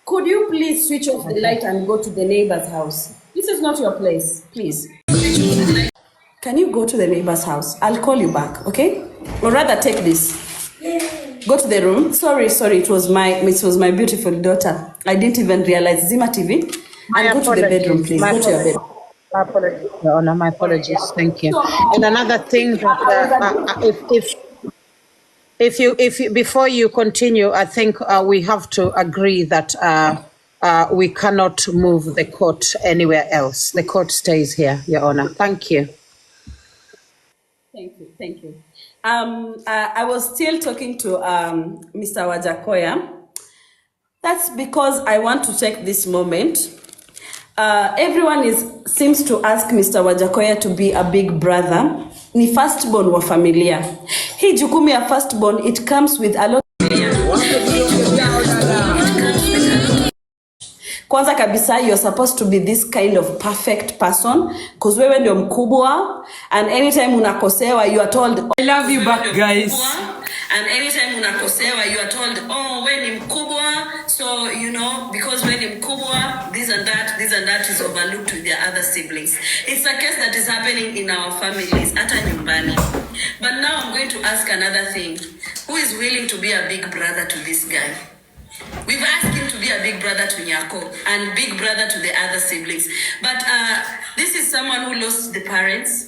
Could you please switch off the light and go to the neighbor's house? This is not your place, please. Can you go to the neighbor's house? I'll call you back, okay? Or rather take this. Go to the room. Sorry, it was my beautiful daughter. I didn't even realize. Zima TV. And go to the bedroom, please. Go to your bedroom. My apologies, Your Honor. My apologies. Thank you. And another thing that if you before you continue, I think we have to agree that we cannot move the court anywhere else. The court stays here, Your Honor. Thank you. Thank you. I was still talking to Mr. Wajahkoya. That's because I want to take this moment. Everyone seems to ask Mr. Wajahkoya to be a big brother. Ni firstborn wa familia. Hii jukumu ya firstborn, it comes with a lot. Kwanza kabisa, you're supposed to be this kind of perfect person because wewe ndio mkubwa, and anytime unakosewa you are told, I love you back, guys. And anytime unakosewa you are told, oh, wewe ni mkubwa, so you know, because wewe ni mkubwa, this and that is overlooked with their other siblings. It's a case that is happening in our families, hata nyumbani. But now I'm going to ask another thing. Who is willing to be a big brother to this guy? We've asked him to be a big brother to Nyako and big brother to the other siblings. But this is someone who lost the parents.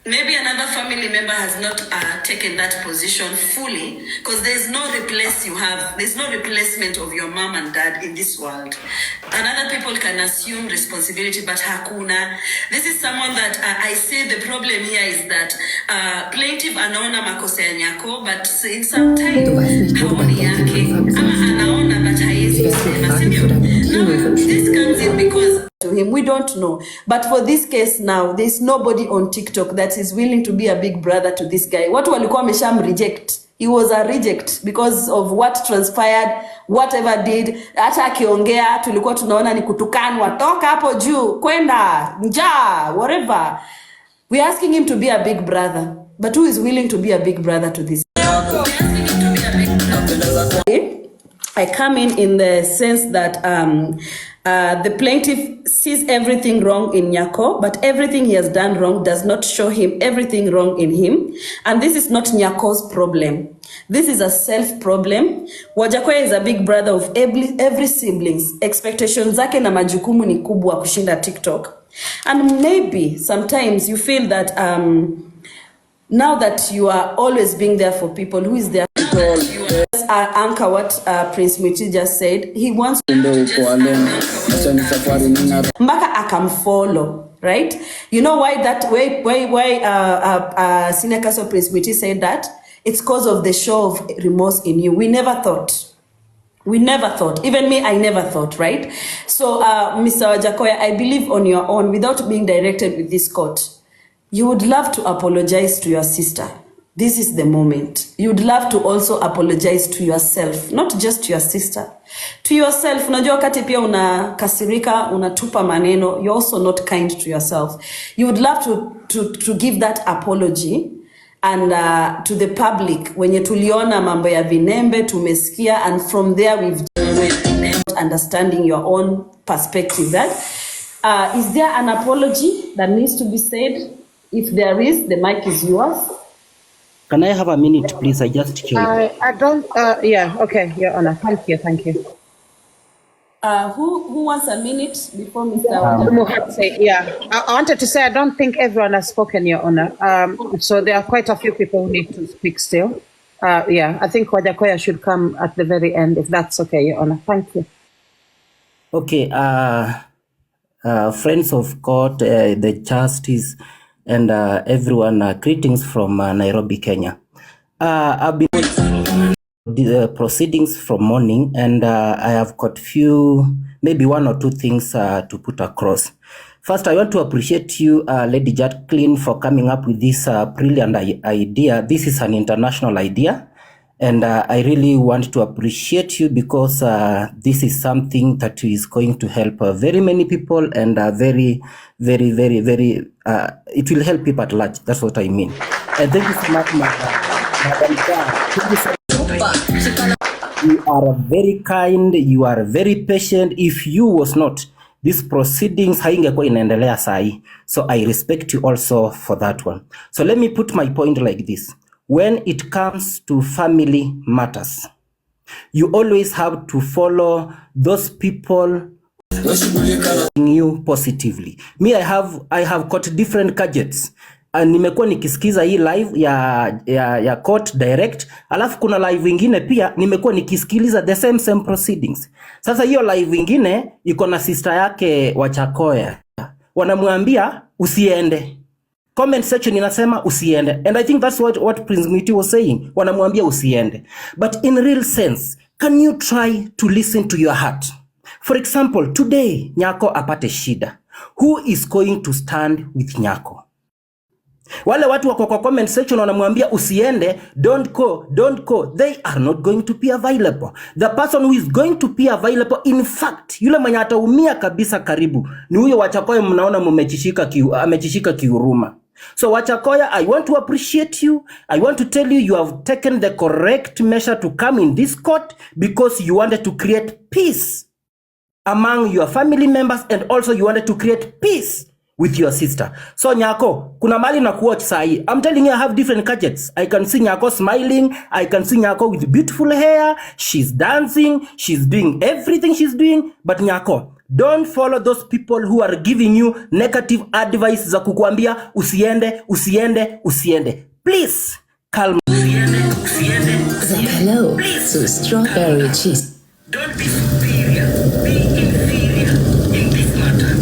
Maybe another family member has not taken that position fully, because there's no replacement of your mom and dad in this world. And other people can assume responsibility, but hakuna. This is someone that I say the problem here is that plaintiff anaona makosa ya Nyako, but in some time haoni yake. Ama anaona but haezi sema. Now this comes in because to him, we don't know. But for this case now, there's nobody on TikTok that is willing to be a big brother to this guy. Watu walikuwa wamesham reject. He was a reject because of what transpired, whatever did. Hata akiongea tulikuwa tunaona ni kutukanwa, toka hapo juu, kwenda, njaa, whatever. We're asking him to be a big brother. But who is willing to be a big brother to this? I come in the sense that the plaintiff sees everything wrong in Nyako, but everything he has done wrong does not show him everything wrong in him. And this is not Nyako's problem. This is a self problem. Wajahkoya is a big brother of every siblings. Expectations zake na majukumu ni kubwa kushinda TikTok. And maybe sometimes you feel that now that you are always being there for people, who is there? Anchor what Prince Muti just said. He wants Mbaka akamfollow, right? You know why Senior Counsel Prince Muti said that? It's because of the show of remorse in you. We never thought. Even me, I never thought, right? So, Mr. Wajahkoya, I believe on your own, without being directed with this court, you would love to apologize to your sister. This is the moment. You would love to also apologize to yourself, not just to your sister. To yourself, unajua wakati pia unakasirika, unatupa maneno, you're also not kind to yourself. You would love to give that apology and to the public. Wenye tuliona mambo ya vinembe, tumesikia, and from there we've understanding your own perspective. That is there an apology that needs to be said? If there is, the mic is yours. Can I have a minute, please? I just joined. I don't. Yeah. Okay, Your Honor. Thank you. Who wants a minute before Mr. Yeah. I wanted to say I don't think everyone has spoken, Your Honor. So there are quite a few people who need to speak still. Yeah. I think Wajahkoya should come at the very end, if that's okay, Your Honor. Thank you. Okay, friends of court, the justice, and everyone, greetings from Nairobi, Kenya. I've been the proceedings from morning, and I have got maybe one or two things to put across. First, I want to appreciate you, Lady Jacqueline, for coming up with this brilliant idea. This is an international idea. And I really want to appreciate you because this is something that is going to help very many people, and very, very, very, very, it will help people at large. That's what I mean. And thank you so much, Madam Thank you so much. You are very kind. You are very patient. If you was not, these proceedings haingekuwa inaendelea sahi. So I respect you also for that one. So let me put my point like this. When it comes to family matters, you always have to follow those people you positively. Me, I have got different gadgets. And nimekuwa nikisikiza hii live ya court direct, alafu kuna live ingine pia nimekuwa nikisikiliza the same proceedings. Sasa hiyo live ingine iko na sister yake Wajahkoya. Wanamwambia usiende. Comment section inasema usiende. And I think that's what Prince Mwiti was saying. Wanamwambia usiende. But in real sense, can you try to listen to your heart? For example, today, Nyako apate shida. Who is going to stand with Nyako? Wale watu wako kwa comment section wanamwambia usiende, don't go. They are not going to be available. The person who is going to be available, in fact, yule mwenye ataumia kabisa karibu, ni huyo Wajahkoya mnaona amechishika kiuruma. So Wajahkoya, I want to appreciate you. I want to tell you, you have taken the correct measure to come in this court because you wanted to create peace among your family members, and also you wanted to create peace with your sister. So Nyako, kuna mali na kuwatch sahi. I'm telling you, I have different gadgets. I can see Nyako smiling. I can see Nyako with beautiful hair. She's dancing. She's doing everything she's doing. But Nyako, don't follow those people who are giving you negative advice za kukuambia usiende. Please, calm. Hello, so strawberry cheese. Don't be superior. Be inferior in this matter.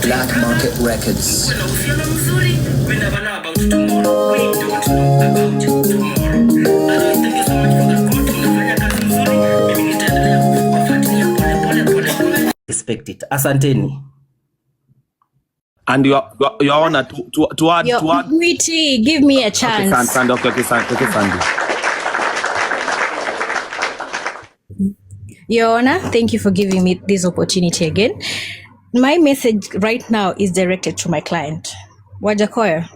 Black Market Records. We never know about tomorrow. We don't know about tomorrow. Thank you so much for the court. Respect it. Asanteni. And your honor to add. Witty, give me a chance. Okay, Sandy. Your Honor, thank you for giving me this opportunity again. My message right now is directed to my client. Wajahkoya,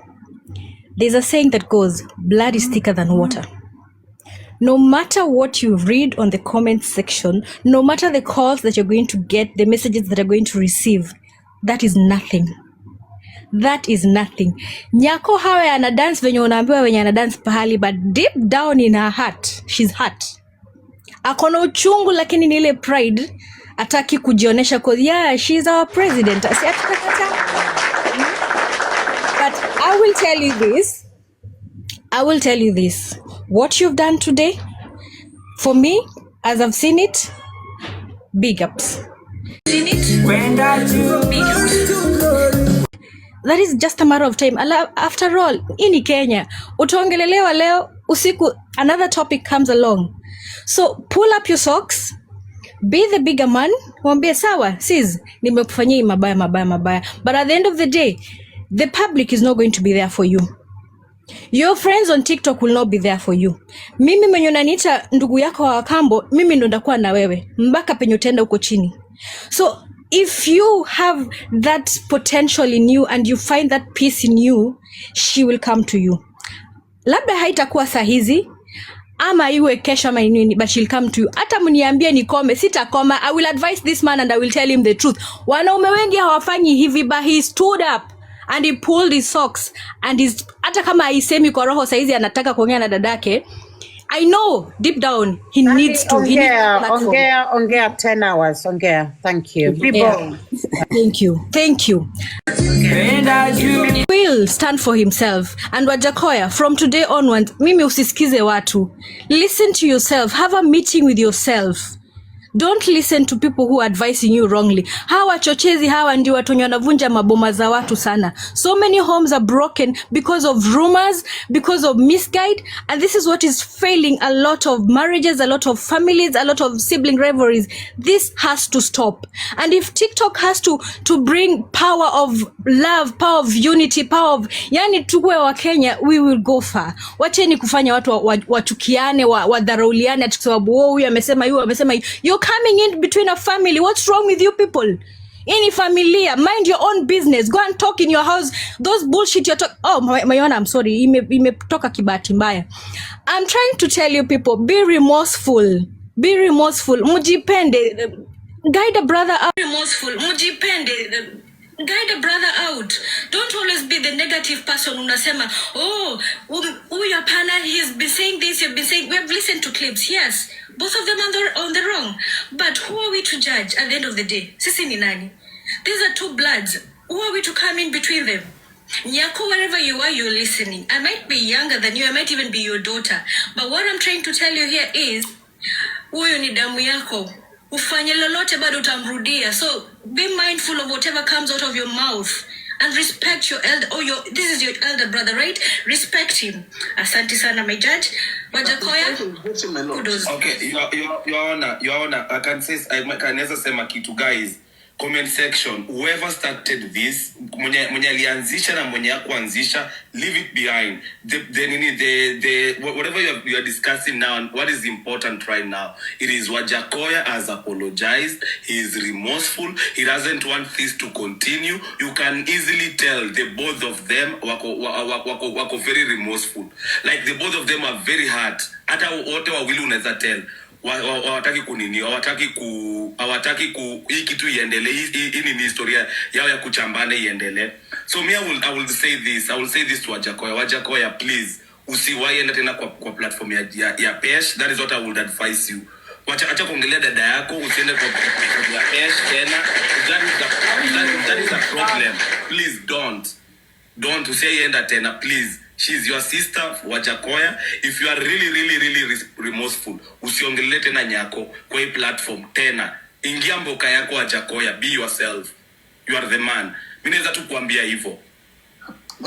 there's a saying that goes, blood is thicker than water. No matter what you read on the comment section, no matter the calls that you're going to get, the messages that you're going to receive, that is nothing. That is nothing. Nyako hawe ana dance venye unaambiwa venye ana dance pahali, but deep down in her heart, she's hurt. Akona uchungu lakini ni ile pride ataki kujionesha cause yeah, she's our president. But I will tell you this. What you've done today, for me, as I've seen it, big ups. That is just a matter of time. After all, ini Kenya, utaongelelewa leo, usiku another topic comes along. So pull up your socks, be the bigger man, wambie sawa, sis, nimekufanyia mabaya. But at the end of the day, the public is not going to be there for you. Your friends on TikTok will not be there for you. Mimi mwenye unaniita ndugu yako wa kambo, mimi ndo ndakuwa na wewe mpaka penye utaenda huko chini. So if you have that potential in you and you find that peace in you, she will come to you. Labda haitakuwa saa hizi ama iwe kesho ama nini, but she'll come to you. Hata mniambie nikome, sitakoma. I will advise this man and I will tell him the truth. Wanaume wengi hawafanyi hivi, but he stood up and he pulled his socks and his, hata kama haisemi kwa roho saizi anataka kuongea na dadake, I know deep down he needs to. He needs a platform. Ongea 10 hours. Ongea. Thank you. Be Yeah. bold. Thank you. He will stand for himself. And Wajahkoya, from today onwards, mimi usisikize watu. Listen to yourself. Have a meeting with yourself. Don't listen to people who are advising you wrongly. Hawa chochezi hawa ndio watu wanavunja maboma za watu sana. So many homes are broken because of rumors, because of misguide, and this is what is failing a lot of marriages, a lot of families, a lot of sibling rivalries. This has to stop. And if TikTok has to bring power of love, power of unity, power of yani tuwe wa Kenya, we will go far. Wacheni kufanya watu wachukiane, wadharauliane ati kwa sababu huyu amesema hiyo amesema hiyo. You're coming in between a family. What's wrong with you people? Any familia, mind your own business. Go and talk in your house. Those bullshit you're talking. Oh, Mayona, I'm sorry. Imetoka kibati mbaya. I'm trying to tell you people, be remorseful. Be remorseful. Mujipende. Guide a brother out. Remorseful. Mujipende. Guide a brother out. Don't always be the negative person. Unasema, oh, your partner, he's been saying this, you've been saying. We have listened to clips. Yes, both of them on the wrong. But who are we to judge at the end of the day? Sisi ni nani? These are two bloods. Who are we to come in between them? Nyako, wherever you are, you're listening. I might be younger than you. I might even be your daughter. But what I'm trying to tell you here is, huyo ni damu yako. Ufanye lolote bado utamrudia. So be mindful of whatever comes out of your mouth and respect your elder. This is your elder brother, right? Respect him. Asante sana, my judge. Wajahkoya. Kudos. Okay, Your Honor, I can never say kitu, guys. Comment section, whoever started this, mwenye alianzisha na mwenye hakuanzisha, leave it behind. Whatever you are discussing now, what is important right now, it is Wajahkoya has apologized. He is remorseful. He doesn't want this to continue. You can easily tell the both of them wako very remorseful. Like the both of them are very hurt. Hata wote wawili unaweza tell. Hawataki kunini, hawataki hii kitu iendelee. Hii ni historia yao ya kuchambana iendelee. So me, I will say this to Wajahkoya. Wajahkoya, please, usiwahi enda tena kwa platform ya Pesh. That is what I would advise you. Acha kuongelea dada yako, usiende kwa platform ya Pesh tena. That is a problem. Please don't usienda tena, please. She's your sister, Wajahkoya. If you are really remorseful, usiongelee tena Nyako kwa hii platform tena. Ingia mboka yako Wajahkoya, be yourself. You are the man. Mimi naweza tu kuambia hivyo.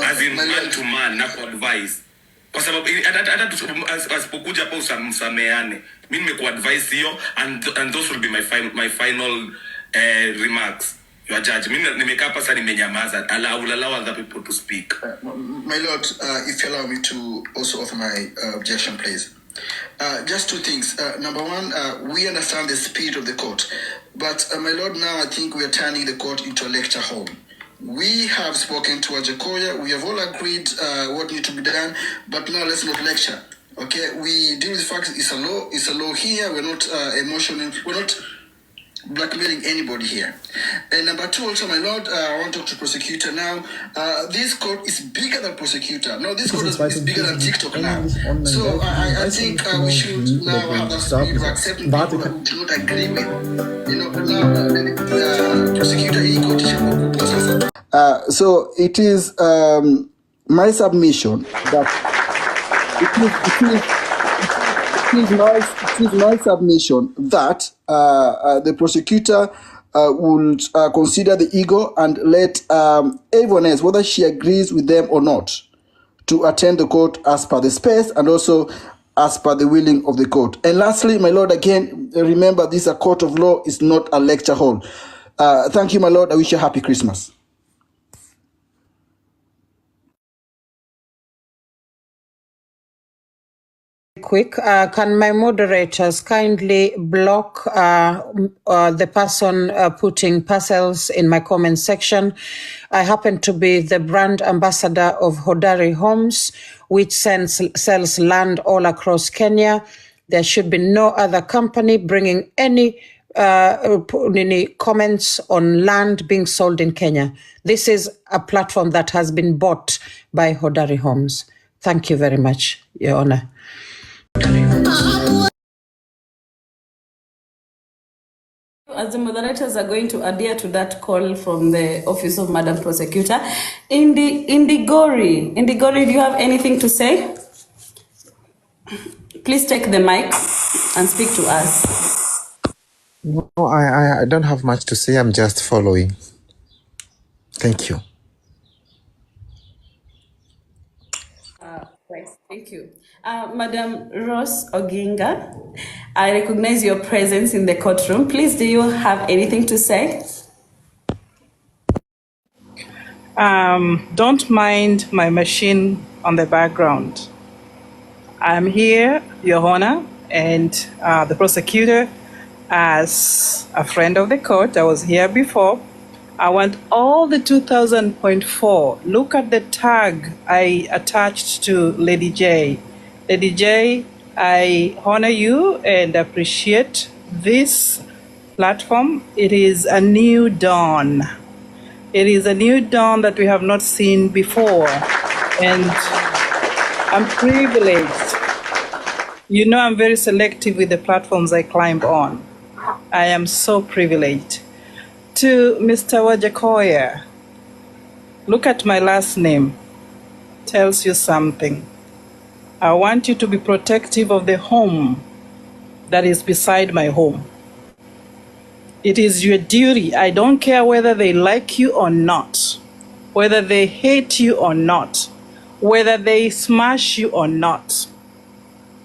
As in man to man, na kwa advice. Kwa sababu hata asipokuja hapa usamsameane. Mimi nimekuadvise hiyo, and those will be my final remarks. Your judge. Mimi nimekaa hapa sasa nimenyamaza. I will allow other people to speak. My lord, if you allow me to also offer my objection, please. Just two things. Number one, we understand the spirit of the court. But my lord, now I think we are turning the court into a lecture hall. We have spoken to Wajahkoya. We have all agreed what needs to be done. But now let's not lecture. Okay? We deal with facts. It's a law. It's a law here. We're not emotional. We're not blackmailing anybody here. And number two, also, my lord, I want to talk to prosecutor now. This court is bigger than prosecutor. No, this court is bigger than TikTok now. So I think we should now have the spirit of accepting people who do not agree with. You know, now the prosecutor he court. So it is my submission that it is my submission that the prosecutor would consider the ego and let everyone else, whether she agrees with them or not, to attend the court as per the space and also as per the willing of the court. And lastly, my lord, again, remember this is a court of law, is not a lecture hall. Thank you, my lord. I wish you a happy Christmas. Quick, can my moderators kindly block the person putting parcels in my comment section? I happen to be the brand ambassador of Hodari Homes, which sells land all across Kenya. There should be no other company bringing any comments on land being sold in Kenya. This is a platform that has been bought by Hodari Homes. Thank you very much, Your Honor. As the moderators are going to adhere to that call from the Office of Madam Prosecutor, Indigori, do you have anything to say? Please take the mic and speak to us. No, I don't have much to say. I'm just following. Thank you. Right, thank you. Madam Rose Oginga, I recognize your presence in the courtroom. Please, do you have anything to say? Don't mind my machine on the background. I'm here, Your Honor, and the prosecutor, as a friend of the court. I was here before. I want all the 2000.4. Look at the tag I attached to Lady J. Lady J, I honor you and appreciate this platform. It is a new dawn. It is a new dawn that we have not seen before. And I'm privileged. You know, I'm very selective with the platforms I climb on. I am so privileged. To Mr. Wajahkoya, look at my last name. Tells you something. I want you to be protective of the home that is beside my home. It is your duty. I don't care whether they like you or not, whether they hate you or not, whether they smash you or not.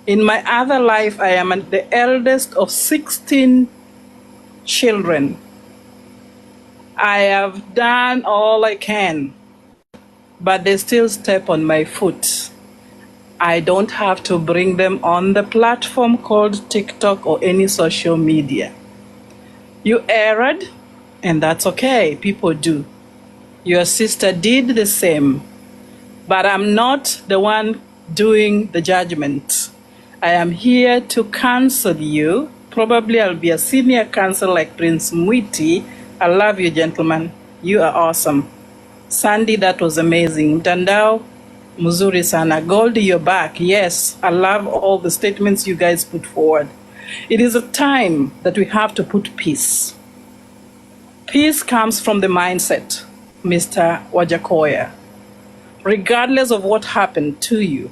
In my other life, I am the eldest of 16 children. I have done all I can, but they still step on my foot. I don't have to bring them on the platform called TikTok or any social media. You erred, and that's okay. People do. Your sister did the same, but I'm not the one doing the judgment. I am here to counsel you. Probably I'll be a senior counsel like Prince Mwiti. I love you, gentlemen. You are awesome. Sandy, that was amazing. Tandao, muzuri sana. Goldie, you're back. Yes, I love all the statements you guys put forward. It is a time that we have to put peace. Peace comes from the mindset, Mr. Wajahkoya. Regardless of what happened to you,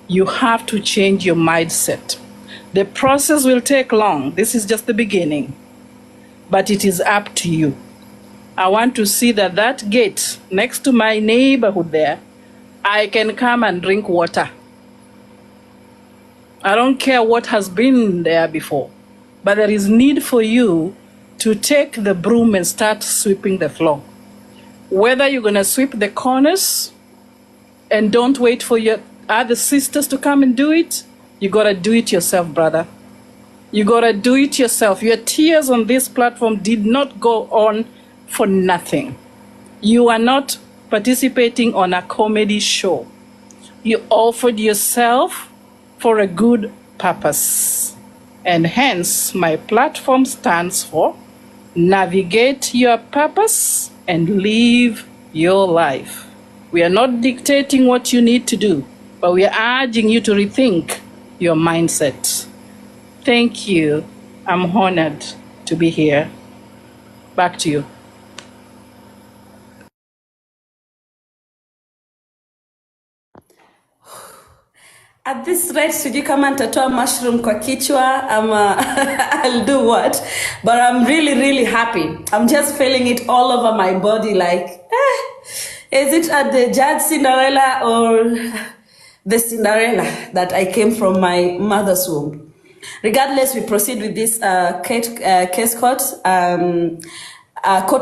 you have to change your mindset. The process will take long. This is just the beginning. But it is up to you. I want to see that gate next to my neighborhood there, I can come and drink water. I don't care what has been there before, but there is need for you to take the broom and start sweeping the floor. Whether you're going to sweep the corners and don't wait for your other sisters to come and do it, you got to do it yourself, brother. You got to do it yourself. Your tears on this platform did not go on for nothing. You are not participating on a comedy show. You offered yourself for a good purpose. And hence, my platform stands for navigate your purpose and live your life. We are not dictating what you need to do, but we are urging you to rethink your mindset. Thank you. I'm honored to be here. Back to you. At this rate, sijui kama nitatoa mushroom kwa kichwa ama I'll do what. But I'm really, really happy. I'm just feeling it all over my body like, is it at the Judge Cinderella or the Cinderella that I came from my mother's womb? Regardless, we proceed with this court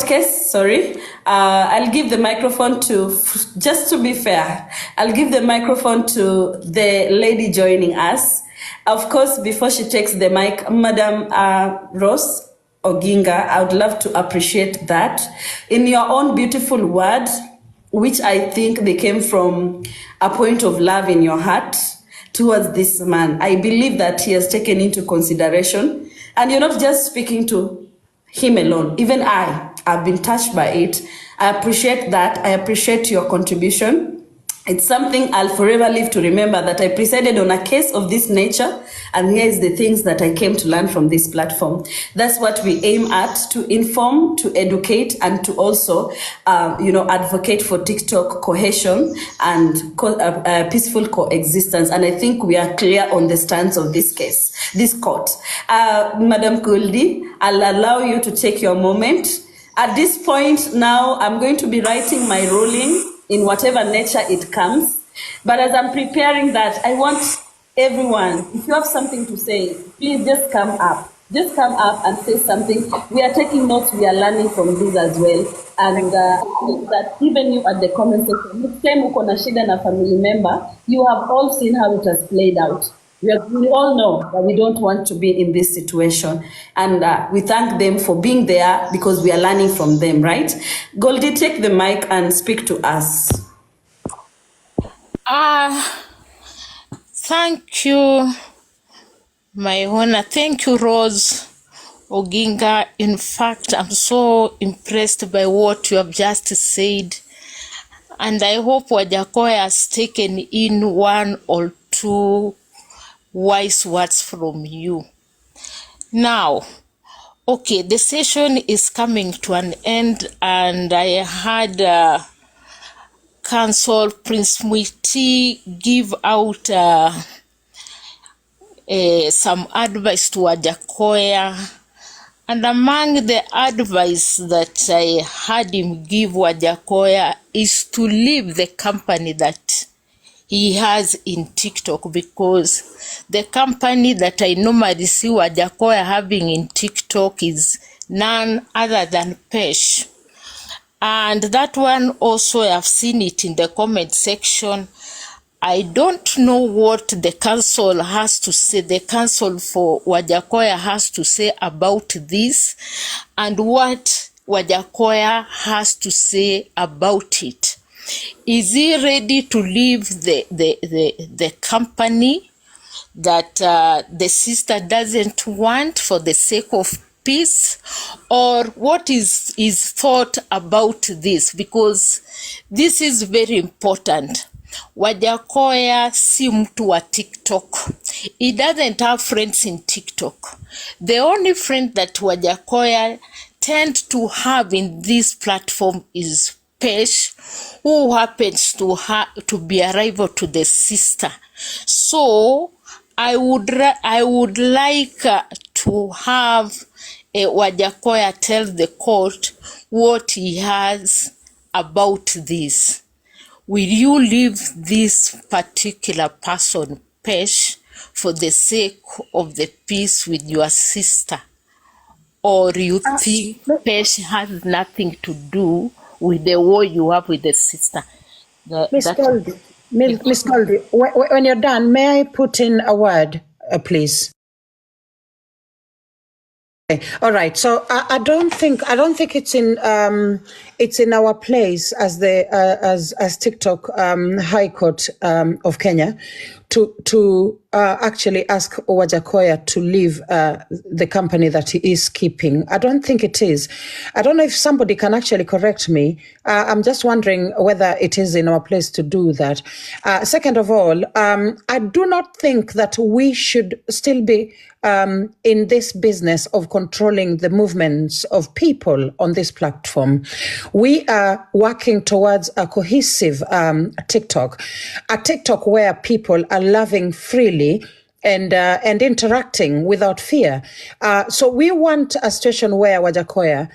case, sorry. I'll give the microphone to, just to be fair, I'll give the microphone to the lady joining us. Of course, before she takes the mic, Madam Rose Oginga, I would love to appreciate that. In your own beautiful words, which I think they came from a point of love in your heart towards this man. I believe that he has taken into consideration, and you're not just speaking to him alone. Even I've been touched by it. I appreciate that. I appreciate your contribution. It's something I'll forever live to remember, that I presided on a case of this nature, and here is the things that I came to learn from this platform. That's what we aim at, to inform, to educate, and to also, advocate for TikTok cohesion and peaceful coexistence. And I think we are clear on the stance of this case, this court. Madam Kuldi, I'll allow you to take your moment. At this point now, I'm going to be writing my ruling in whatever nature it comes. But as I'm preparing that, I want everyone, if you have something to say, please just come up. Just come up and say something. We are taking notes, we are learning from this as well. And that even you at the comment section, next time uko na shida na family member, you have all seen how it has played out. We all know that we don't want to be in this situation. And we thank them for being there, because we are learning from them, right? Goldie, take the mic and speak to us. Thank you, my honor. Thank you, Rose Oginga. In fact, I'm so impressed by what you have just said. And I hope Wajahkoya has taken in one or two wise words from you. Now, okay, the session is coming to an end, and I had Council Prince Mwiti give out some advice to Wajahkoya, and among the advice that I had him give Wajahkoya is to leave the company that he has in TikTok, because the company that I normally see Wajahkoya having in TikTok is none other than Pesh. And that one also, I've seen it in the comment section. I don't know what the council has to say, the council for Wajahkoya has to say about this, and what Wajahkoya has to say about it. Is he ready to leave the company that the sister doesn't want for the sake of peace? Or what is his thought about this? Because this is very important. Wajahkoya si mtu wa TikTok. He doesn't have friends in TikTok. The only friend that Wajahkoya tend to have in this platform is Pesh, who happens to be a rival to the sister. So I would like to have Wajahkoya tell the court what he has about this. Will you leave this particular person, Pesh, for the sake of the peace with your sister? Or you think Pesh has nothing to do with the war you have with the sister? Miss Goldie, Miss Goldie, when you're done, may I put in a word, please? Okay. All right. So I don't think it's in our place as as TikTok High Court of Kenya to actually ask Wajahkoya to leave the company that he is keeping. I don't think it is. I don't know if somebody can actually correct me. I'm just wondering whether it is in our place to do that. Second of all, I do not think that we should still be in this business of controlling the movements of people on this platform. We are working towards a cohesive TikTok, a TikTok where people are loving freely and interacting without fear. So we want a situation where Wajahkoya,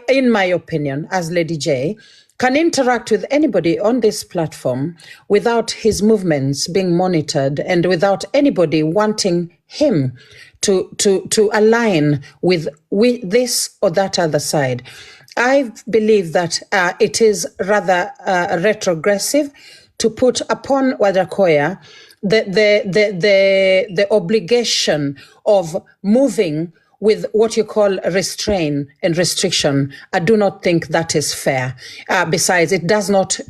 in my opinion, as Lady J, can interact with anybody on this platform without his movements being monitored and without anybody wanting him to align with this or that other side. I believe that it is rather retrogressive to put upon Wajahkoya the obligation of moving with what you call restraint and restriction. I do not think that is fair. Besides, it does not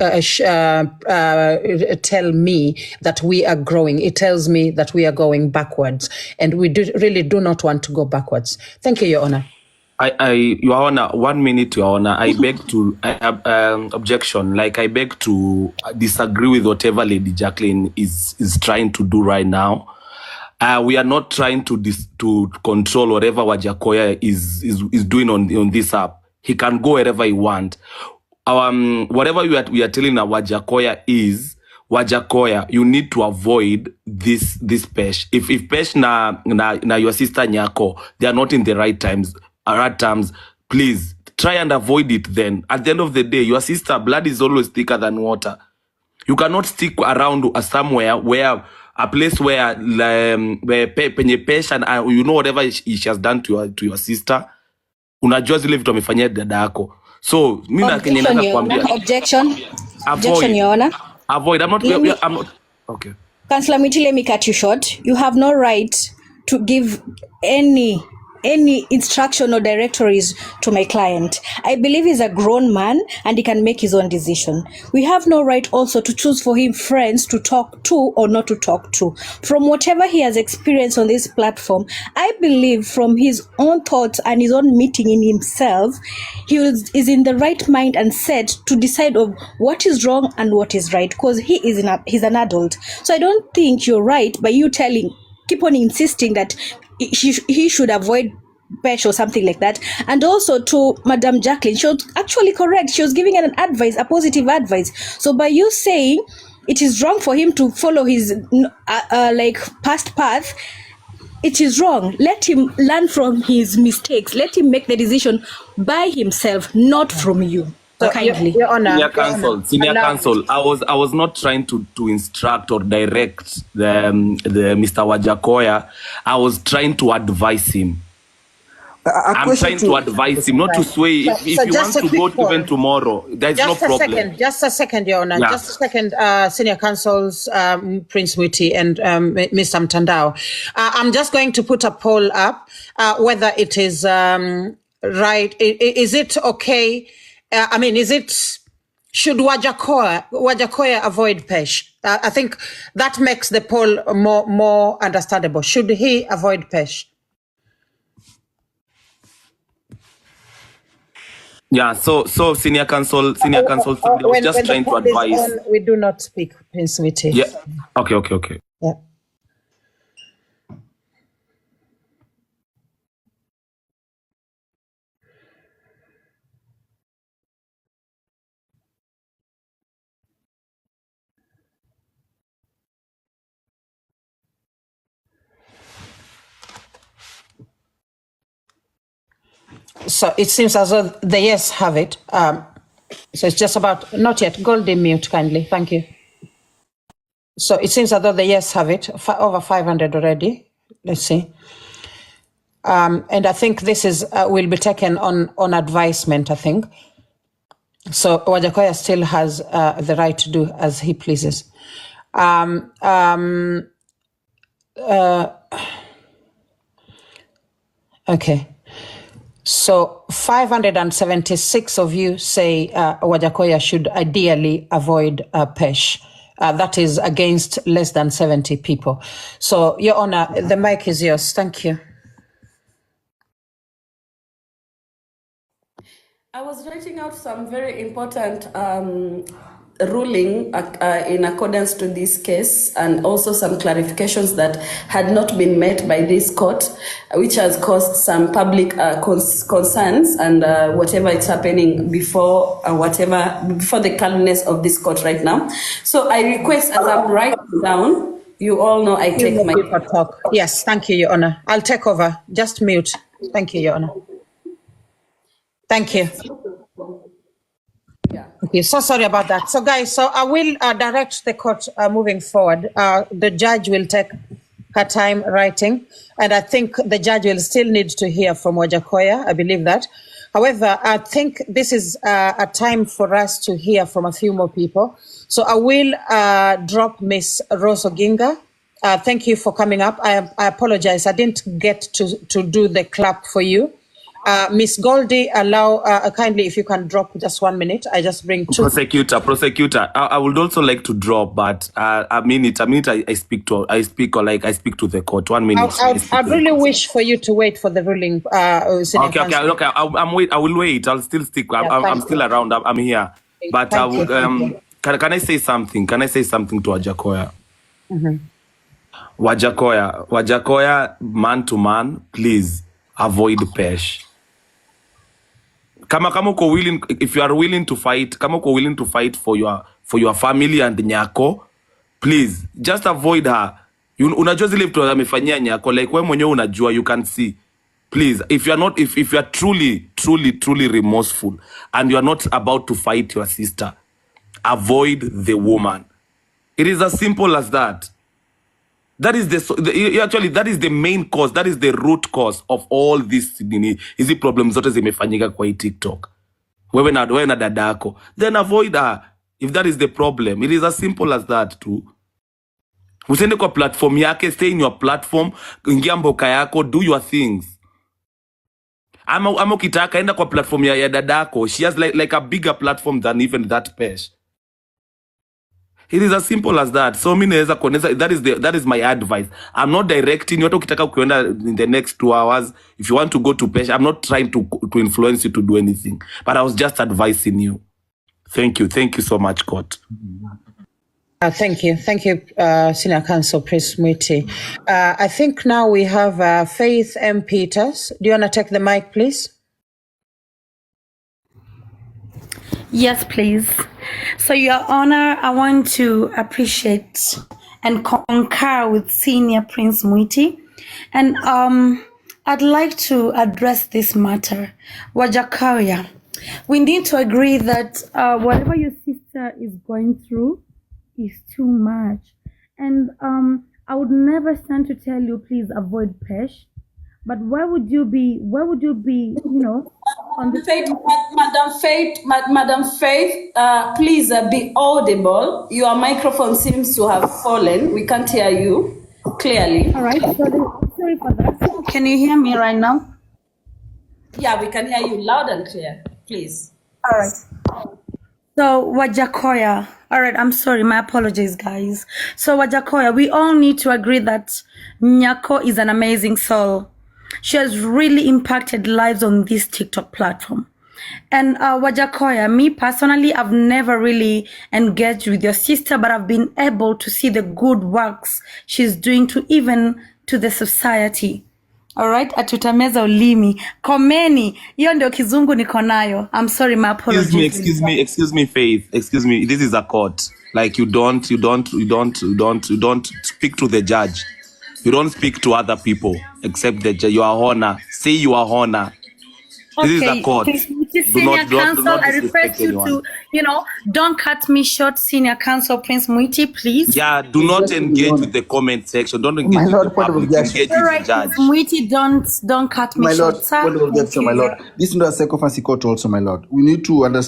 tell me that we are growing. It tells me that we are going backwards, and we really do not want to go backwards. Thank you, Your Honor. Your Honor, 1 minute, Your Honor. I beg to objection. Like, I beg to disagree with whatever Lady Jacqueline is trying to do right now. We are not trying to control whatever Wajahkoya is doing on this app. He can go wherever he want. Whatever we are telling Wajahkoya is, Wajahkoya, you need to avoid this pesh. If pesh na your sister Nyako, they are not in the right terms, please try and avoid it. Then at the end of the day, your sister blood is always thicker than water. You cannot stick around somewhere where a place where penye pesh and you know whatever she has done to your sister. Unajua zile vitu amefanyia dada yako. So mimi naweza kuambia objection, Your Honor. Avoid. I'm not. Okay. Councillor Miti, let me cut you short. You have no right to give any instruction or directories to my client. I believe he's a grown man and he can make his own decision. We have no right also to choose for him friends to talk to or not to talk to. From whatever he has experienced on this platform, I believe from his own thoughts and his own meeting in himself, he is in the right mind and set to decide of what is wrong and what is right, because he's an adult. So I don't think you're right by you keep on insisting that he should avoid pesh or something like that. And also to Madam Jacqueline, she was actually correct. She was giving an advice, a positive advice. So by you saying it is wrong for him to follow his past path, it is wrong. Let him learn from his mistakes. Let him make the decision by himself, not from you. So kindly. Your Honor. Senior counsel. I was not trying to instruct or direct the Mr. Wajahkoya. I was trying to advise him. I'm trying to advise him, not to sway. If he wants to go even tomorrow, there's no problem. Just a second, Your Honor. Yeah. Just a second, Senior Counsels, Prince Witty and Mr. Mtandao. I'm just going to put a poll up, whether it is right. Is it okay? Should Wajahkoya avoid pesh? I think that makes the poll more understandable. Should he avoid pesh? Yeah, so senior counsel, I was just trying to advise. We do not speak, Prince Witty. Yeah. Okay. Yeah. So it seems as though the yes have it. So it's just about, not yet, Goldie mute kindly, thank you. So it seems as though the yes have it, over 500 already. Let's see. And I think this is will be taken on advisement, I think. So Wajahkoya still has the right to do as he pleases. Okay. So 576 of you say Wajahkoya should ideally avoid pesh. That is against less than 70 people. So, Your Honor, the mic is yours. Thank you. I was writing out some very important ruling in accordance to this case, and also some clarifications that had not been met by this court, which has caused some public concerns and whatever is happening before the calmness of this court right now. So I request, as I'm writing down, you all know I take my talk. Yes, thank you, Your Honor. I'll take over. Just mute. Thank you, Your Honor. Thank you. Yeah. Okay, so sorry about that. So guys, so I will direct the court moving forward. The judge will take her time writing, and I think the judge will still need to hear from Wajahkoya. I believe that. However, I think this is a time for us to hear from a few more people. So I will drop Miss Rose Oginga. Thank you for coming up. I apologize. I didn't get to do the clap for you. Miss Goldie, allow kindly if you can drop just 1 minute. I just bring two. Prosecutor. I would also like to drop, but a minute. I speak to the court. 1 minute. I really wish for you to wait for the ruling. Okay. Look, I will wait. I'll still stick. I'm still around. I'm here. But can I say something? Can I say something to Wajahkoya? Mm-hmm. Wajahkoya, man to man, please avoid pesh. Kama uko willing, if you are willing to fight, kama uko willing to fight for your family and Nyako, please just avoid her. Unajua zile vitu amefanyia Nyako, like wewe mwenyewe unajua, you can see. Please, if you are truly remorseful and you are not about to fight your sister, avoid the woman. It is as simple as that. That is that is the main cause. That is the root cause of all this hizi problems zote zimefanyika kwa hii TikTok. Wewe na dadako. Then avoid her if that is the problem. It is as simple as that too. Usende kwa platform yake, stay in your platform, ingia mboka yako, do your things. Ama ukitaka enda kwa platform ya dadako. She has like a bigger platform than even that page. It is as simple as that. So that is my advice. I'm not directing you. Ukitaka ukienda in the next 2 hours, if you want to go to Pesh, I'm not trying to influence you to do anything. But I was just advising you. Thank you so much, Court. Thank you, Senior Counsel Prince Mwiti. I think now we have Faith M. Peters. Do you want to take the mic, please? Yes, please. So, Your Honor, I want to appreciate and concur with Senior Prince Mwiti. And I'd like to address this matter. Wajahkoya, we need to agree that whatever your sister is going through is too much. And I would never stand to tell you, please avoid Pesh. But why would you be, on the Madam Faith, please be audible. Your microphone seems to have fallen. We can't hear you clearly. All right, sorry for that. Can you hear me right now? Yeah, we can hear you loud and clear, please. All right. So, Wajahkoya, all right, I'm sorry, my apologies, guys. So, Wajahkoya, we all need to agree that Nyako is an amazing soul. She has really impacted lives on this TikTok platform. And Wajahkoya, me personally, I've never really engaged with your sister, but I've been able to see the good works she's doing to the society. All right, atutameza ulimi. Komeni, hiyo ndio kizungu niko nayo. I'm sorry, my apologies. Excuse me, Faith. Excuse me. This is a court. Like you don't speak to the judge. You don't speak to other people except the judge. Your Honor. Say Your Honor. This is a court. Senior Counsel, I request you to, don't cut me short, Senior Counsel Prince Mwiti, please. Yeah, do not engage with the comment section. Don't engage with the public. Engage with the judge. Mwiti, don't cut me short, sir. My Lord. This is not a second court also, my Lord. We need to let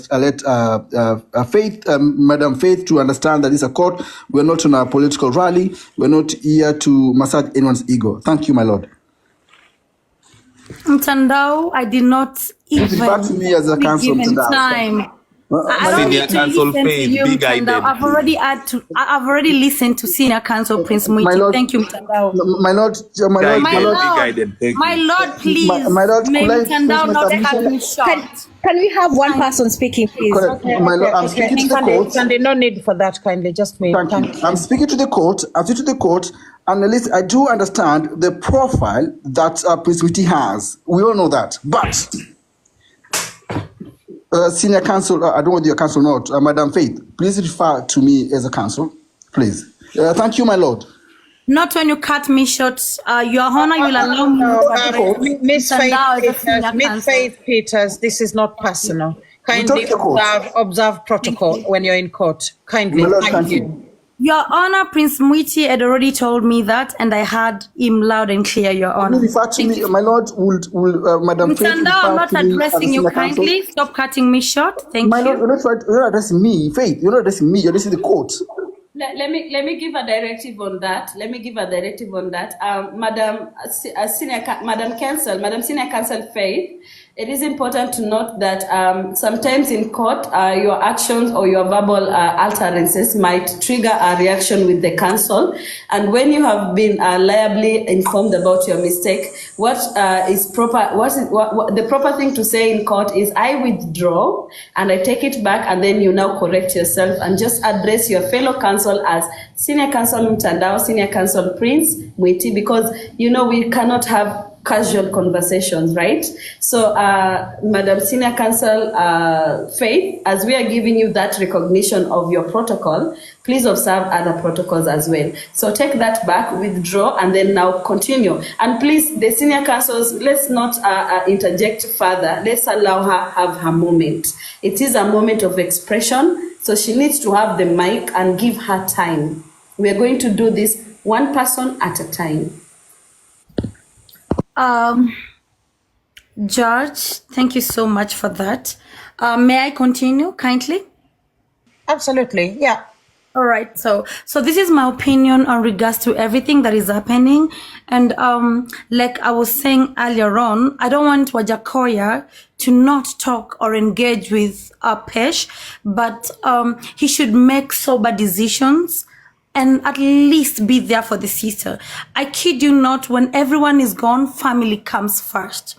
Faith, Madam Faith, to understand that this is a court. We're not on a political rally. We're not here to massage anyone's ego. Thank you, my Lord. Mtandao, I did not even me as a counsel given time. I don't need to listen to you, Mtandao. I've already listened to Senior Counsel Prince Mwiti. Thank you, Mtandao. My Lord, please. My Lord, may Mtandao not cut me short. Can we have one person speaking, please? Okay. My Lord, I'm speaking to the court. And no need for that, kindly. Just me. Thank you. I'm speaking to the court. And at least I do understand the profile that Prince Mwiti has. We all know that. But, Senior Counsel, I don't know whether you're counsel or not, Madam Faith, please refer to me as a counsel, please. Thank you, my Lord. Not when you cut me short. Your Honor, you will allow me. Miss Faith Peters, this is not personal. Kindly observe protocol when you're in court. Kindly. My Lord, thank you. Your Honor, Prince Mwiti had already told me that, and I heard him loud and clear, Your Honor. Refer to me, my Lord, Madam Faith. I'm not addressing you kindly. Stop cutting me short. Thank you. My Lord, you're not addressing me, Faith. You're not addressing me. You're addressing the court. Let me give a directive on that. Madam Senior Counsel Faith, It is important to note that sometimes in court, your actions or your verbal utterances might trigger a reaction with the counsel. And when you have been liably informed about your mistake, what the proper thing to say in court is, I withdraw and I take it back, and then you now correct yourself and just address your fellow counsel as Senior Counsel Mtandao, Senior Counsel Prince Mwiti, because we cannot have casual conversations, right? So, Madam Senior Counsel Faith, as we are giving you that recognition of your protocol, please observe other protocols as well. So take that back, withdraw, and then now continue. And please, the senior counsels, let's not interject further. Let's allow her have her moment. It is a moment of expression, so she needs to have the mic and give her time. We are going to do this one person at a time. George, thank you so much for that. May I continue kindly? Absolutely, yeah. All right, so this is my opinion on regards to everything that is happening. And like I was saying earlier on, I don't want Wajahkoya to not talk or engage with Pesh, but he should make sober decisions and at least be there for the sister. I kid you not, when everyone is gone, family comes first.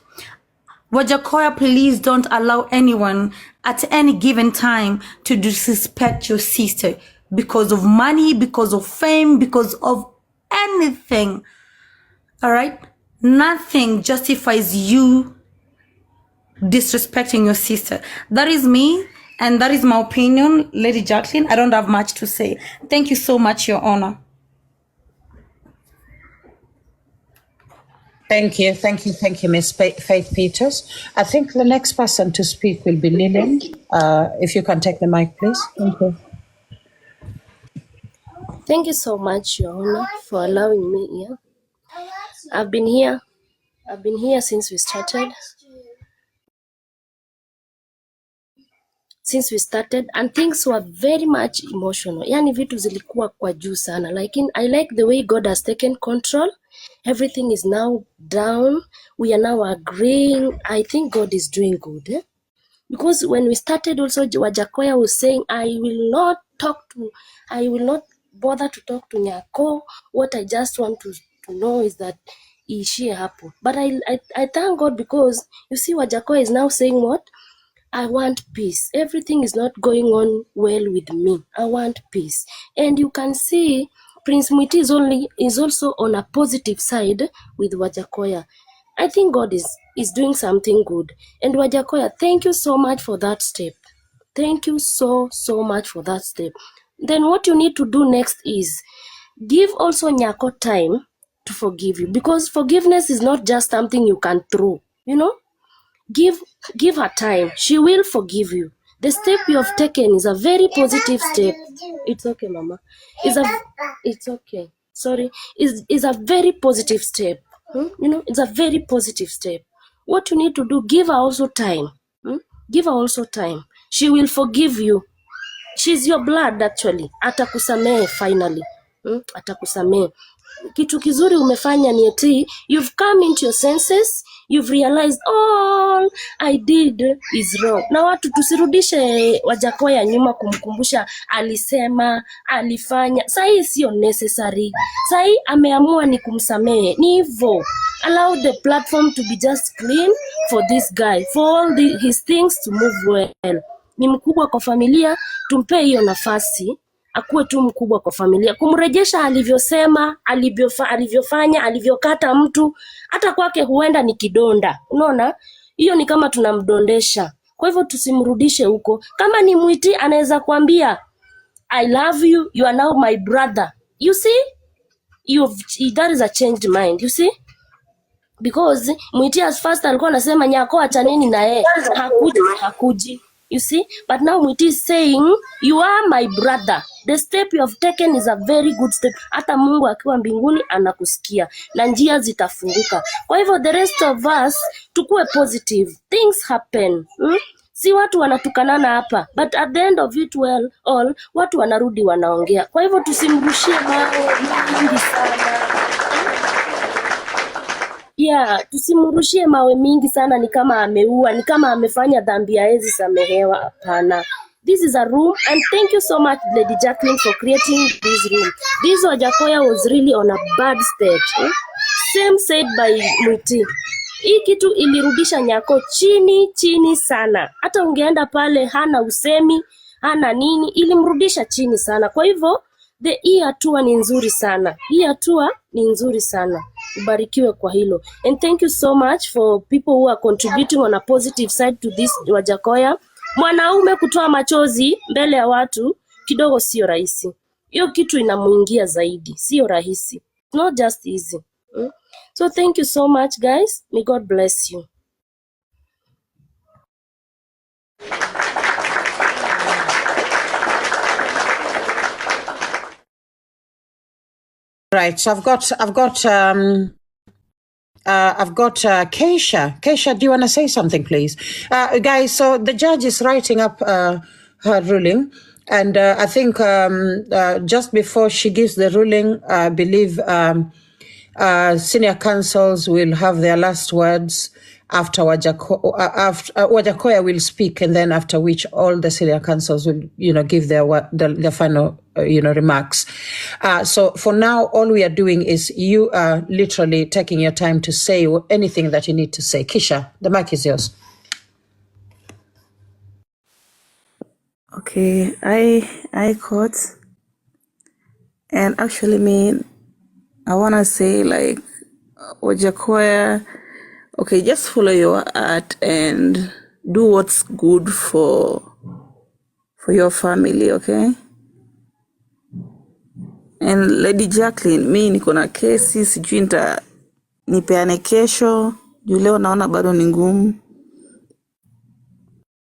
Wajahkoya, please don't allow anyone at any given time to disrespect your sister because of money, because of fame, because of anything. All right? Nothing justifies you disrespecting your sister. That is me, and that is my opinion, Lady Jacqueline. I don't have much to say. Thank you so much, Your Honor. Thank you, Miss Faith Peters. I think the next person to speak will be Lillian. If you can take the mic, please. Thank you. Thank you so much, Your Honor, for allowing me here. I've been here since we started. And things were very much emotional. Yani vitu zilikuwa kwa juu sana. I like the way God has taken control. Everything is now down. We are now agreeing. I think God is doing good. Because when we started also, Wajahkoya was saying, I will not bother to talk to Nyako. What I just want to know is that she happened. But I thank God, because you see Wajahkoya is now saying what? I want peace. Everything is not going on well with me. I want peace. And you can see Prince Mwiti is also on a positive side with Wajahkoya. I think God is doing something good. And Wajahkoya, thank you so much for that step. Thank you so much for that step. Then what you need to do next is give also Nyako time to forgive you, because forgiveness is not just something you can throw, Give her time. She will forgive you. The step you have taken is a very positive step. It's okay, Mama. It's okay. Sorry. It's a very positive step. It's a very positive step. What you need to do, give her also time. Give her also time. She will forgive you. She's your blood actually. Atakusamehe finally. Atakusamehe. Kitu kizuri umefanya ni eti you've come into your senses, you've realized all I did is wrong. Na watu tusirudishe Wajahkoya nyuma kumkumbusha alisema, alifanya. Sahi sio necessary. Sahi ameamua ni kumsamehe. Ni hivyo. Allow the platform to be just clean for this guy, for all his things to move well. Ni mkubwa kwa familia, tumpe hiyo nafasi. Akuwe tu mkubwa kwa familia. Kumrejesha alivyosema, alivyofanya, alivyokata mtu, hata kwake huenda ni kidonda. Unaona? Hiyo ni kama tunamdondesha. Kwa hivyo tusimrudishe huko. Kama ni Mwiti anaweza kuambia I love you, you are now my brother. You see? That is a changed mind, you see? Because Mwiti as first alikuwa anasema Nyako achaneni na yeye. Hakuji. You see? But now Mwiti is saying, you are my brother. The step you have taken is a very good step. Hata Mungu akiwa mbinguni anakusikia. Na njia zitafunguka. Kwa hivyo the rest of us, tukue positive. Things happen. Si watu wanatukanana hapa. But at the end of it all, watu wanarudi wanaongea. Kwa hivyo tusimrushie mawe mingi sana. Yeah, tusimrushie mawe mingi sana ni kama ameua, ni kama amefanya dhambi haezi samehewa. Hapana. This is a room, and thank you so much Lady Jacqueline for creating this room. This Wajahkoya was really on a bad stage. Same said by Mwiti. Hii kitu ilirudisha Nyako chini sana. Hata ungeenda pale hana usemi, hana nini, ilimrudisha chini sana. Kwa hivyo hii hatua ni nzuri sana. Hii hatua ni nzuri sana. Ubarikiwe kwa hilo. And thank you so much for people who are contributing on a positive side to this Wajahkoya. Mwanaume kutoa machozi mbele ya watu kidogo sio rahisi. Hiyo kitu inamuingia zaidi. Sio rahisi. Not just easy. So thank you so much guys. May God bless you. Right. So I've got Keisha. Keisha, do you want to say something, please? Guys, so the judge is writing up her ruling. And I think just before she gives the ruling, I believe senior counsels will have their last words after Wajahkoya will speak, and then after which all the senior counsels will, give their final, remarks. So for now, all we are doing is you are literally taking your time to say anything that you need to say. Keisha, the mic is yours. Okay, I caught, and actually, I wanna say like Wajahkoya. Okay, just follow your heart and do what's good for your family, okay? And Lady Jacqueline, niko na kesi, sijui nipeane kesho, juu leo naona bado ni ngumu.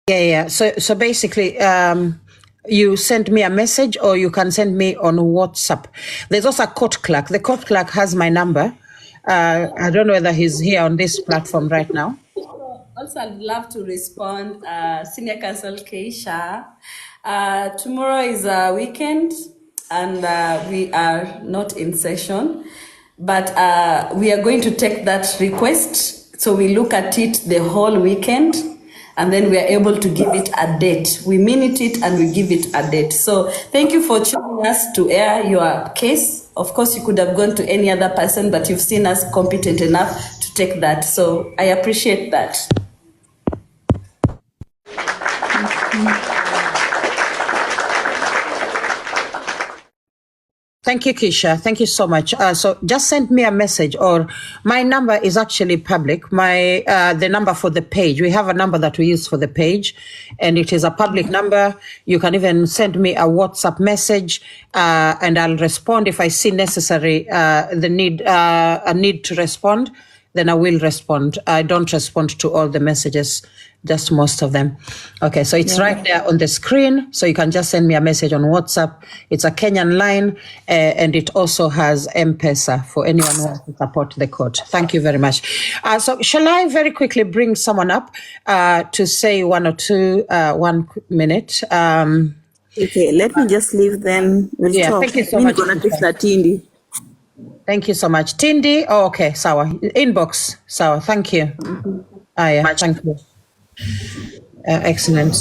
Yeah. So basically, you send me a message or you can send me on WhatsApp. There's also a court clerk. The court clerk has my number. I don't know whether he's here on this platform right now. Also, I'd love to respond. Senior Counsel Keisha, tomorrow is a weekend and we are not in session, but we are going to take that request. So we look at it the whole weekend and then we are able to give it a date. We minute it and we give it a date. So thank you for choosing us to air your case. Of course, you could have gone to any other person, but you've seen us competent enough to take that. So I appreciate that. Thank you, Keisha. Thank you so much. So just send me a message, or my number is actually public. The number for the page. We have a number that we use for the page, and it is a public number. You can even send me a WhatsApp message, and I'll respond if I see necessary a need to respond. Then I will respond. I don't respond to all the messages, just most of them. Okay, so it's right there on the screen. So you can just send me a message on WhatsApp. It's a Kenyan line, and it also has M-Pesa for anyone who wants to support the court. Thank you very much. So shall I very quickly bring someone up to say one or two, 1 minute? Okay, let me just leave then. We'll talk. Thank you so much. Thank you so much. Tindi, okay, sawa. Inbox, sawa, thank you. Thank you. Excellent.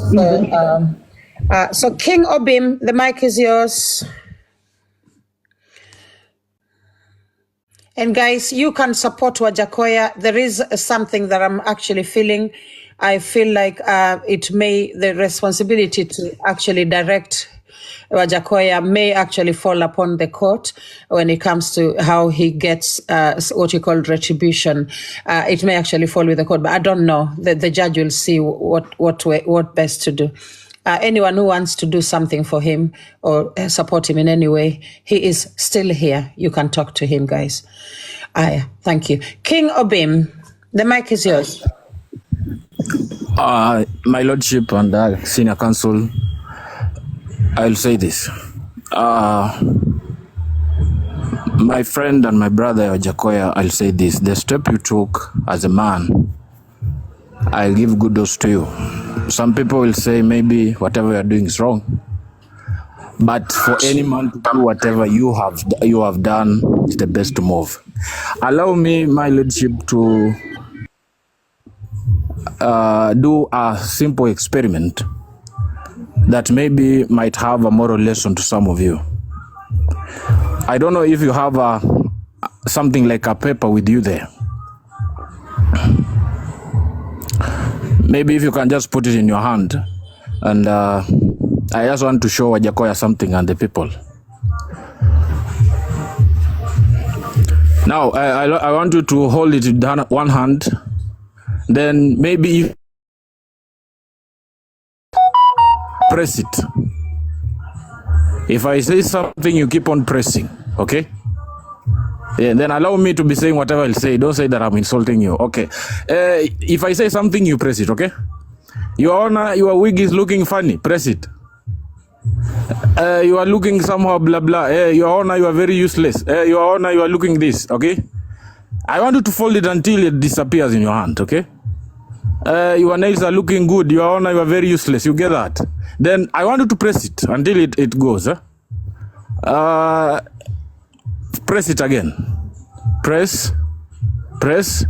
So King Obim, the mic is yours. And guys, you can support Wajahkoya. There is something that I'm actually feeling. I feel like the responsibility to actually direct Wajahkoya may actually fall upon the court when it comes to how he gets what you call retribution. It may actually fall with the court, but I don't know. The judge will see what best to do. Anyone who wants to do something for him or support him in any way, he is still here. You can talk to him, guys. Thank you. King Obim, the mic is yours. My Lordship and Senior Counsel, I'll say this. My friend and my brother Wajahkoya, I'll say this. The step you took as a man, I'll give kudos to you. Some people will say maybe whatever you're doing is wrong. But for any man to do whatever you have done is the best move. Allow me, my leadership, to do a simple experiment that maybe might have a moral lesson to some of you. I don't know if you have something like a paper with you there. Maybe if you can just put it in your hand. And I just want to show Wajahkoya something and the people. Now, I want you to hold it in one hand. Then maybe if press it. If I say something, you keep on pressing, okay? Yeah, then allow me to be saying whatever I'll say. Don't say that I'm insulting you, okay? If I say something, you press it, okay? Your Honor, your wig is looking funny. Press it. You are looking somehow blah blah. Your Honor, you are very useless. Your Honor, you are looking this, okay? I want you to fold it until it disappears in your hand, okay? Your nails are looking good. Your Honor, you are very useless. You get that? Then I want you to press it until it goes. Press it again. Press. Press.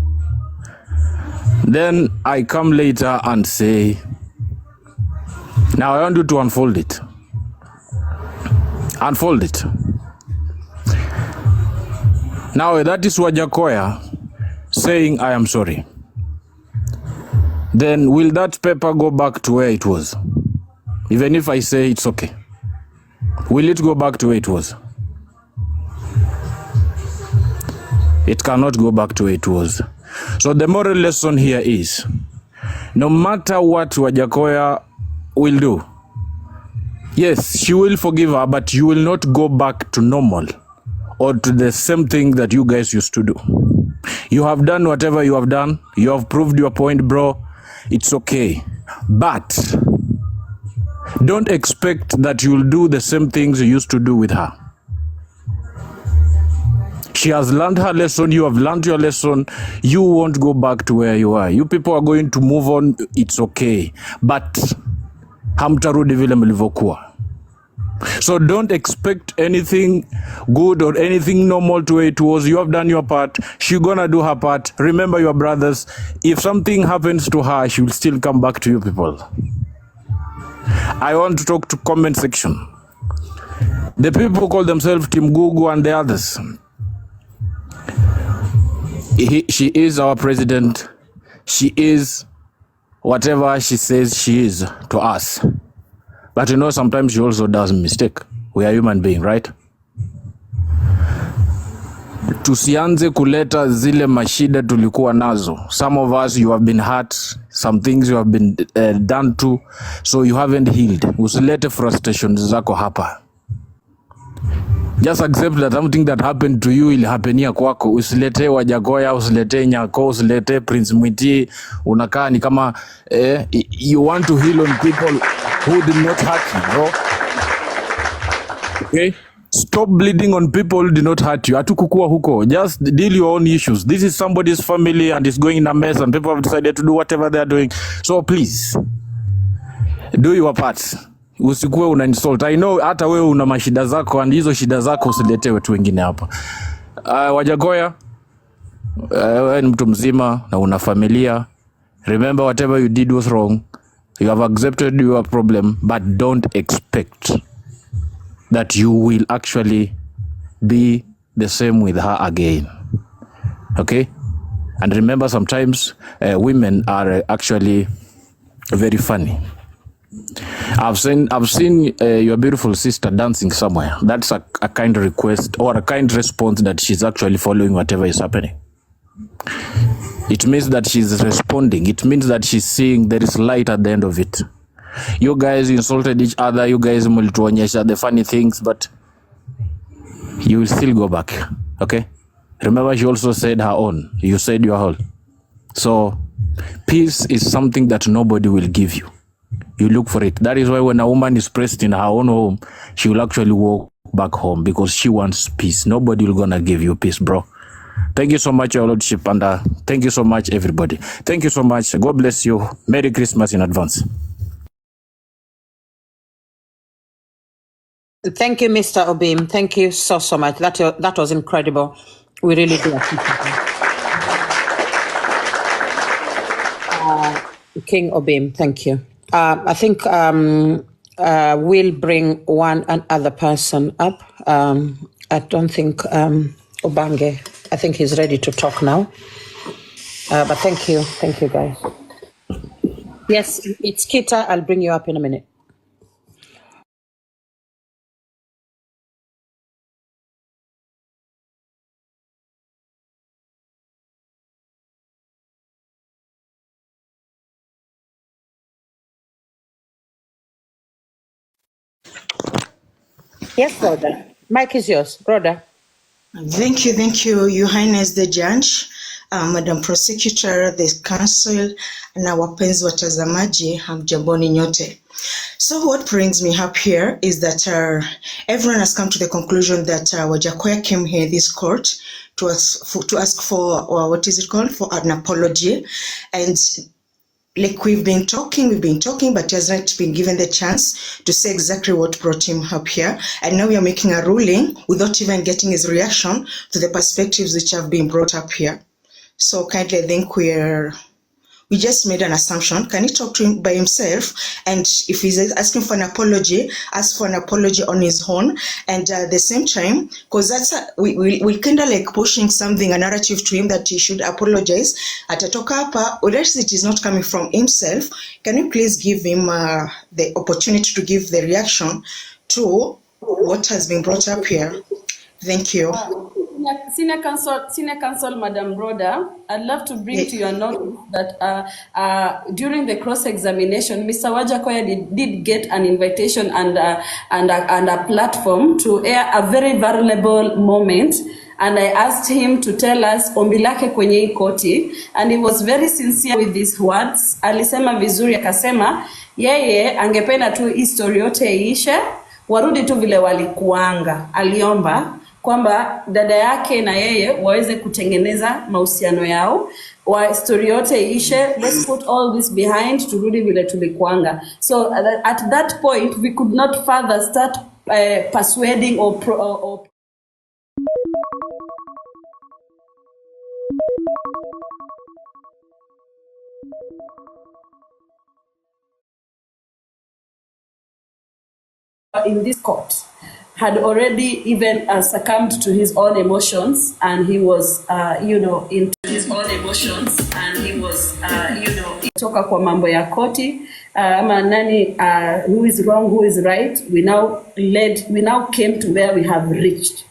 Then I come later and say, now I want you to unfold it. Unfold it. Now that is Wajahkoya saying, I am sorry. Then will that paper go back to where it was? Even if I say it's okay. Will it go back to where it was? It cannot go back to where it was. So the moral lesson here is, no matter what Wajahkoya will do, yes, she will forgive her, but you will not go back to normal or to the same thing that you guys used to do. You have done whatever you have done. You have proved your point, bro. It's okay. But don't expect that you'll do the same things you used to do with her. She has learned her lesson. You have learned your lesson. You won't go back to where you are. You people are going to move on. It's okay. But hamtarudi vile mlivyokuwa. So don't expect anything good or anything normal to where it was. You have done your part. She's gonna do her part. Remember your brothers. If something happens to her, she will still come back to you people. I want to talk to comment section. The people call themselves Team Gugu and the others. She is our president. She is whatever she says she is to us. But you know, sometimes she also does mistake. We are human beings, right? Tusianze kuleta zile mashida tulikuwa nazo. Some of us, you have been hurt. Some things you have been done to. So you haven't healed. Usilete frustrations zako hapa. Just accept that something that happened to you will happen here kwako. Usilete Wajahkoya, usilete Nyako, usilete Prince Mwiti. Unakaa ni kama you want to heal on people who did not hurt you, bro. Okay? Stop bleeding on people who did not hurt you. Hatukukua huko. Just deal your own issues. This is somebody's family and it's going in a mess and people have decided to do whatever they are doing. So please, do your part. Usikuwe una insult. I know hata wewe una mashida zako and hizo shida zako usilete watu wengine hapa. Wajahkoya, wewe ni mtu mzima na una familia. Remember whatever you did was wrong. You have accepted your problem, but don't expect that you will actually be the same with her again. Okay? And remember, sometimes women are actually very funny. I've seen your beautiful sister dancing somewhere. That's a kind request or a kind response that she's actually following whatever is happening. It means that she's responding. It means that she's seeing there is light at the end of it. You guys insulted each other. You guys mulituonyesha the funny things, but you will still go back. Okay? Remember, she also said her own. You said your whole. So, peace is something that nobody will give you. You look for it. That is why when a woman is pressed in her own home, she will actually walk back home because she wants peace. Nobody will gonna give you peace, bro. Thank you so much, your lordship, and thank you so much, everybody. Thank you so much. God bless you. Merry Christmas in advance. Thank you, Mr. Obim. Thank you so much. That was incredible. We really do appreciate it. King Obim, thank you. I think we'll bring one and other person up. I don't think Obange. I think he's ready to talk now. But thank you, guys. Yes, it's Kita. I'll bring you up in a minute. Yes, brother. Mike is yours, brother. Thank you, Your Highness the Judge, Madam Prosecutor, the Council, na wapenzi watazamaji, hamjamboni nyote. So what brings me up here is that everyone has come to the conclusion that Wajahkoya came here in this court to ask for what is it called, for an apology, and like we've been talking, but he hasn't been given the chance to say exactly what brought him up here. And now we are making a ruling without even getting his reaction to the perspectives which have been brought up here. So kindly, I think we just made an assumption. Can he talk to him by himself? And if he's asking for an apology, ask for an apology on his own. And at the same time, because that's we kind of like pushing something, a narrative to him that he should apologize. Atatoka hapa, unless it is not coming from himself, can you please give him the opportunity to give the reaction to what has been brought up here? Thank you. Senior Counsel, Madam Broda, I'd love to bring to your notice that during the cross-examination, Mr. Wajahkoya did get an invitation and a platform to air a very vulnerable moment. And I asked him to tell us ombi lake kwenye hii koti, and he was very sincere with these words. Alisema vizuri, akasema yeye angependa tu history yote iishe, warudi tu vile walikuanga. Aliomba kwamba dada yake na yeye waweze kutengeneza mahusiano yao, wa story yote ishe, let's put all this behind, turudi vile tulikuanga. So at that point we could not further start persuading or in this court had already even succumbed to his own emotions, and he was, into his own emotions, and he was, toka kwa mambo ya koti, ama nani, who is wrong, who is right. We now came to where we have reached.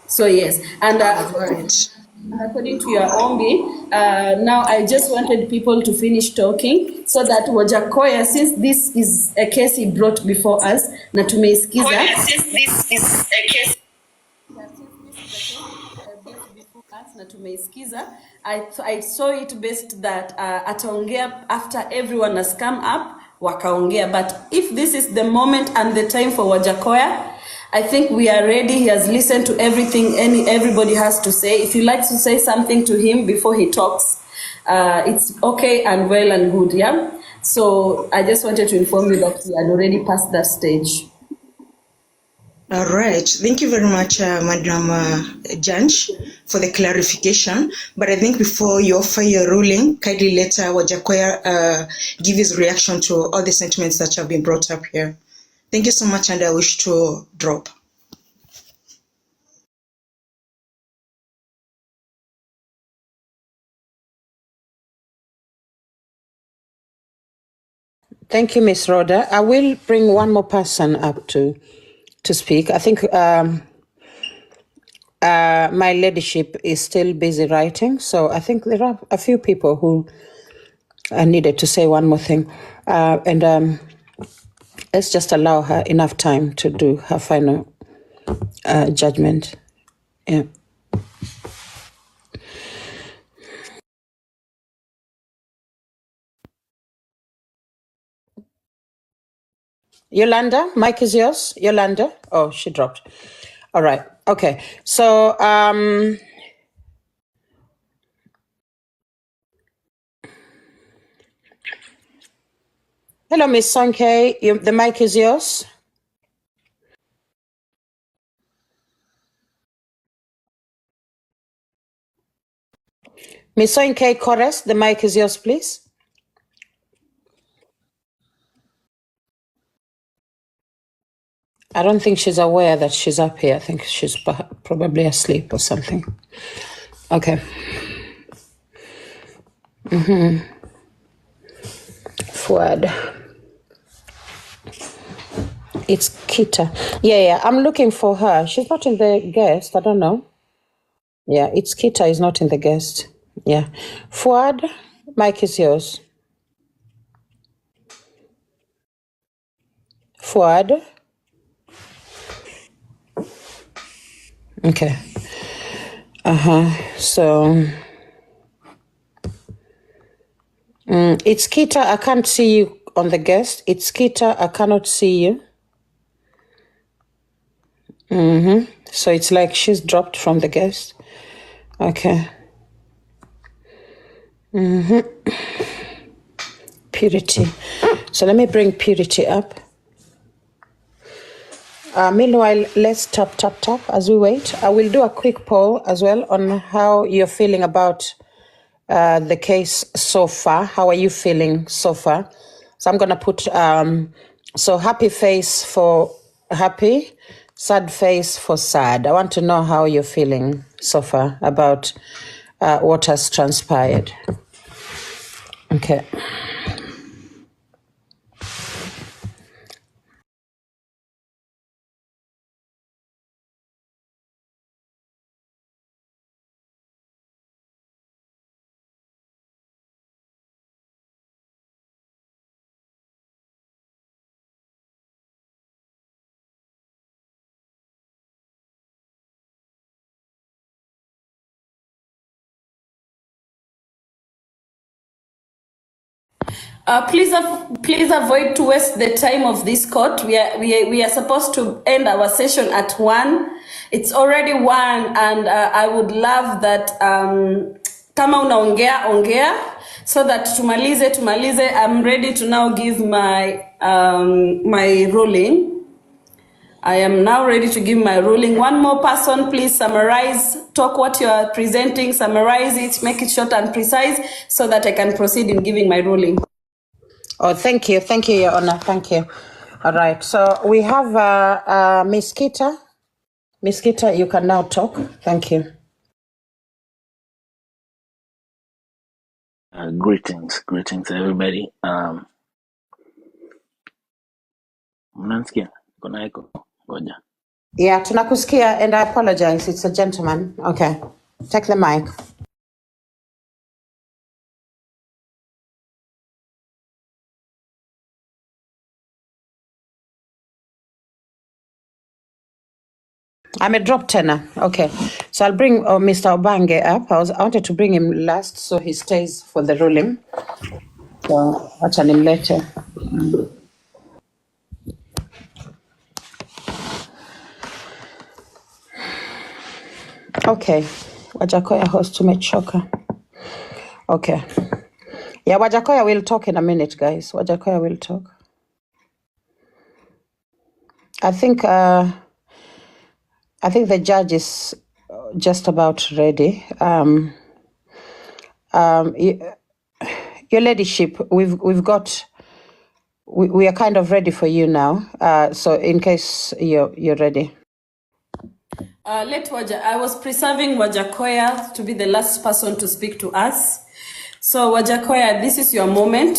So yes, and according to your ombi, now I just wanted people to finish talking so that Wajahkoya, since this is a case he brought before us, na tumeisikiza. I saw it best that ataongea after everyone has come up, wakaongea. But if this is the moment and the time for Wajahkoya, I think we are ready. He has listened to everything everybody has to say. If you like to say something to him before he talks, it's okay and well and good, yeah? So I just wanted to inform you that we had already passed that stage. All right. Thank you very much, Madam Judge, for the clarification. But I think before you offer your ruling, kindly let Wajahkoya give his reaction to all the sentiments that have been brought up here. Thank you so much, and I wish to drop. Thank you, Miss Rhoda. I will bring one more person up to speak. I think my ladyship is still busy writing, so I think there are a few people who needed to say one more thing. And let's just allow her enough time to do her final judgment. Yeah. Yolanda, mic is yours. Yolanda. Oh, she dropped. All right. Okay. So, hello, Miss Sonke. The mic is yours. Miss Soinke Kores, the mic is yours, please. I don't think she's aware that she's up here. I think she's probably asleep or something. Okay. Forward. It's Kita. Yeah, I'm looking for her. She's not in the guest. I don't know. Yeah, it's Kita is not in the guest. Yeah. Fuad, mic is yours. Fuad. Okay. So it's Kita. I can't see you on the guest. It's Kita. I cannot see you. So it's like she's dropped from the guest. Okay. Purity. So let me bring Purity up. Meanwhile, let's tap as we wait. I will do a quick poll as well on how you're feeling about the case so far. How are you feeling so far? So I'm going to put, so happy face for happy, sad face for sad. I want to know how you're feeling so far about what has transpired. Okay. Please avoid to waste the time of this court. We are supposed to end our session at 1. It's already 1, and I would love that kama ongea so that tumalize. I'm ready to now give my my ruling. I am now ready to give my ruling. One more person, please summarize, talk what you are presenting, summarize it, make it short and precise so that I can proceed in giving my ruling. Oh, thank you, Your Honor. Thank you. All right. So we have Miss Kita. Miss Kita, you can now talk. Thank you. Greetings, everybody. Mnansikia? Kuna echo? Ngoja. Yeah, tunakusikia, and I apologize. It's a gentleman. Okay. Take the mic. I'm a drop tenor. Okay. So I'll bring Mr. Obange up. I wanted to bring him last so he stays for the ruling. So I'll tell him later. Okay. Wajahkoya host tumechoka. Okay. Yeah, Wajahkoya will talk in a minute, guys. Wajahkoya will talk. I think the judge is just about ready. Your ladyship, we are kind of ready for you now. So in case you're ready. I was preserving Wajahkoya to be the last person to speak to us. So Wajahkoya, this is your moment.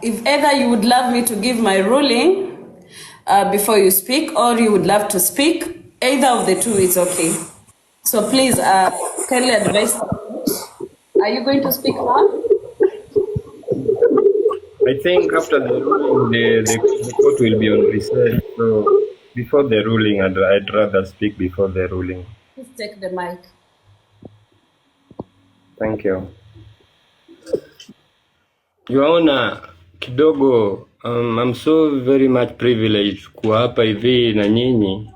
If either you would love me to give my ruling before you speak, or you would love to speak, either of the two is okay. So please, kindly advise. Are you going to speak now? I think after the ruling, the court will be on recess. So before the ruling, I'd rather speak before the ruling. Please take the mic. Thank you. Your Honor, kidogo, I'm so very much privileged kuwa hapa hivi na nyinyi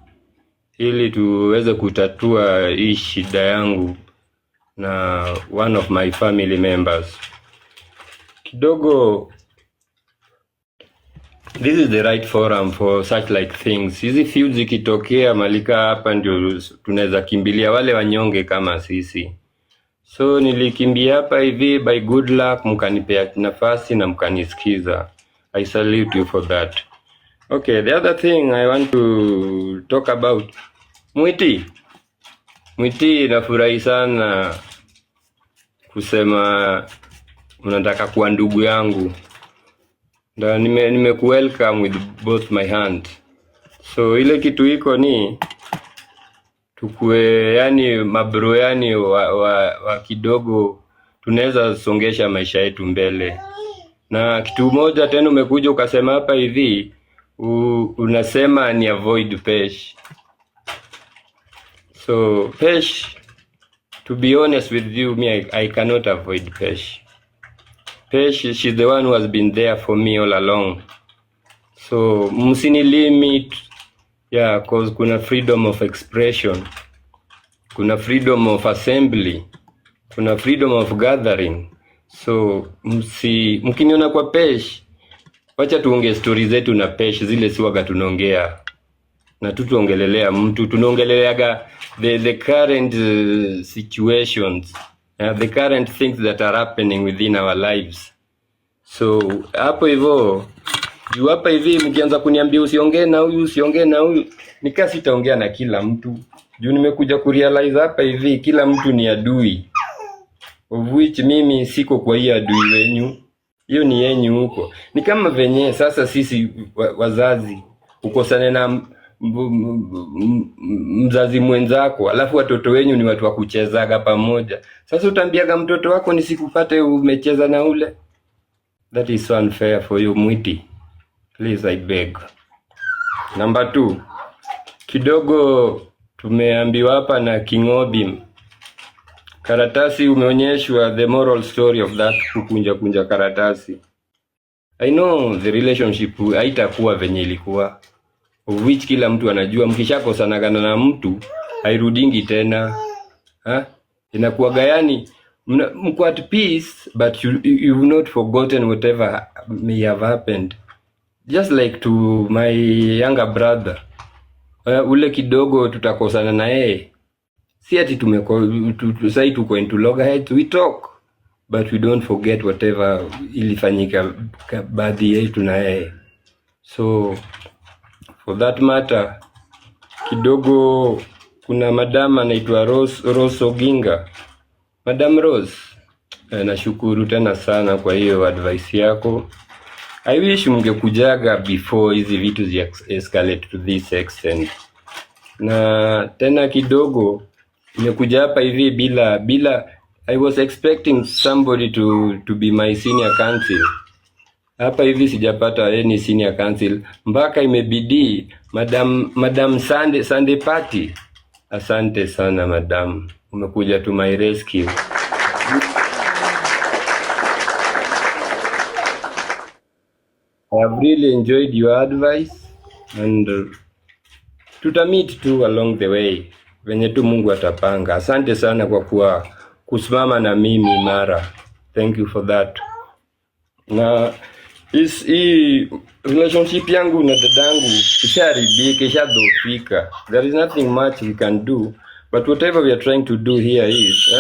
ili tuweze kutatua hii shida yangu na one of my family members. Kidogo, this is the right forum for such like things. Hizi feuds zikitokea malika hapa ndio tunaweza kimbilia wale wanyonge kama sisi. So nilikimbia hapa hivi, by good luck mkanipea nafasi na mkanisikiza. I salute you for that. Okay, the other thing I want to talk about, Mwiti, nafurahi sana kusema unataka kuwa ndugu yangu. Na nimekuwelcome with both my hands. So ile kitu iko ni tukue yani mabro yani wa kidogo, tunaweza songesha maisha yetu mbele. Na kitu moja tena umekuja ukasema hapa hivi, unasema ni avoid pesh. So pesh, to be honest with you, I cannot avoid pesh. Pesh, she's the one who has been there for me all along. So msini limit, yeah, cause kuna freedom of expression, kuna freedom of assembly, kuna freedom of gathering. So mkiniona kwa pesh, wacha tuongee stories zetu na pesh, zile siwaga tunaongea na tuongelelea mtu, tunaongeleaga the current situations, the current things that are happening within our lives. So hapo hivyo, juu hapa hivi mkianza kuniambia usiongee na huyu, nika sitaongea na kila mtu. Juu nimekuja kurealize hapa hivi kila mtu ni adui, of which mimi siko kwa hiyo adui wenyu. Hiyo ni yenyu huko. Ni kama venye sasa sisi wazazi ukosane na mzazi mwenzako, alafu watoto wenyu ni watu wa kuchezaga pamoja. Sasa utambiaga mtoto wako nisikupate umecheza na ule? That is so unfair for you, Mwiti. Please, I beg. Number 2. Kidogo tumeambiwa hapa na Kingobi. Karatasi umeonyeshwa the moral story of that kunja karatasi. I know the relationship haitakuwa venye ilikuwa, of which kila mtu anajua mkishakosana na mtu hairudingi tena. Inakuwa gayani mko at peace, but you've not forgotten whatever may have happened. Just like to my younger brother, ule kidogo tutakosana na yeye, si ati say tuko into loggerheads, we talk, but we don't forget whatever ilifanyika baadhi yetu na yeye. So for that matter, kidogo kuna madam anaitwa Rose Oginga. Madam Rose, nashukuru tena sana kwa hiyo advice yako. I wish mngekujaga before hizi vitu zi escalate to this extent. Na tena kidogo nimekuja hapa hivi bila I was expecting somebody to be my senior counsel. Hapa hivi sijapata any senior counsel, mpaka imebidi Madam Sunday Party. Asante sana madam, umekuja to my rescue. I have really enjoyed your advice, and tutamit tu along the way venye tu Mungu atapanga. Asante sana kwa kusimama na mimi mara. Thank you for that. Na hii relationship yangu na dadangu isharibika, ishadhofika. There is nothing much we can do, but whatever we are trying to do here is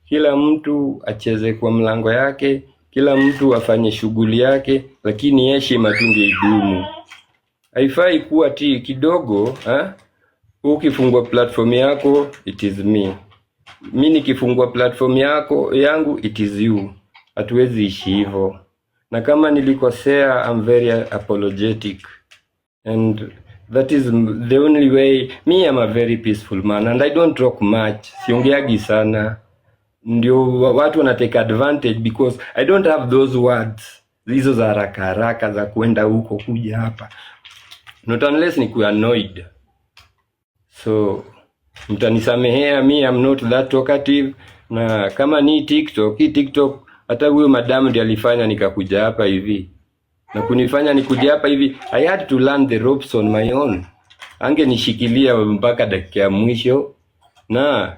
kila mtu acheze kwa mlango yake, kila mtu afanye shughuli yake, lakini heshima tungeidumu. Haifai kuwa kidogo, ukifungua platform yako it is me. Mimi nikifungua platform yangu it is you. Hatuwezi ishi hivyo. Na kama nilikosea, I'm very apologetic, and that is the only way. Me, I'm a very peaceful man, and I don't talk much. Siongeagi sana. Ndio watu wanatake advantage because I don't have those words. Hizo za haraka za kuenda huko kuja hapa. Not unless ni annoyed. So mtanisamehea, me I'm not that talkative. Na kama ni TikTok hata huyo madam ndiye alifanya nikakuja hapa hivi. Na kunifanya nikuja hapa hivi, I had to learn the ropes on my own. Angenishikilia mpaka dakika ya mwisho. Na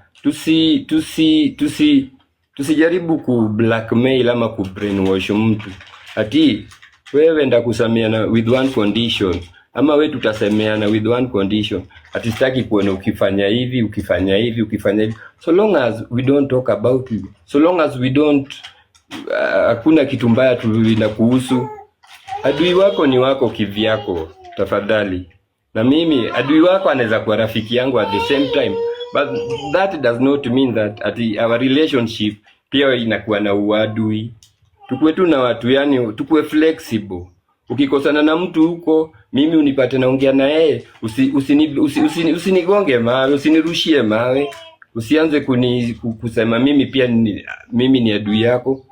tusijaribu ku blackmail ama ku brainwash mtu. Ati wewe ndakusamia na with one condition. ama we tutasemeana with one condition, atistaki kuona ukifanya hivi, ukifanya hivi, ukifanya hivi. So long as we don't talk about you, so long as we don't hakuna kitu mbaya tunakuhusu. Adui wako ni wako kivyako, tafadhali. Na mimi adui wako anaweza kuwa rafiki yangu at the same time, but that does not mean that our relationship pia inakuwa na uadui. Tukue tu na watu, yani tukue flexible. Ukikosana na mtu huko, mimi unipate naongea na yeye, usinigonge mawe, usinirushie mawe, usianze kusema mimi ni adui yako.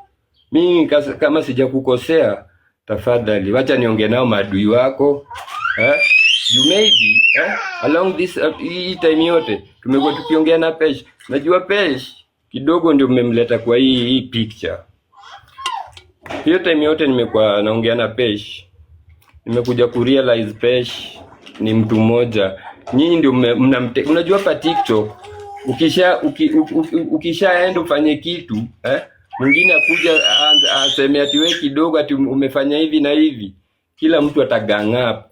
Mimi kama sijakukosea, tafadhali wacha niongee nao maadui wako. You maybe along this time yote tumekuwa tukiongea na Pesh. Najua Pesh kidogo ndio mmemleta kwa hii picture. Hiyo time yote nimekuwa naongea na Pesh. Nimekuja kurealize Pesh ni mtu mmoja. Nyinyi ndio unajua pa TikTok ukishaenda ufanye kitu, mwingine akuja aseme ati wewe kidogo ati umefanya hivi na hivi, kila mtu ataganga.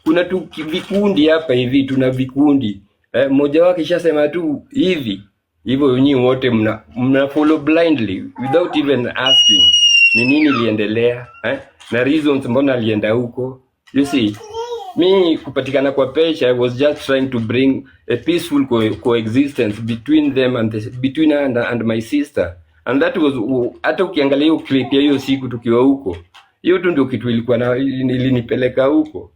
Kuna tu vikundi hapa hivi, tuna vikundi. Mmoja wake kishasema tu hivi, hivyo nyinyi wote mna follow blindly without even asking ni nini liendelea, na reasons mbona alienda huko. You see, me kupatikana kwa Pesh, I was just trying to bring a peaceful coexistence between them between her and my sister. And that was, hata ukiangalia hiyo clip ya hiyo siku tukiwa huko, hiyo tu ndio kitu ilinipeleka huko.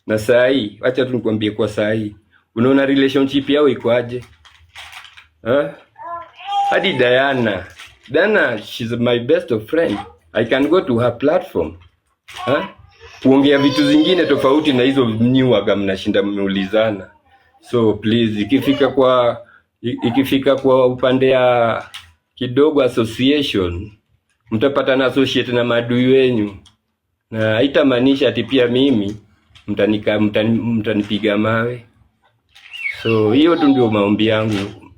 Na saa hii, acha tu nikwambie kwa saa hii, unaona relationship yao iko aje? Hadi Diana, she's my best of friend. I can go to her platform. Kuongea vitu zingine tofauti na hizo mniwaga mnashinda mmeulizana. So please, ikifika kwa upande ya kidogo association, mtapata na associate na maadui wenyu. Na haitamaanisha ati pia mimi mtanipiga mawe. So hiyo tu ndio maombi yangu.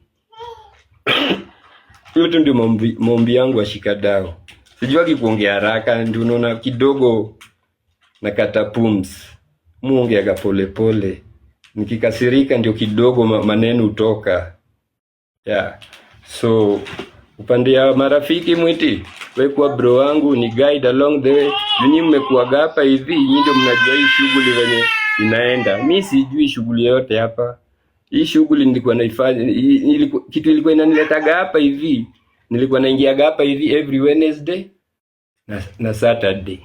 Hiyo tu ndio maombi yangu, ashikadao. Sijuagi kuongea haraka, ndio unaona kidogo nakata pums. Muongeaga pole pole. Nikikasirika ndio kidogo maneno utoka. Yeah. So upande ya marafiki mwiti, wewe kwa bro wangu ni guide along the way. Nyinyi mmekuaga hapa hivi, nyinyi ndio mnajua hii shughuli venye inaenda. Mimi sijui shughuli yote hapa. Hii shughuli nilikuwa naifanya, kitu ilikuwa inaniletaga hapa hivi. Nilikuwa naingiaga hapa hivi every Wednesday na Saturday.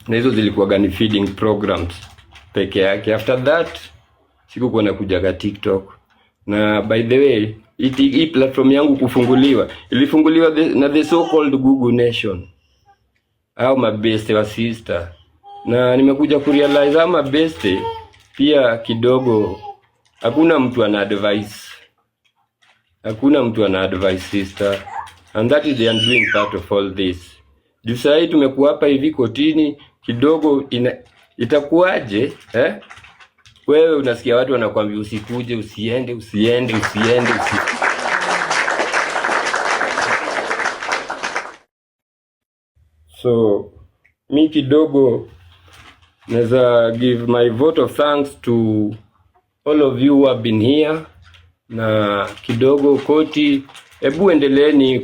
Na hizo zilikuwa ni feeding programs peke yake. After that sikuwa nakujaga TikTok. Na by the way, hii platform yangu ilifunguliwa na the so called Google Nation, au mabeste wa sister. Na nimekuja kurealize ama beste pia kidogo hakuna mtu ana advice sister, and that is the undoing part of all this. Jusai tumekuwa hapa hivi kotini kidogo, itakuaje wewe unasikia watu wanakuambia usikuje, usiende. So mi kidogo naweza give my vote of thanks to all of you who have been here. Na kidogo koti, hebu endeleeni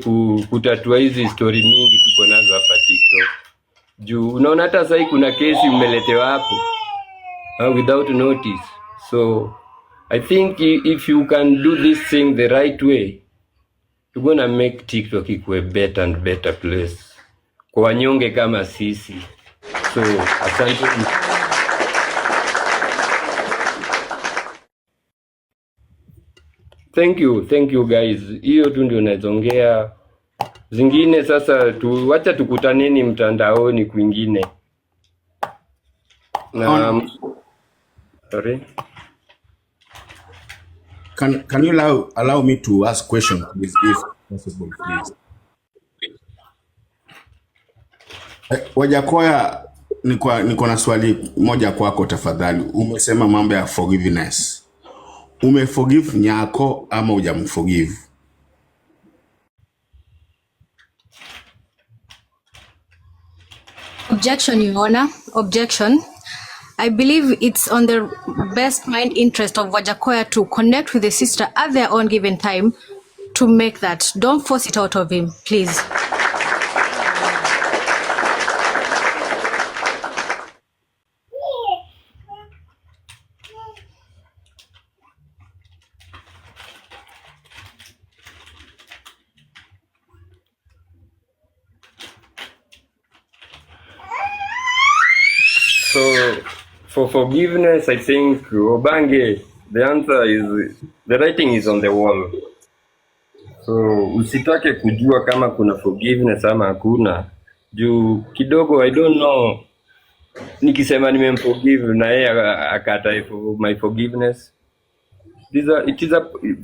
kutatua hizi story mingi tuko nazo hapa TikTok. Juu unaona hata sasa kuna kesi mmeletewa hapo without notice. So I think if you can do this thing the right way, you're gonna make TikTok a better and better place kwa wanyonge kama sisi. So asante. Thank you guys. Hiyo tu ndio naizongea. Zingine sasa wacha tukutaneni mtandaoni kwingine. Na sorry. Can you allow me to ask question please, if possible please? Wajahkoya, niko na swali moja kwako tafadhali. Umesema mambo ya forgiveness. Umeforgive Nyako ama hujamforgive? Objection, Your Honor. Objection. I believe it's on the best mind interest of Wajahkoya to connect with the sister at their own given time to make that. Don't force it out of him, please. So, for forgiveness, I think, Obange, the answer is, the writing is on the wall. So, usitake kujua kama kuna forgiveness ama hakuna. Juu kidogo, I don't know, nikisema nimemforgive na yeye akata my forgiveness.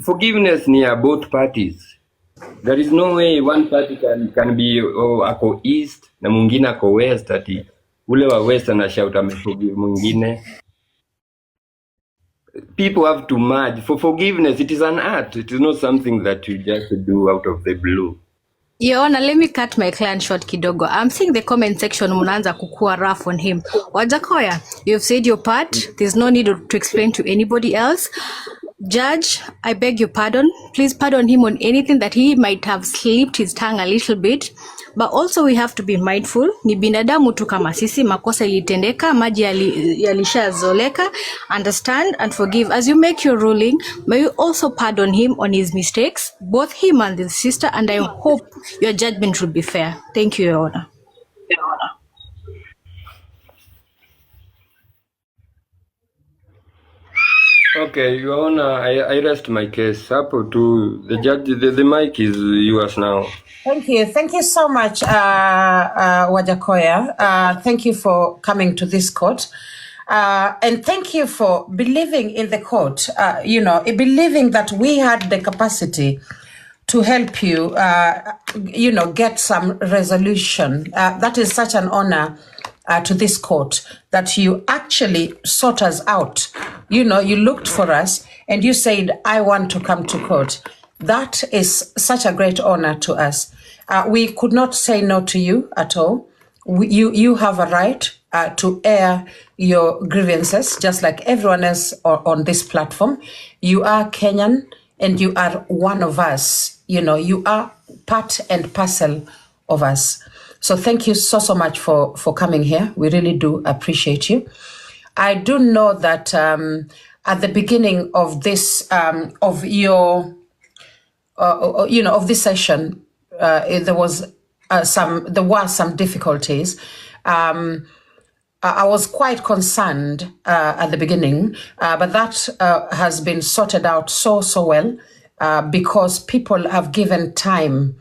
Forgiveness near both parties. There is no way one party can be ako east na mwingine ako west, ati ule wa west anashout ameforgive mwingine. People have to merge. For forgiveness, it is an art. It is not something that you just do out of the blue. Your Honor, let me cut my client short kidogo. I'm seeing the comment section mnaanza kukua rough on him. Wajahkoya, you've said your part. There's no need to explain to anybody else. Judge, I beg your pardon. Please pardon him on anything that he might have slipped his tongue a little bit. But also we have to be mindful. Ni binadamu tu kama sisi, makosa ilitendeka, maji yalishazoleka. Understand and forgive. As you make your ruling, may you also pardon him on his mistakes, both him and his sister, and I hope your judgment will be fair. Thank you, Your Honor. Okay, Your Honor, I rest my case. Hapo tu, the judge, the mic is yours now. Thank you. Thank you so much, Wajahkoya. Thank you for coming to this court. And thank you for believing in the court, believing that we had the capacity to help you, get some resolution. That is such an honor to this court that you actually sought us out. You looked for us and you said, I want to come to court. That is such a great honor to us. We could not say no to you at all. You have a right to air your grievances, just like everyone else on this platform. You are Kenyan and you are one of us. You are part and parcel of us. So thank you so much for coming here. We really do appreciate you. I do know that at the beginning of this, of this session, there were some difficulties. I was quite concerned at the beginning, but that has been sorted out so well because people have given time,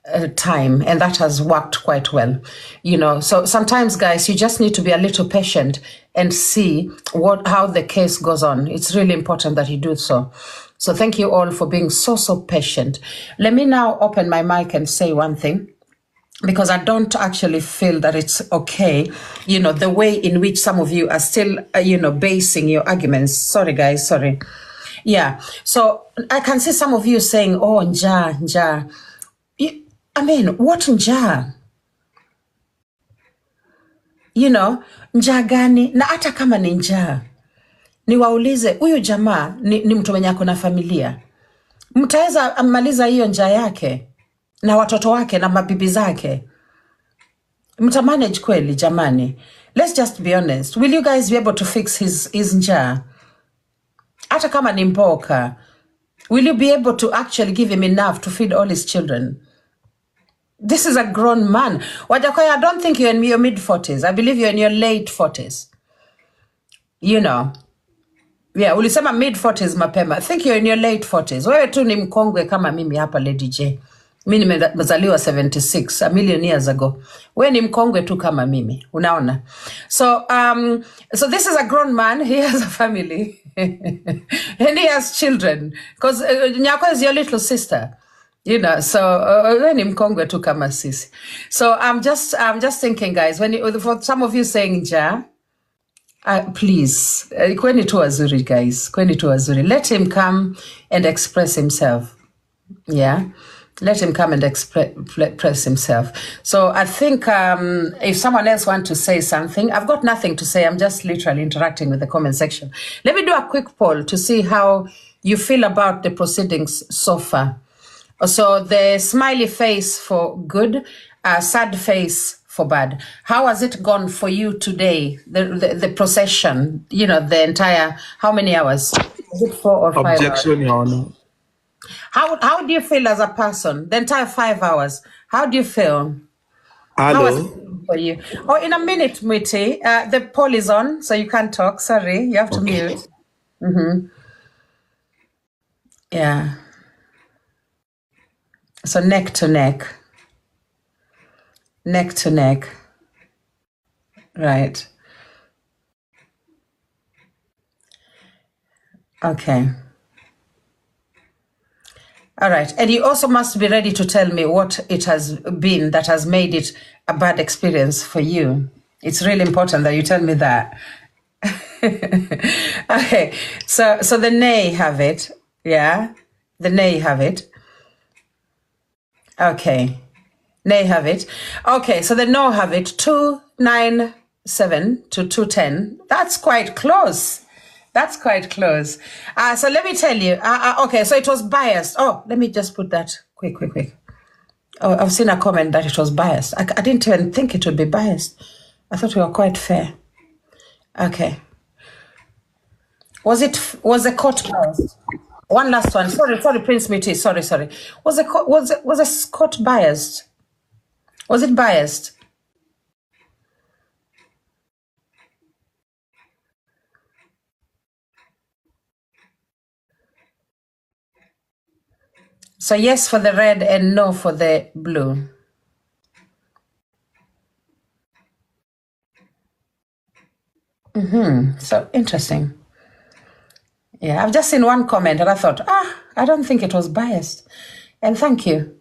and that has worked quite well. So sometimes, guys, you just need to be a little patient and see how the case goes on. It's really important that you do so. So thank you all for being so patient. Let me now open my mic and say one thing, because I don't actually feel that it's okay, the way in which some of you are still, basing your arguments. Sorry, guys, sorry. Yeah, so I can see some of you saying, oh, njaa. What njaa? Njaa gani? Na hata kama ni njaa, niwaulize, huyu jamaa ni mtu mwenye ako na familia. Mtaweza amaliza hiyo njaa yake na watoto wake na mabibi zake? Mtamanage kweli jamani? Let's just be honest. Will you guys be able to fix his njaa? Hata kama ni mboka, will you be able to actually give him enough to feed all his children? This is a grown man. Wajahkoya, I don't think you're in your mid-40s. I believe you're in your late 40s. Yeah, ulisema mid-40s mapema. I think you're in your late 40s. Wewe tu ni mkongwe kama mimi hapa, Lady J. Mimi nimezaliwa 76, a million years ago. Wewe ni mkongwe tu kama mimi. Unaona? So this is a grown man. He has a family. And he has children. Because Nyako is your little sister. So wewe ni mkongwe tu kama sisi. So I'm just thinking, guys, for some of you saying njaa, please, kweni tu wazuri, guys. Kweni tu wazuri. Let him come and express himself. Yeah. Let him come and express himself. So I think if someone else wants to say something, I've got nothing to say. I'm just literally interacting with the comment section. Let me do a quick poll to see how you feel about the proceedings so far. So the smiley face for good, sad face for bad. How has it gone for you today? The procession, the entire, how many hours? Is it 4 or 5 hours? Objection, Your Honor. How do you feel as a person? The entire 5 hours. How do you feel? How was it for you? Oh, in a minute, Mwiti. The poll is on, so you can't talk. Sorry, you have to mute. Yeah. So neck to neck. Neck to neck. Right. Okay. All right. And you also must be ready to tell me what it has been that has made it a bad experience for you. It's really important that you tell me that. Okay. So the nay have it. Yeah. The nay have it. Okay. Nay have it. Okay. So the no have it. 297 to 210. That's quite close. That's quite close. So let me tell you. Okay, so it was biased. Oh, let me just put that quick. Oh, I've seen a comment that it was biased. I didn't even think it would be biased. I thought we were quite fair. Okay. Was the court biased? One last one. Sorry, Prince Miti. Sorry. Was the court biased? Was it biased? So yes for the red and no for the blue. So interesting. Yeah, I've just seen one comment and I thought, I don't think it was biased. And thank you.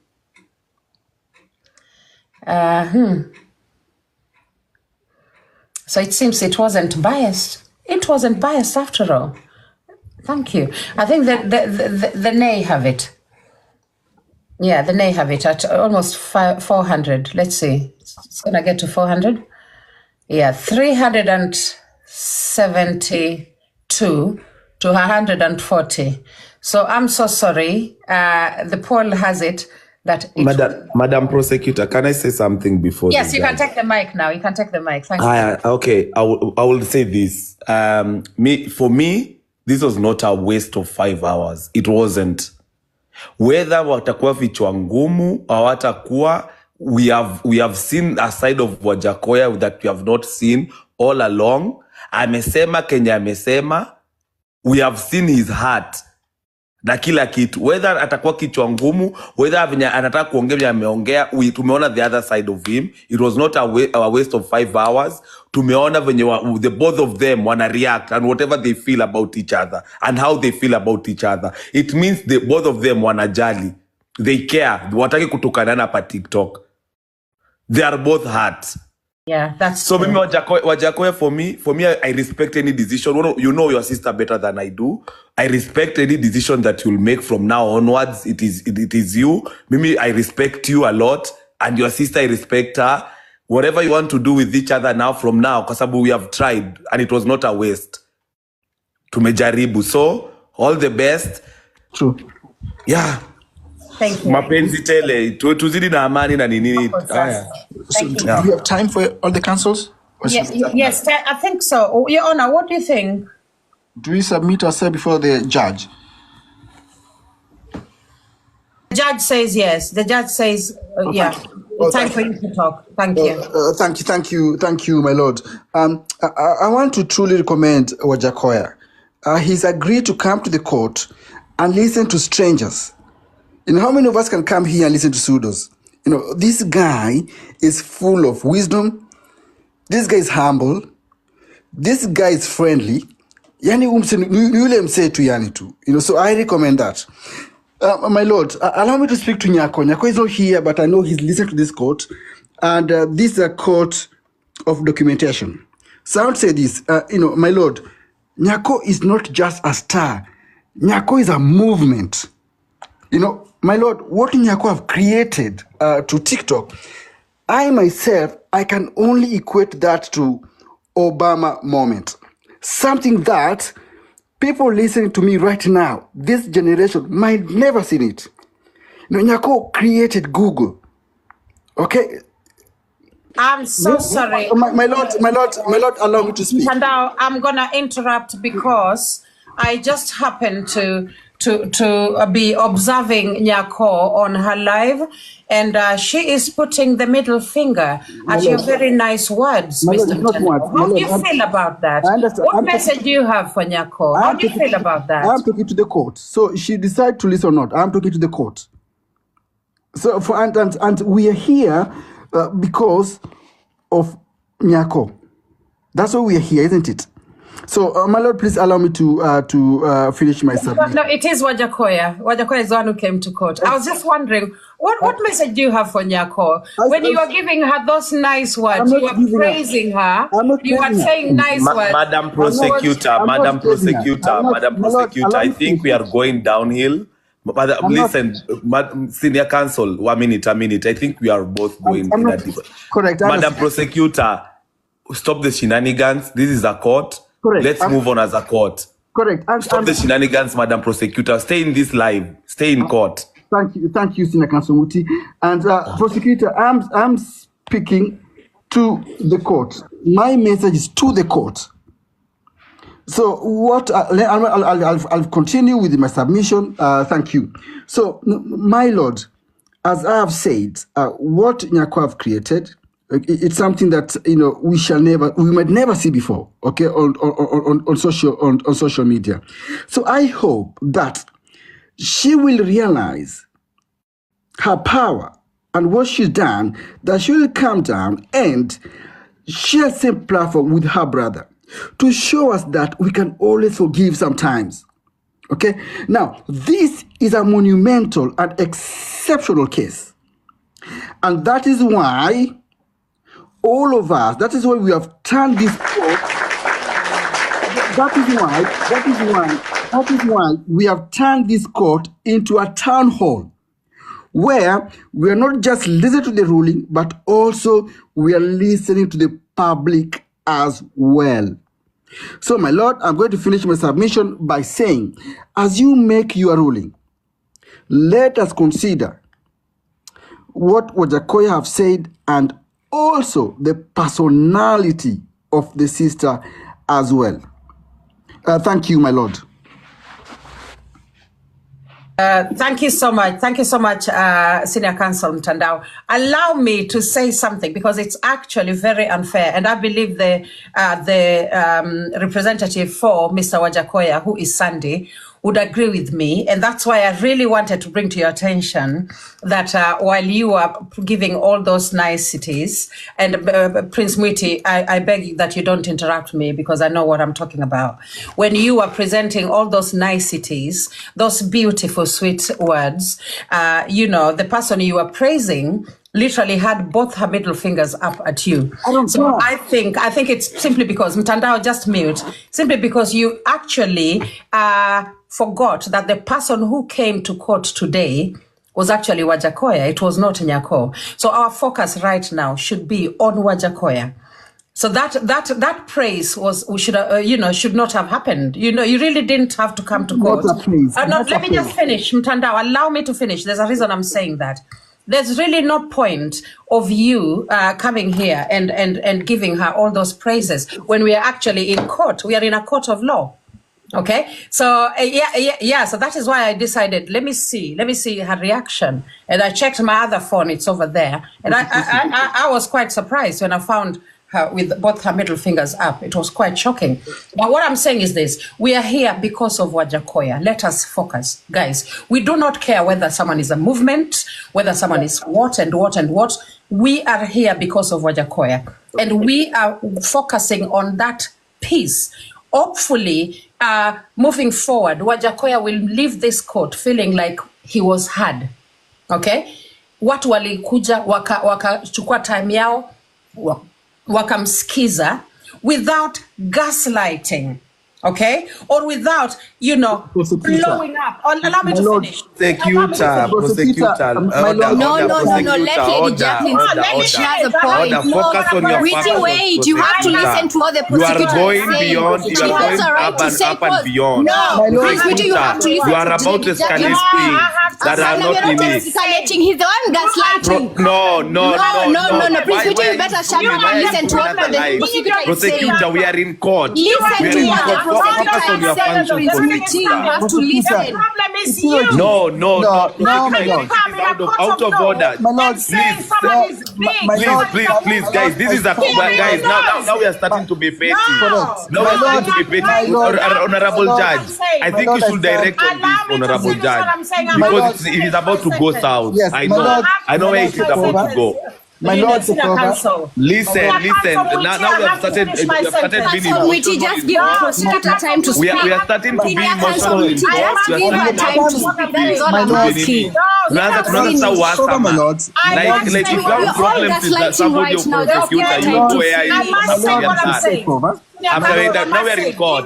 So it seems it wasn't biased. It wasn't biased after all. Thank you. I think that the nay have it. Yeah, the nay have it at almost 400. Let's see. It's going to get to 400. Yeah, 372 to 140. So I'm so sorry. The poll has it that it Madam Prosecutor, can I say something before? Yes, you can take the mic now. You can take the mic. Thank you. Okay, I will say this. For me, this was not a waste of 5 hours. It wasn't. Whether watakuwa vichwa ngumu or watakuwa, we have seen a side of Wajahkoya that we have not seen all along. Amesema Kenya amesema. We have seen his heart. Na kila kitu. Whether atakuwa kichwa ngumu, whether anataka kuongea ameongea, tumeona the other side of him. It was not a waste of 5 hours. Tumeona the both of them wana react and whatever they feel about each other and how they feel about each other. It means both of them wanajali. They care. Wataki kutukanana pa TikTok. They are both hurt. Yeah, that's so. Mimi Wajahkoya, for me, I respect any decision. You know your sister better than I do. I respect any decision that you'll make from now onwards. It is you. Mimi, I respect you a lot, and your sister, I respect her. Whatever you want to do with each other now, from now, because we have tried, and it was not a waste. Tumejaribu. So all the best. True. Yeah. Thank you. Mapenzi tele, tuzidi na amani na nini. So do you have time for all the councils? Yes, I think so. Your Honor, what do you think? Do we submit ourselves before the judge? The judge says yes. The judge says, yeah. Time for you to talk. Thank you. Thank you, my lord. I want to truly recommend Wajahkoya. He's agreed to come to the court and listen to strangers. How many of us can come here and listen to pseudos? This guy is full of wisdom. This guy is humble. This guy is friendly. Yani yule mse tu yani tu. So I recommend that. My lord, allow me to speak to Nyako. Nyako is not here, but I know he's listening to this court. And this is a court of documentation. So I would say this, my lord, Nyako is not just a star. Nyako is a movement. You know, my lord, what Nyako have created to TikTok, I myself, I can only equate that to Obama moment. Something that people listening to me right now, this generation might never seen it. You know, Nyako created Google. Okay. I'm so sorry. My lord, allow me to speak. And now I'm gonna interrupt because I just happened to be observing Nyako on her live, and she is putting the middle finger at your very nice words, Mr. Mtandao. How do you feel about that? What message do you have for Nyako? How do you feel about that? I'm talking to the court. So she decided to listen or not. I'm talking to the court. So and we are here because of Nyako. That's why we are here, isn't it? So, my lord, please allow me to finish my submission. No, it is Wajahkoya. Wajahkoya is the one who came to court. I was just wondering, what message do you have for Nyako? When you are giving her those nice words, you are praising her, you are saying nice words. Madam Prosecutor, I think we are going downhill. But listen, Senior Counsel, 1 minute. I think we are both going in a different. Correct. Madam Prosecutor, stop the shenanigans. This is a court. Correct. Let's move on as a court. Correct. Stop the shenanigans, Madam Prosecutor. Stay in this live. Stay in court. Thank you, Senior Counsel Muti. And Prosecutor, I'm speaking to the court. My message is to the court. So what I'll continue with my submission. Thank you. So, my lord, as I have said, what Nyako have created, it's something that we might never see before. Okay, on social media. So I hope that she will realize her power and what she's done. That she will come down and share the same platform with her brother, to show us that we can always forgive sometimes. Okay? Now, this is a monumental and exceptional case. And that is why all of us, that is why we have turned this court. That is why we have turned this court into a town hall, where we are not just listening to the ruling, but also we are listening to the public as well. So, my lord, I'm going to finish my submission by saying, as you make your ruling, let us consider what Wajahkoya have said and also the personality of the sister as well. Thank you, my lord. Thank you so much. Thank you so much, Senior Counsel Mtandao. Allow me to say something, because it's actually very unfair. And I believe the representative for Mr. Wajahkoya, who is Sandy, would agree with me. And that's why I really wanted to bring to your attention that while you are giving all those niceties, and Prince Mwiti, I beg that you don't interrupt me, because I know what I'm talking about. When you are presenting all those niceties, those beautiful, sweet words, the person you are praising literally had both her middle fingers up at you. I think it's simply because, Mtandao, just mute, simply because you actually forgot that the person who came to court today was actually Wajahkoya. It was not Nyako. So our focus right now should be on Wajahkoya. So that praise should not have happened. You really didn't have to come to court. Let me just finish, Mtandao. Allow me to finish. There's a reason I'm saying that. There's really no point of you coming here and giving her all those praises when we are actually in court. We are in a court of law. Okay, so so that is why I decided, let me see her reaction. And I checked my other phone, it's over there. And I was quite surprised when I found her with both her middle fingers up. It was quite shocking. But what I'm saying is this: we are here because of Wajahkoya. Let us focus, guys. We do not care whether someone is a movement, whether someone is what and what and what. We are here because of Wajahkoya. And we are focusing on that piece. Hopefully, moving forward, Wajahkoya will leave this court feeling like he was heard. Okay? Watu walikuja, wakachukua time yao, wakamsikiza without gaslighting. okay, or without, blowing up. Or allow me to finish. Prosecutor, No, let Lady Jacqueline speak. She has a point. Focus on your facts. Wait, you have to listen to what the prosecutor is saying. She has a right to say up and beyond. No, Prince, you have to listen You are to about to Lady Jacqueline. escalate things that are not in it. Escalating. He's the one gaslighting. No. Prince, you better shut up and listen to what the prosecutor is saying. Prosecutor, we are in court. Listen to what the prosecutor Focus on your is saying. functions. Prince, you have to listen. The problem is you. No. Prosecutor, out of order. Please, guys. This is a guys. Now we are starting to be petty. Now we are starting to be petty. Honorable Judge, I think you should direct on this, Honorable Judge, because it is about to go south. Yes, I know where it is about to go. My Lord, Listen. Now we have started being Committee, just give the prosecutor time to speak. We are starting to be emotional. Just give her time to speak. That is all I'm asking. My Lord. Like if you have problems with somebody of prosecutor, you know where you After that, now we are in court.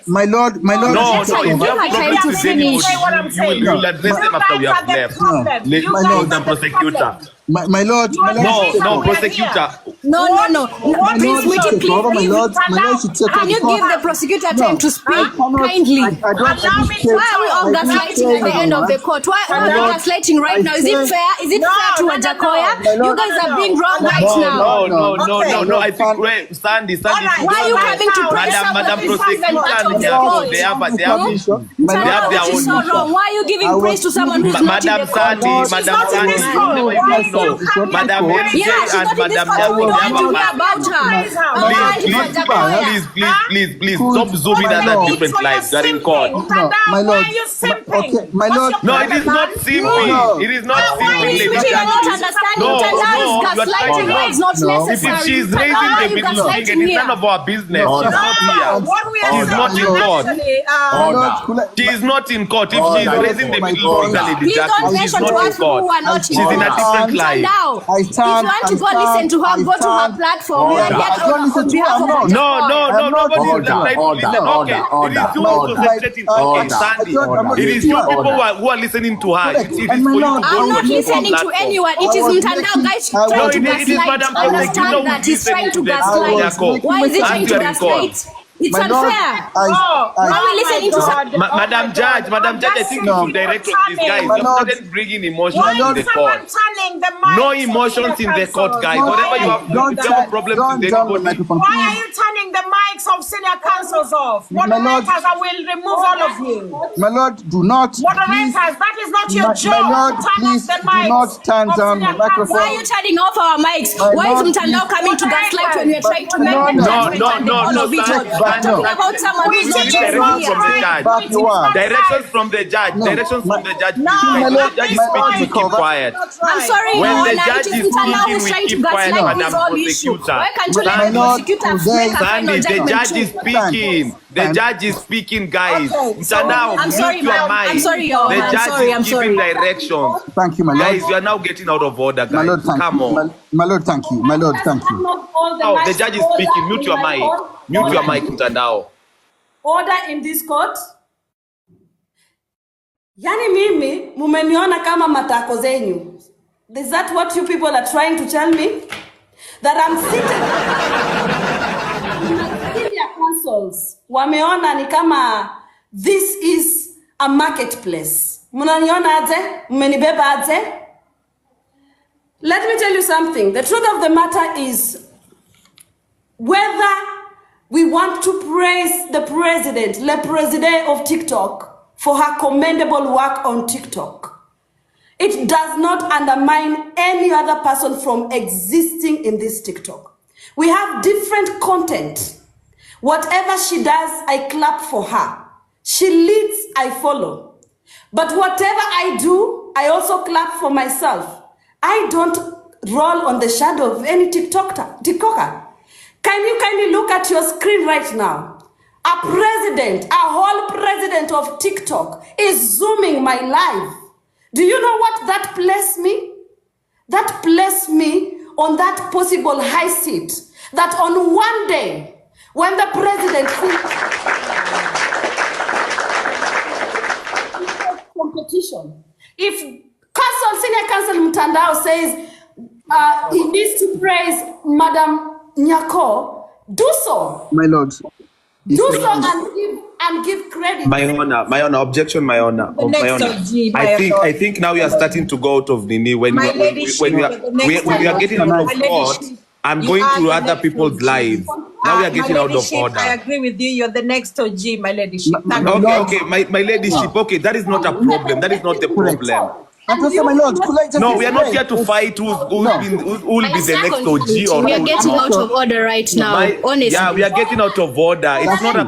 My Lord. No, if you have problems with anybody, you will address them after we have left. My Lord, the prosecutor. My Lord. No, prosecutor. No. Prince, would you please can you give the prosecutor time to speak kindly? Why are we all gaslighting at the end of the court? Why are we gaslighting right now? Is it fair? Is it fair to Wajahkoya? You guys are being wrong right now. No. I think Sandy. Why are you coming to press Madam Prosecutor, they have their own issue. Why are you giving praise to someone who's not in the court? Madam Sandy, Madam LJ and Madam Please, stop zooming at the different lives. They're in court. My Lord. My Lord. No, it is not simple. It is not simple. If she is raising the middle finger, it is none of our business. She's not in court. She is not in court. If she is raising the middle finger, Lady Jacqueline, she is not in court. She's in a different life. If you want to go listen to her, go to her platform. We are here on behalf of No, nobody is trying to listen. Okay, it is you concentrating on Sandy. It is you people who are listening to her. It is for you to I'm not listening to anyone. It is Mtandao guys trying to gaslight. Understand that he's trying to gaslight. Why is he trying to gaslight? It's unfair. Why are we listening to someone? Madam Judge, I think you should direct on these guys. You started bringing emotions in the court. No emotions in the court, guys. Whatever you have problems with anybody. Why are you turning the mics of senior councils off? Moderators, I will remove all of you. My Lord, do not. Moderators, that is not your job. My Lord, please do not turn down the microphone. Why are you turning off our mics? Why is Mtandao coming to gaslight when we are trying to make them No. Talking about someone who's not Directions from the judge. Directions from the judge. When the judge is speaking, we keep quiet. I'm sorry, when the judge is speaking, we keep quiet, Madam Prosecutor. Why can't you let the prosecutor Sandy, the judge is speaking. The judge is speaking, guys. Now, I'm sorry, I'm sorry, the judge is giving directions. Thank you, my Lord. Guys, you are now getting out of order, guys. My Lord, come on. My Lord, thank you. My Lord, thank you. No, the judge is speaking. Mute your mic. Mute your mic, Mtandao. Order in this court. Yani mimi, mumeniona kama matako zenyu. Is that what you people are trying to tell me? That I'm sitting in their consoles. Wameona ni kama this is a marketplace. Munaniona aje? Mumenibeba aje? Let me tell you something. The truth of the matter is whether we want to praise the president, Le President of TikTok, for her commendable work on TikTok. It does not undermine any other person from existing in this TikTok. We have different content. Whatever she does, I clap for her. She leads, I follow. But whatever I do, I also clap for myself. I don't roll on the shadow of any TikToker. Can you kindly look at your screen right now? A whole president of TikTok is zooming my live. Do you know what that placed me? That placed me on that possible high seat. That on one day, When the president competition, if Senior Counsel Mtandao says he needs to praise Madam Nyako, do so. My lord. Do so and give credit. My honor, objection, my honor. The next My honor. OG, I think now we are starting to go out of Nini when we are getting out of court and going to other people's lives. Now we are getting out of order. I agree with you. You're the next OG, my ladyship. Okay, my ladyship. Okay, that is not a problem. That is not the problem. My lord, no, we are not here to fight who will be the next OG or we are getting out of order right now. Honestly, yeah, we are getting out of order. It's not a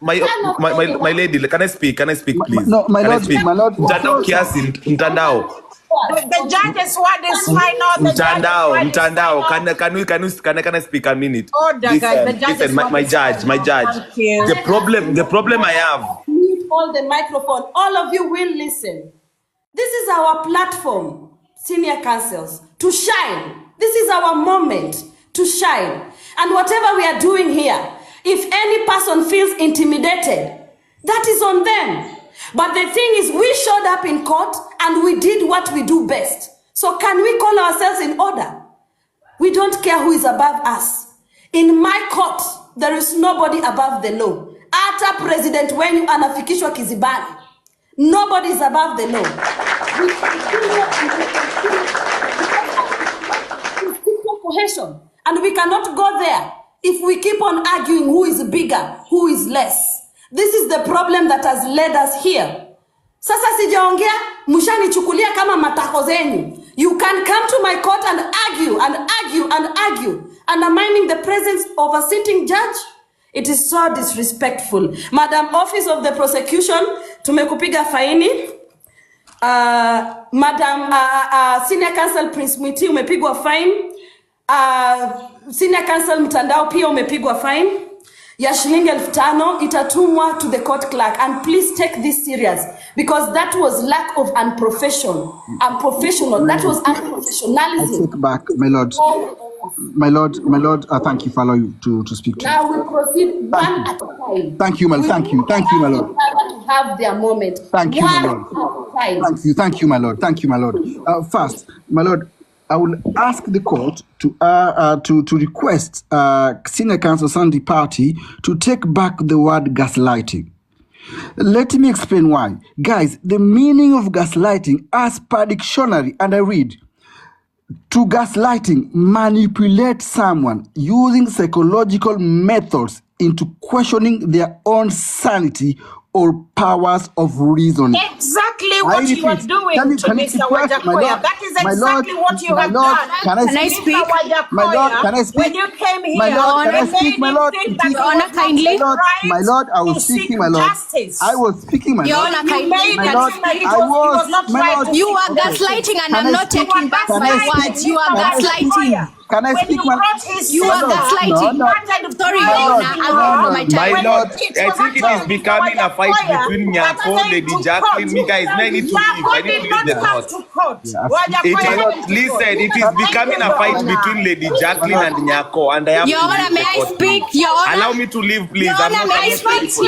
my lady. Can I speak? Can I speak, please? No, my lord. Mtandao kiasi, mtandao. The judge's word is final. Mtandao, can I speak a minute? Order, guys. Listen, my judge. Thank you. The problem I have. Mute all the microphone. All of you will listen. This is our platform, senior counsels, to shine. This is our moment to shine. And whatever we are doing here, if any person feels intimidated, that is on them. But the thing is, we showed up in court and we did what we do best. So can we call ourselves in order? We don't care who is above us. In my court, there is nobody above the law. Ata President wenyu anafikishwa kizibani. Nobody is above the law. We continue cohesion, and we cannot go there if we keep on arguing who is bigger, who is less. This is the problem that has led us here. Sasa sijaongea, mshanichukulia kama matako zenyu. You can come to my court and argue and argue and argue, undermining the presence of a sitting judge. It is so disrespectful. Madam Office of the Prosecution, tumekupiga faini. Madam Senior Counsel Prince Mwiti, umepigwa fine. Senior Counsel Mtandao pia umepigwa fine. Ya shilingi 5,000 itatumwa to the court clerk. And please take this serious, because that was lack of unprofessional. That was unprofessionalism. I take back, my lord. My lord, thank you for allowing you to speak to. Now we proceed one at a time. Thank you, my lord. Thank you, my lord. To have their moment. Thank you, my lord. Thank you, my lord. Thank you, my lord. First, my lord, I will ask the court to request Senior Counsel Sandy Party to take back the word gaslighting. Let me explain why. Guys, the meaning of gaslighting as per dictionary, and I read, to gaslighting, manipulate someone using psychological methods into questioning their own sanity or powers of reasoning. Exactly what you are doing to Mr. Wajahkoya. That is exactly what you have done. Can I speak? My lord, can I speak? When you came here, my lord, can I speak, my lord? Your Honor, kindly. My lord, I was speaking, my lord. I was speaking, my lord. Your Honor, kindly. My lord, my lord. You are gaslighting, and I'm not taking back my words. You are gaslighting. Can I speak? You are gaslighting. Sorry, Your Honor, I'll my time. My lord, I think it is becoming a fight between Nyako, Lady Jacqueline. Me guys, I need to leave. I need to leave the court. Listen, it is becoming a fight between Lady Jacqueline and Nyako, and I have Your to Honor, leave may the I court. speak? Your Honor, allow me to leave, please. Your Honor, may I speak, please?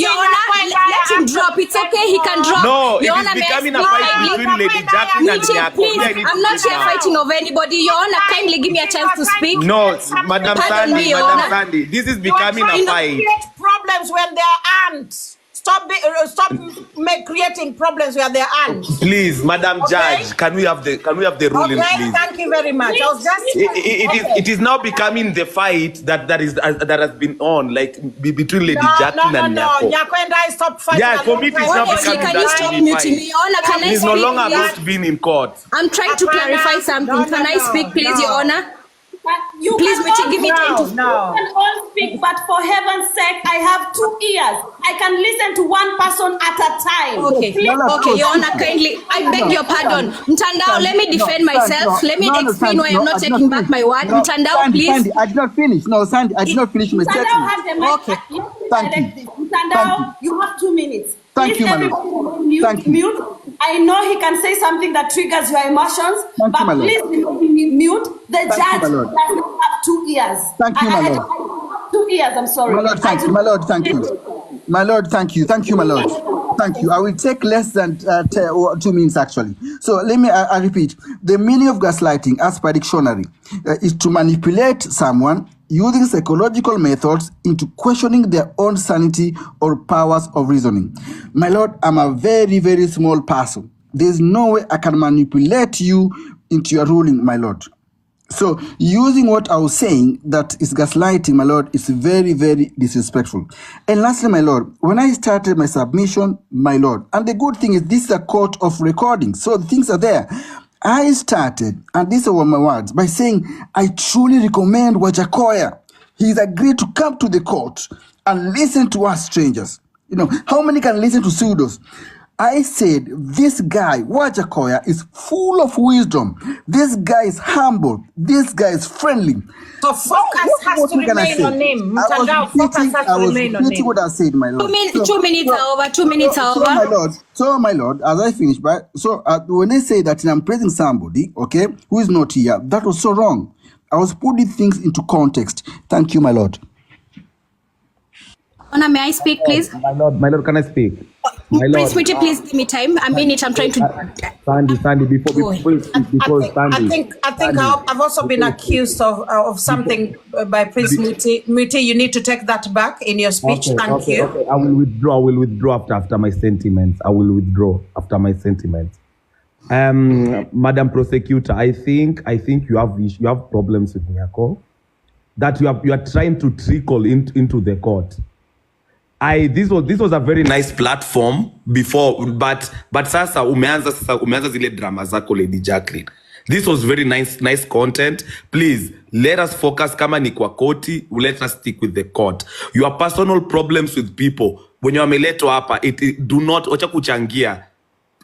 Your Honor, let him drop. It's okay, he can drop. No, Your it Honor, is may I becoming a speak? fight between Lady Jacqueline and Nyako. Please, I'm not here fighting over anybody. Your Honor, kindly give me a chance to speak. No, Madam Pardon me, Sandy, Your Madam Honor. Sandy, this is becoming a fight. Create problems when there aren't. Stop creating problems where there aren't. Please, Madam Judge, can we have the ruling, please? Thank you very much. I was just it is now becoming the fight that has been on, like between Lady Jacqueline and Nyako. Nyako and I stopped fighting. Yeah, for me it is now becoming Can you stop that muting me? Your Honor, can I it is speak, no longer please? about being in court. I'm trying to clarify something. Can I speak, please, Your Honor? You Please, can give me time to speak. You can all speak, but for heaven's sake, I have 2 ears. I can listen to one person at a time. Okay, Your Honor, kindly, I beg your pardon. Mtandao, let me defend myself. Let me explain why I'm not taking back my word. Mtandao, please. Sandy, I did not finish. No, Sandy, I did not finish my statement. Mtandao has the mic. Okay. Thank you. Mtandao, you have 2 minutes. Thank Please, you, madam. everybody mute. I know he can say something that triggers your emotions, but please mute. The judge does not have 2 ears. Thank you, my lord. I have 2 2 years. I'm sorry. My Lord, thank you. My Lord, thank you. My Lord, thank you. Thank you, my Lord. Thank you. I will take less than 2 minutes, actually. So let me I repeat. The meaning of gaslighting, as per dictionary, is to manipulate someone using psychological methods into questioning their own sanity or powers of reasoning. My Lord, I'm a very, very small person. There's no way I can manipulate you into your ruling, my Lord. So using what I was saying, that is gaslighting, my Lord, is very, very disrespectful. And lastly, my Lord, when I started my submission, my Lord, and the good thing is this is a court of recording, so the things are there. I started, and these were my words, by saying, I truly recommend Wajahkoya. He's agreed to come to the court and listen to us strangers. You know, how many can listen to pseudos? I said, this guy, Wajahkoya, is full of wisdom. This guy is humble. This guy is friendly. So focus has to remain on him. Mtandao, focus has to remain on him. What I said, my Lord. 2 minutes are over. 2 minutes are over. So, my Lord, as I finish, when they say that I'm praising somebody, okay, who is not here, that was so wrong. I was putting things into context. Thank you, my Lord. Anna, may I speak, please? My Lord, can I speak? Prince Witty, please give me time. A minute, I'm trying to... Sandy, before I think I've also been accused of something by Prince Muti. Muti, you need to take that back in your speech. Thank you. Okay. I will withdraw after my sentiments. Madam Prosecutor, I think you have problems with Nyako, that you are trying to trickle into the court. This was a very nice platform before, but sasa umeanza zile drama zako, Lady Jacqueline. This was very nice content. Please let us focus. Kama ni kwa koti, let us stick with the court. Your personal problems with people when you ameletwa hapa, do not ocha kuchangia.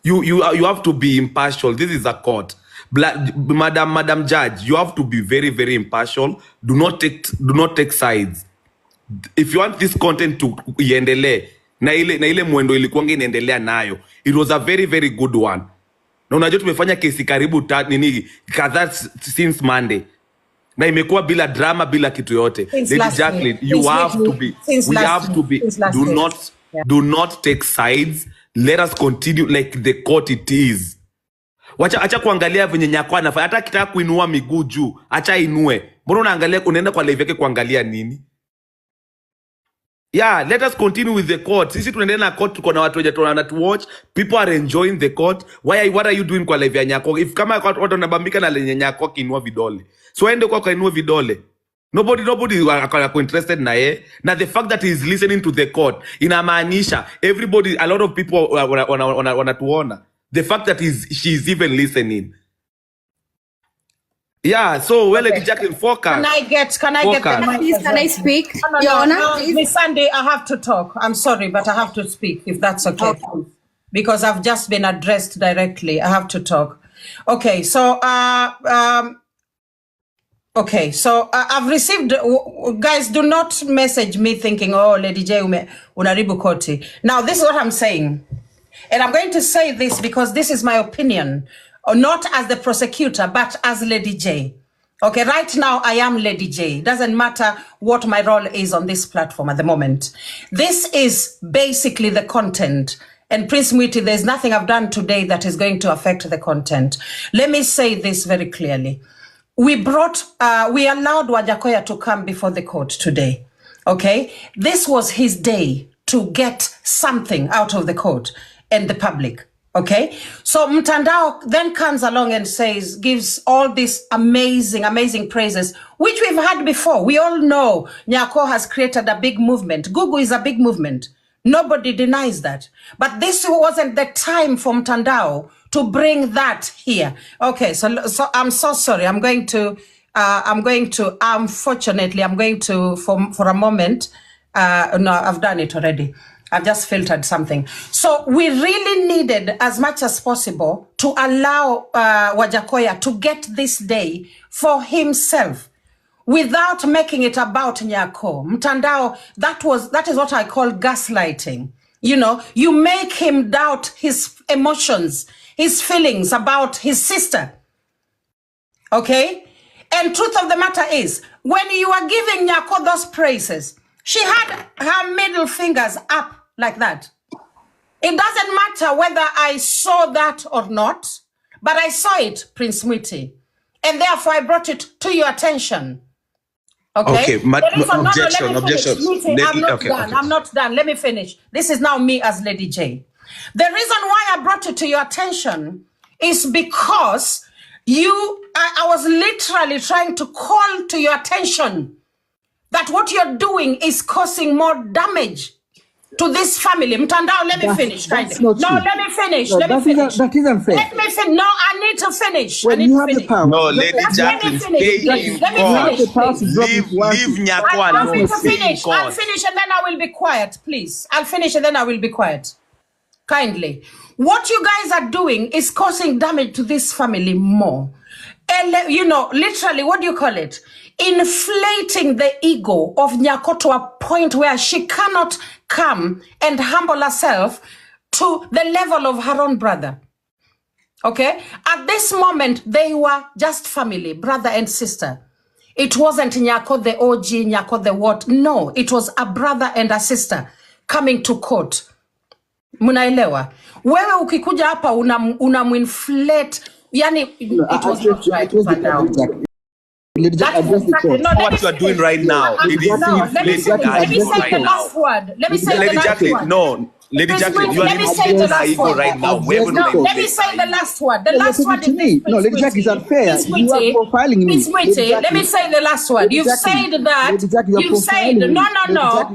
You have to be impartial. This is a court. Madam Judge, you have to be very, very impartial. Do not take sides. If you want this content to iendelee na ile mwendo ilikuanga inaendelea nayo, it was a very, very good one. Na unajua tumefanya kesi karibu kadhaa since Monday, na imekuwa bila drama, bila kitu yote. Lady Jacqueline, do not take sides. Let us continue like the court it is. Acha kuangalia venye Nyako anafanya. Hata kitaka kuinua miguu juu, acha inue. Mbona unaenda kwa live yake kuangalia nini? Yeah, let us continue with the court. Sisi tunaendelea na court, tuko na watu wenye tunaona to watch. People are enjoying the court. What are you doing kwa live ya Nyako? If kama watu wanabambika na lenye Nyako kiinua vidole, so ende kwa kainua vidole. Nobody are interested na ye. Na the fact that he is listening to the court inamaanisha everybody, a lot of people wanatuona. The fact that she's even listening. Yeah, so Lady Jacqueline, focus. Can I get the mic? Please, can I speak? Your Honor, Miss Sandy, I have to talk. I'm sorry, but I have to speak, if that's okay. Because I've just been addressed directly. I have to talk. Okay, so I've received, guys, do not message me thinking, oh, Lady J, unaribu koti. Now, this is what I'm saying. And I'm going to say this because this is my opinion. Or not as the prosecutor, but as Lady J. Okay, right now I am Lady J. Doesn't matter what my role is on this platform at the moment. This is basically the content. And Prince Mwiti, there's nothing I've done today that is going to affect the content. Let me say this very clearly. We allowed Wajahkoya to come before the court today. Okay, this was his day to get something out of the court and the public. Okay, so Mtandao then comes along and gives all these amazing praises, which we've had before. We all know Nyako has created a big movement. Google is a big movement. Nobody denies that. But this wasn't the time for Mtandao to bring that here. Okay, so I'm so sorry. Unfortunately, for a moment, no, I've done it already. I've just filtered something. So we really needed as much as possible to allow Wajahkoya to get this day for himself without making it about Nyako. Mtandao, that is what I call gaslighting. You know, you make him doubt his emotions, his feelings about his sister. Okay? And truth of the matter is, when you are giving Nyako those praises, she had her middle fingers up like that. It doesn't matter whether I saw that or not, but I saw it, Prince Mwiti. And therefore I brought it to your attention. Okay? Objection. Mwiti, I'm not done. I'm not done. Let me finish. This is now me as Lady J. The reason why I brought it to your attention is because I was literally trying to call to your attention that what you're doing is causing more damage to this family. Mtandao, let me finish. Let me finish. That isn't fair. Let me finish. No, I need to finish. When you have the power. No, Lady Jacqueline, stay in court. Leave Nyako alone. I'll finish and then I will be quiet, please. I'll finish and then I will be quiet. Kindly. What you guys are doing is causing damage to this family more. And, you know, literally, what do you call it? Inflating the ego of Nyako to a point where she cannot come and humble herself to the level of her own brother. Okay? At this moment, they were just family, brother and sister. It wasn't Nyako the OG, Nyako the what. No, it was a brother and a sister coming to court. Munaelewa? Wewe ukikuja hapa unamuinflate. Yani, it was not right. What you are doing right now. Let me say the last word. Let me say the last word. No, Lady Jacqueline, you are inflating her ego right now. Let me say the last word. The last word is no, Lady Jacqueline is unfair. You are profiling me. Let me say the last word. You've said that. You've said no.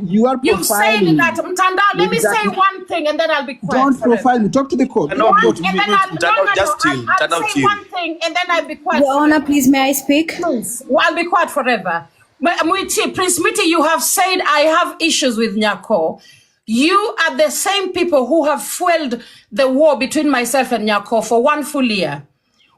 You are profiling. You've said that. Mtandao, let me say one thing and then I'll be quiet. Don't profile me. Talk to the court. I'll say one thing and then I'll be quiet. Your Honor, please, may I speak? Please. I'll be quiet forever. Prince Mwiti, you have said I have issues with Nyako. You are the same people who have fueled the war between myself and Nyako for 1 full year.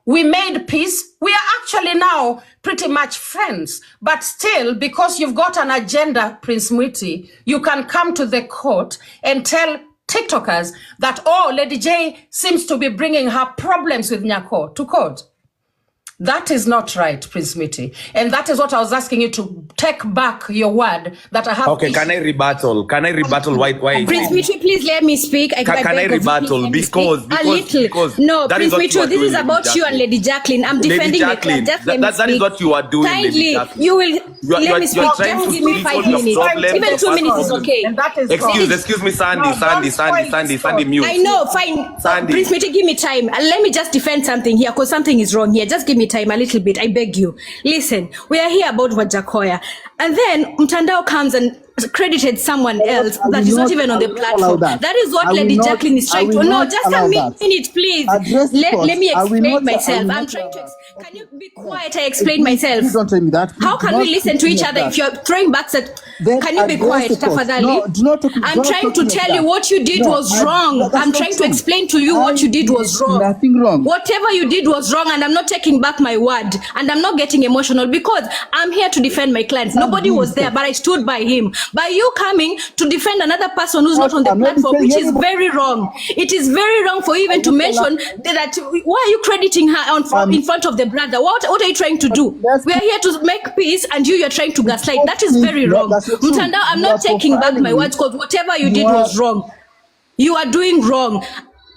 We made peace. We are actually now pretty much friends. But still, because you've got an agenda, Prince Mwiti, you can come to the court and tell TikTokers that, oh, Lady J seems to be bringing her problems with Nyako to court. That is not right, Prince Mwiti. And that is what I was asking you to take back your word that I have. Okay, can I rebuttal? Why? Prince Mwiti, please let me speak. Can I rebuttal? Because no, Prince Mwiti, this is about you and Lady Jacqueline. I'm defending my client. Just let me speak. That is what you are doing. Kindly, you will let me speak. Just give me 5 minutes. Even 2 minutes is okay. And that is excuse me, Sandy, mute. I know, fine. Prince Mwiti, give me time. Let me just defend something here, because something is wrong here. Just give me time a little bit, I beg you. Listen, we are here about Wajahkoya, and then Mtandao comes and credited someone else that is not even on the platform. That is what Lady Jacqueline is trying to. No, just a minute, please. Let me explain myself. I'm trying to. Can you be quiet? I explain myself. Please don't tell me that. How can we listen to each other if you're throwing backs at? Can you be quiet, tafadhali? I'm trying to tell you what you did was wrong. I'm trying to explain to you what you did was wrong. Nothing wrong. Whatever you did was wrong, and I'm not taking back my word, and I'm not getting emotional because I'm here to defend my client. Nobody was there, but I stood by him. By you coming to defend another person who's not on the platform, which is very wrong. It is very wrong for you even to mention that. Why are you crediting her in front of the brother? What are you trying to do? We are here to make peace, and you're trying to gaslight. That is very wrong. Mtandao, I'm not taking back my words, because whatever you did was wrong. You are doing wrong.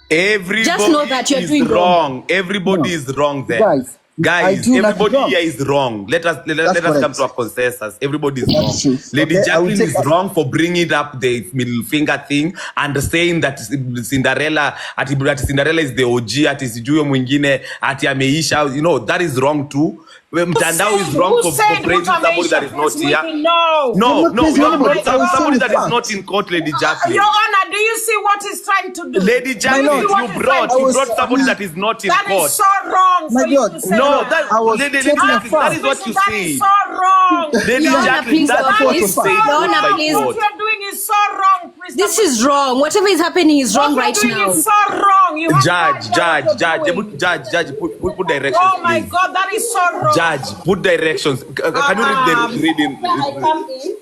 Everybody just know that you're doing wrong. Everybody is wrong there. Guys, everybody here is wrong. Let us come to a consensus. Everybody is wrong. Lady Jacqueline is wrong for bringing up the middle finger thing and saying that Cinderella, Cinderella is the OG, ati sijuyo mwingine, ati ameisha. You know, that is wrong too. Mtandao is wrong for praising somebody that is not here. No, somebody that is not in court, Lady Jacqueline. Your Honor, do you see what he's trying to do? Lady Jacqueline, you brought somebody that is not in court. That is so wrong for you to say. No, Lady Jacqueline, that is what you say. That is so wrong. Lady Jacqueline, that is what you say. What you're doing is so wrong. This is wrong. Whatever is happening is wrong right now. What you're doing is so wrong. Judge, put directions. Oh my God, that is so wrong. Judge, put directions. Can you read the reading?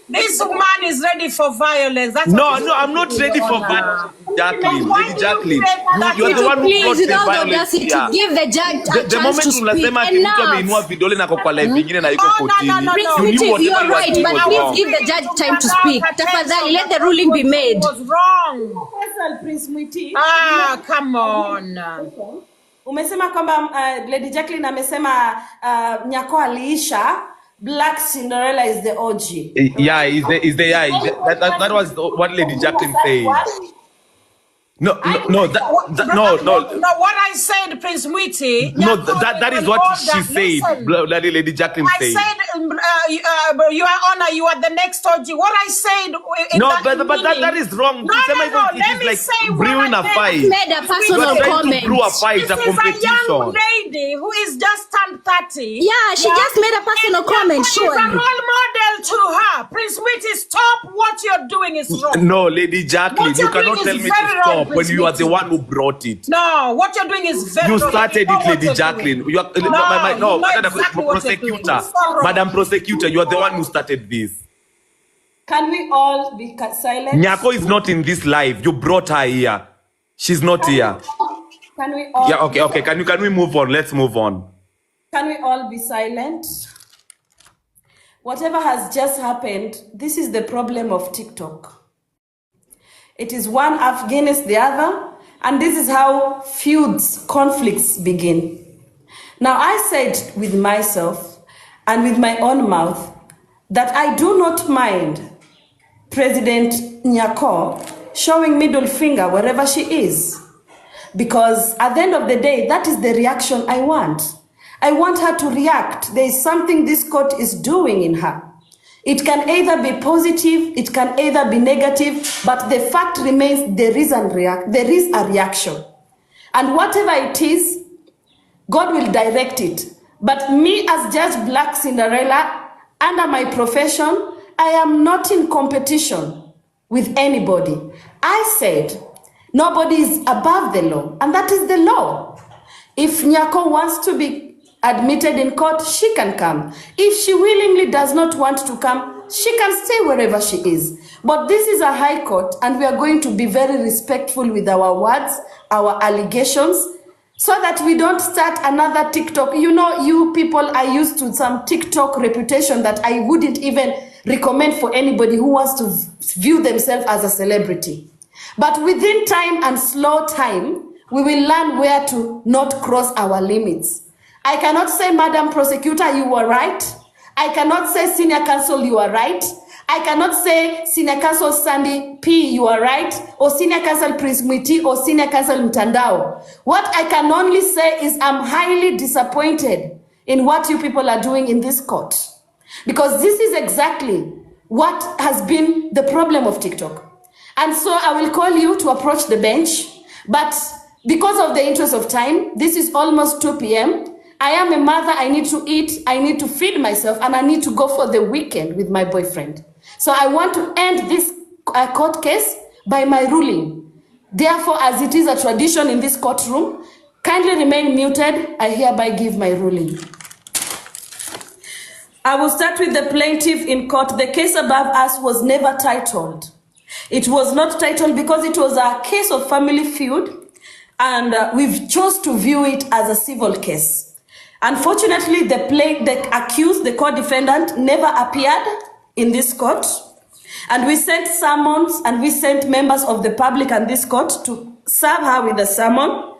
This man is ready for violence. That's no, I'm not ready for violence. Jacqueline, Why Lady do you Jacqueline, create that you are the one who Please, brought the without the violence audacity, here. give the judge a The chance moment to speak. unasema ati mtu ameinua Enough. vidole na kwa live vingine na yuko Oh, no, no, kotini, no, Prince no. you knew Witty, whatever you're you are right, doing but was please wrong. give the judge time to speak. Tafadhali, let the ruling be made. Was wrong. Prince Mwiti. Come on. Umesema kwamba Lady Jacqueline amesema Nyako aliisha, Black Cinderella is the OG. Yeah, that was what Lady Jacqueline said. No. No, what I said, Prince Mwiti. No, that is what she said. Lady Jacqueline I said. Your Honor, you are the next OG. What I said. But that is wrong. No. Let me say brewing a fight. Made a personal comment. To brew a fight, This a is competition. a young lady who is just turned 30. Yeah, she just made a personal comment. She's a Sure. role model to her. Prince Mwiti, stop. What you're doing is wrong. No, Lady Jacqueline, What you you're cannot doing tell is me to very wrong, stop when Prince you are the Mwiti. one who brought it. No, what you're doing is very You wrong. started know it, what Lady you're Jacqueline. doing. You are, You know exactly what you're doing. prosecutor, It's so wrong. Madam Prosecutor, you are the one who started this. Can we all be silent? Nyako is not in this live. You brought her here. She's not here. Can we all? Yeah, okay. Can we move on? Let's move on. Can we all be silent? Whatever has just happened, this is the problem of TikTok. It is one against the other, and this is how feuds, conflicts begin. Now, I said with myself and with my own mouth that I do not mind President Nyako showing middle finger wherever she is. Because at the end of the day, that is the reaction I want. I want her to react. There is something this court is doing in her. It can either be positive, it can either be negative, but the fact remains there is a reaction. And whatever it is, God will direct it. But me as Judge Black Cinderella, under my profession, I am not in competition with anybody. I said, nobody is above the law, and that is the law. If Nyako wants to be admitted in court, she can come. If she willingly does not want to come, she can stay wherever she is. But this is a high court, and we are going to be very respectful with our words, our allegations, so that we don't start another TikTok. You know, you people are used to some TikTok reputation that I wouldn't even recommend for anybody who wants to view themselves as a celebrity. But within time and slow time, we will learn where to not cross our limits. I cannot say, Madam Prosecutor, you were right. I cannot say, Senior Counsel, you are right. I cannot say, Senior Counsel Sandy P, you are right, or Senior Counsel Prince Mwiti, or Senior Counsel Mtandao. What I can only say is I'm highly disappointed in what you people are doing in this court. Because this is exactly what has been the problem of TikTok. And so I will call you to approach the bench, but because of the interest of time, this is almost 2 p.m. I am a mother, I need to eat, I need to feed myself, and I need to go for the weekend with my boyfriend. So I want to end this court case by my ruling. Therefore, as it is a tradition in this courtroom, kindly remain muted. I hereby give my ruling. I will start with the plaintiff in court. The case above us was never titled. It was not titled because it was a case of family feud, and we've chose to view it as a civil case. Unfortunately, the accused, the co-defendant, never appeared in this court, and we sent summons and we sent members of the public and this court to serve her with a summon.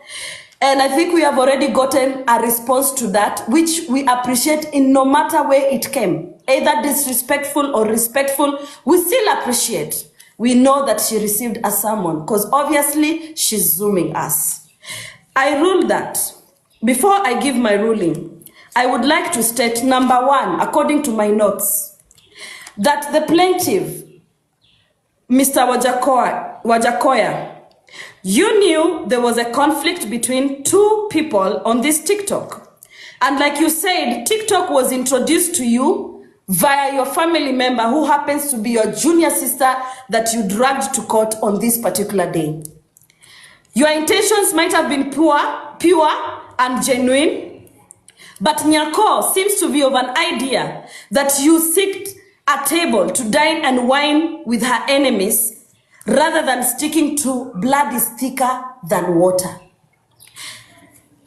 And I think we have already gotten a response to that, which we appreciate in no matter where it came, either disrespectful or respectful, we still appreciate. We know that she received a summon because obviously she's zooming us. I rule that before I give my ruling, I would like to state, number one, according to my notes, that the plaintiff, Mr. Wajahkoya, you knew there was a conflict between two people on this TikTok. And like you said, TikTok was introduced to you via your family member who happens to be your junior sister that you dragged to court on this particular day. Your intentions might have been pure and genuine, but Nyako seems to be of an idea that you seeked a table to dine and wine with her enemies, rather than sticking to blood is thicker than water.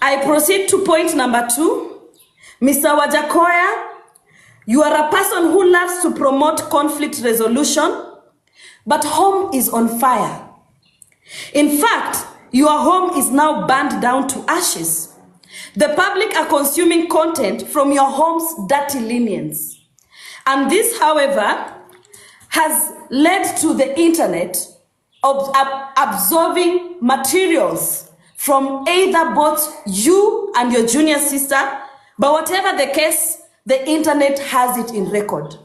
I proceed to point number 2. Mr. Wajahkoya, you are a person who loves to promote conflict resolution, but home is on fire. In fact, your home is now burned down to ashes. The public are consuming content from your home's dirty linens. And this, however, has led to the internet absorbing materials from either both you and your junior sister, but whatever the case, the internet has it in record.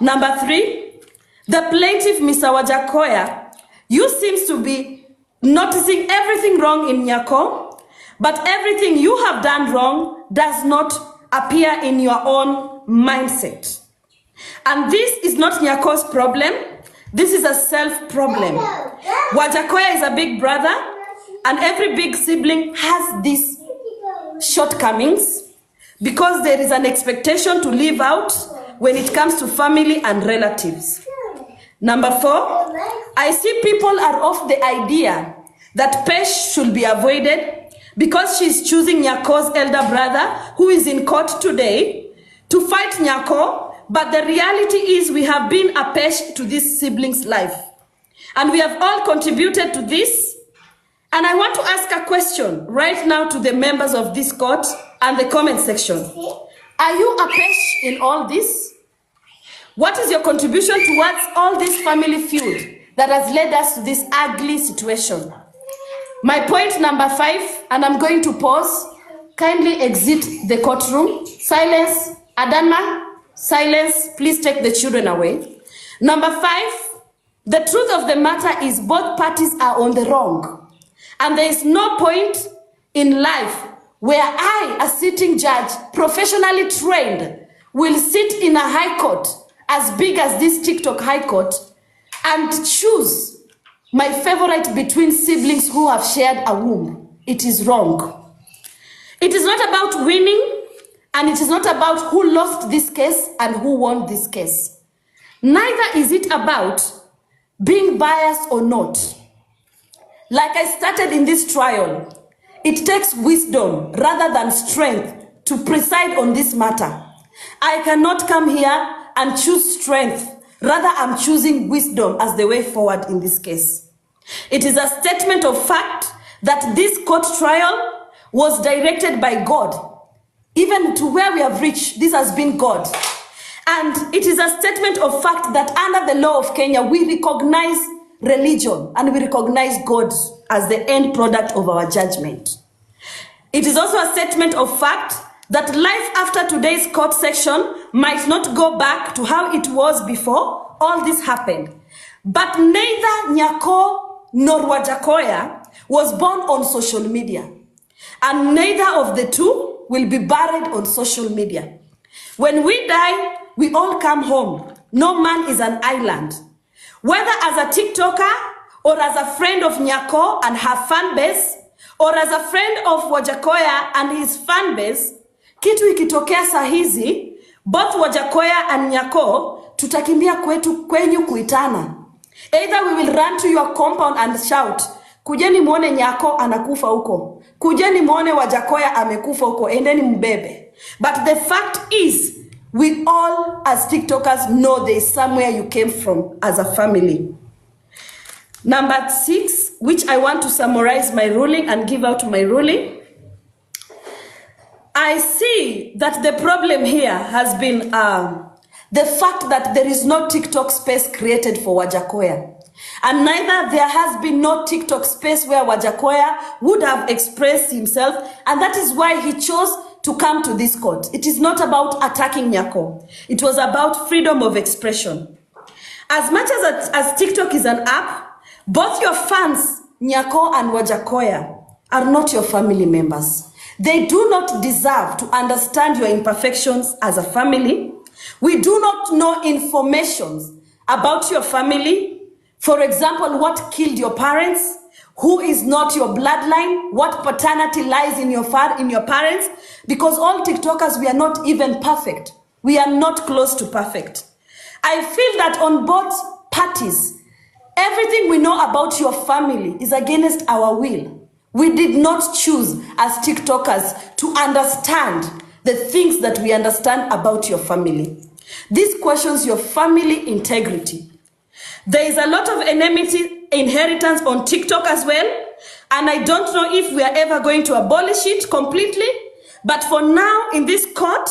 Number 3, the plaintiff, Mr. Wajahkoya, you seems to be noticing everything wrong in Nyako, but everything you have done wrong does not appear in your own mindset. And this is not Nyako's problem. This is a self problem. Wajahkoya is a big brother, and every big sibling has these shortcomings because there is an expectation to live out when it comes to family and relatives. Number 4, I see people are of the idea that Pesh should be avoided because she's choosing Nyako's elder brother, who is in court today, to fight Nyako. But the reality is we have been a Pesh to this sibling's life. And we have all contributed to this. And I want to ask a question right now to the members of this court and the comment section. Are you a Pesh in all this? What is your contribution towards all this family feud that has led us to this ugly situation? My point number 5, and I'm going to pause. Kindly exit the courtroom. Silence. Adanma, silence. Please take the children away. Number 5, the truth of the matter is both parties are on the wrong. And there is no point in life where I, a sitting judge, professionally trained, will sit in a high court as big as this TikTok high court and choose my favorite between siblings who have shared a womb. It is wrong. It is not about winning, and it is not about who lost this case and who won this case. Neither is it about being biased or not. Like I started in this trial, it takes wisdom rather than strength to preside on this matter. I cannot come here and choose strength. Rather, I'm choosing wisdom as the way forward in this case. It is a statement of fact that this court trial was directed by God. Even to where we have reached, this has been God. And it is a statement of fact that under the law of Kenya, we recognize religion and we recognize God as the end product of our judgment. It is also a statement of fact that life after today's court section might not go back to how it was before all this happened. But neither Nyako nor Wajahkoya was born on social media. And neither of the two will be buried on social media. When we die, we all come home. No man is an island. Whether as a TikToker or as a friend of Nyako and her fan base, or as a friend of Wajahkoya and his fan base, kitu ikitokea saa hizi, both Wajahkoya and Nyako tutakimbia kwenyu kuitana. Either we will run to your compound and shout, kujeni muone Nyako anakufa huko. Kujeni muone Wajahkoya amekufa huko, endeni mbebe. But the fact is, we all as TikTokers know there is somewhere you came from as a family. Number 6, which I want to summarize my ruling and give out my ruling. I see that the problem here has been the fact that there is no TikTok space created for Wajahkoya. And neither there has been no TikTok space where Wajahkoya would have expressed himself, and that is why he chose to come to this court. It is not about attacking Nyako. It was about freedom of expression. As much as TikTok is an app, both your fans, Nyako and Wajahkoya, are not your family members. They do not deserve to understand your imperfections as a family. We do not know information about your family. For example, what killed your parents, who is not your bloodline, what paternity lies in your parents, because all TikTokers, we are not even perfect. We are not close to perfect. I feel that on both parties, Everything we know about your family is against our will. We did not choose as TikTokers to understand the things that we understand about your family. This questions your family integrity. There is a lot of enmity inheritance on TikTok as well. And I don't know if we are ever going to abolish it completely. But for now, in this court,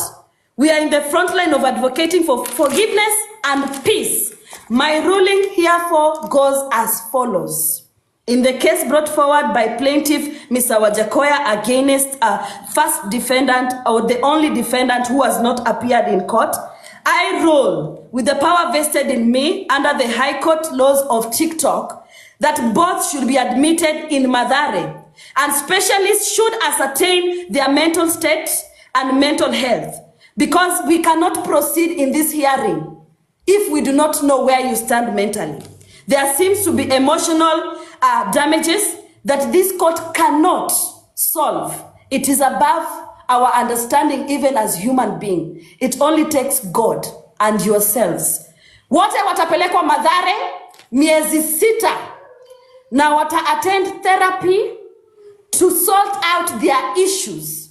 we are in the front line of advocating for forgiveness and peace. My ruling herefore goes as follows. In the case brought forward by plaintiff Mr. Wajahkoya against a first defendant or the only defendant who has not appeared in court, I rule with the power vested in me under the High Court laws of TikTok that both should be admitted in Mathare and specialists should ascertain their mental state and mental health, because we cannot proceed in this hearing if we do not know where you stand mentally. There seems to be emotional damages that this court cannot solve. It is above our understanding even as human beings. It only takes God and yourselves. Wote watapelekwa Mathare miezi 6 na wata attend therapy to sort out their issues,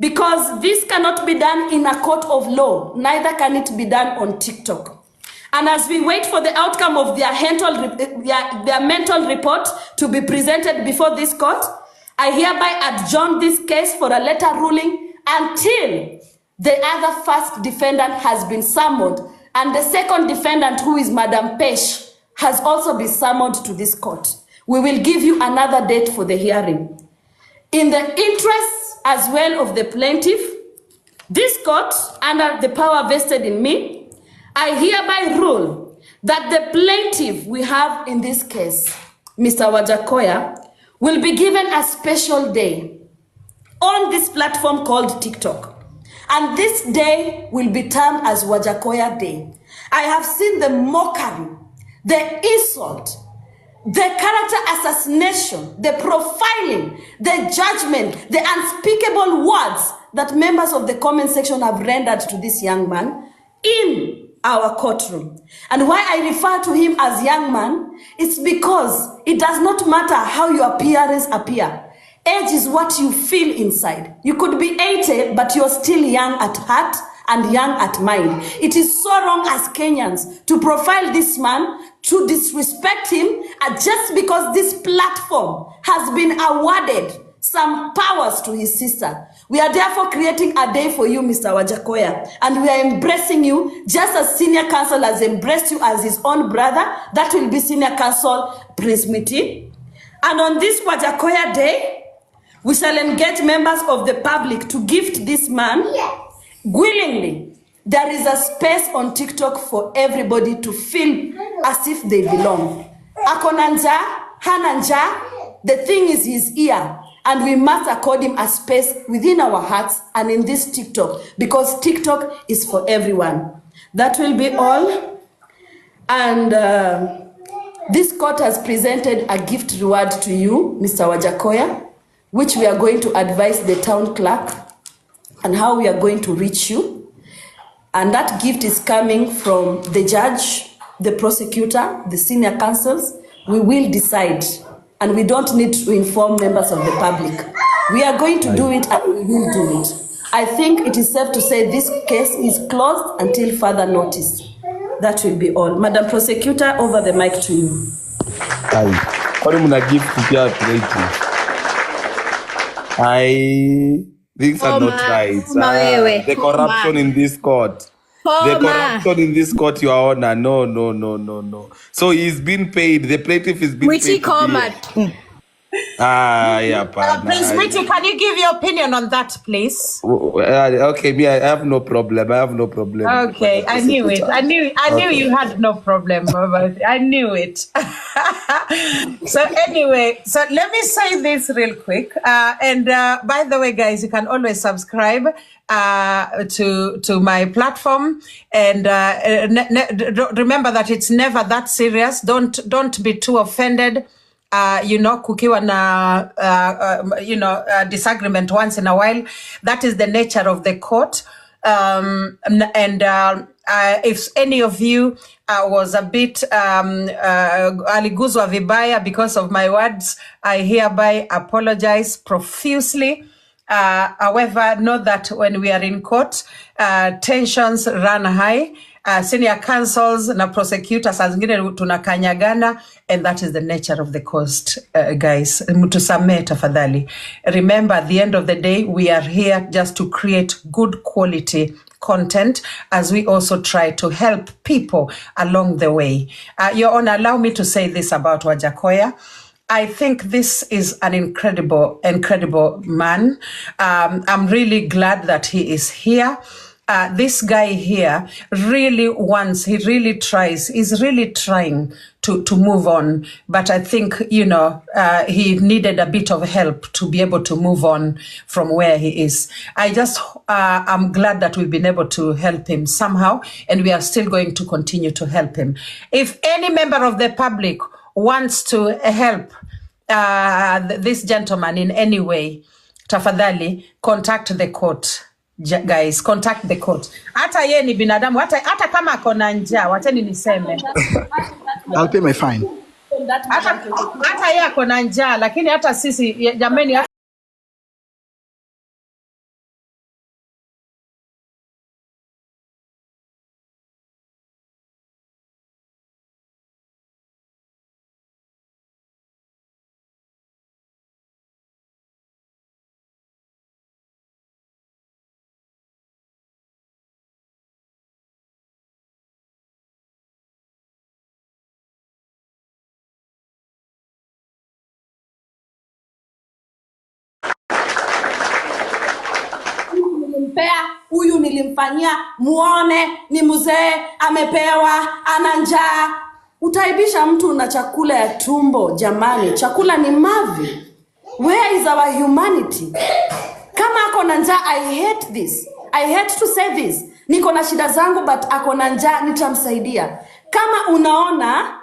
because this cannot be done in a court of law, neither can it be done on TikTok. And as we wait for the outcome of their mental report to be presented before this court, I hereby adjourn this case for a later ruling until the other first defendant has been summoned and the second defendant, who is Madam Pesh, has also been summoned to this court. We will give you another date for the hearing. In the interests as well of the plaintiff, this court, under the power vested in me, I hereby rule that the plaintiff we have in this case, Mr. Wajahkoya, will be given a special day on this platform called TikTok. And this day will be termed as Wajahkoya Day. I have seen the mockery, the insult, the character assassination, the profiling, the judgment, the unspeakable words that members of the comment section have rendered to this young man in our courtroom. And why I refer to him as young man, it's because it does not matter how your appearance appear. Age is what you feel inside. You could be 80, but you're still young at heart and young at mind. It is so wrong as Kenyans to profile this man, to disrespect him, just because this platform has been awarded some powers to his sister. We are therefore creating a day for you, Mr. Wajahkoya, and we are embracing you just as senior counsel has embraced you as his own brother. That will be senior counsel Prince Miti. And on this Wajahkoya Day, we shall engage members of the public to gift this man willingly. There is a space on TikTok for everybody to feel as if they belong. Akonanja, Hananja, the thing is his ear. And we must accord him a space within our hearts and in this TikTok, because TikTok is for everyone. That will be all. And this court has presented a gift reward to you, Mr. Wajahkoya, which we are going to advise the town clerk and how we are going to reach you. And that gift is coming from the judge, the prosecutor, the senior counsels. We will decide. And we don't need to inform members of the public. We are going to do it and we will do it. I think it is safe to say this case is closed until further notice. That will be all. Madam Prosecutor, over the mic to you. Things are not right. The corruption in this court. The corruption in this court, Your Honor. No. So he's been paid. The plaintiff is being paid. Prince Miti, can you give your opinion on that, please? Okay, me, I have no problem. Okay, I knew it. I knew you had no problem. I knew it. So anyway, so let me say this real quick. And by the way, guys, you can always subscribe to my platform, and remember that it's never that serious. Don't be too offended. Kukiwa na disagreement once in a while. That is the nature of the court. And if any of you was a bit aliguzwa vibaya because of my words, I hereby apologize profusely. However, know that when we are in court, tensions run high. Senior counsels na prosecutors saa zingine tunakanyagana, and that is the nature of the coast, guys. Mtusamee tafadhali. Remember, at the end of the day, we are here just to create good quality content as we also try to help people along the way. Your Honor, allow me to say this about Wajahkoya. I think this is an incredible man. I'm really glad that he is here. This guy here really wants, he really tries, he's really trying to move on. But I think, he needed a bit of help to be able to move on from where he is. I'm glad that we've been able to help him somehow, and we are still going to continue to help him. If any member of the public wants to help this gentleman in any way, tafadhali, contact the court. Guys, contact the court. Hata ye ni binadamu, hata kama akona njaa, wacheni niseme. I'll pay my fine. Hata ye akona njaa, lakini hata sisi, jameni, huyu nilimfanyia, muone ni mzee amepewa, ana njaa. Utaibisha mtu na chakula ya tumbo, jamani. Chakula ni mavi. Where is our humanity? Kama ako na njaa, I hate this. I hate to say this. Niko na shida zangu, but ako na njaa, nitamsaidia. Kama unaona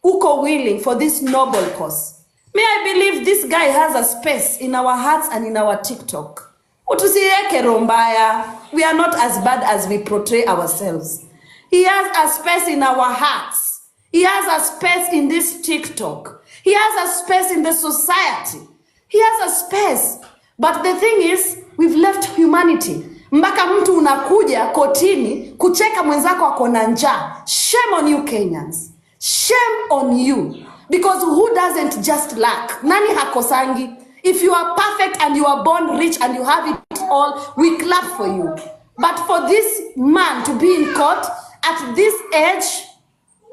uko willing for this noble cause, may I believe this guy has a space in our hearts and in our TikTok. Utusiweke rombaya. We are not as bad as we portray ourselves. He has a space in our hearts. He has a space in this TikTok. He has a space in the society. He has a space. But the thing is, we've left humanity. Mpaka mtu unakuja kotini kucheka mwenzako akona njaa. Shame on you Kenyans. Shame on you. Because who doesn't just lack? Nani hakosangi? If you are perfect and you are born rich and you have it all, we clap for you. But for this man to be in court at this age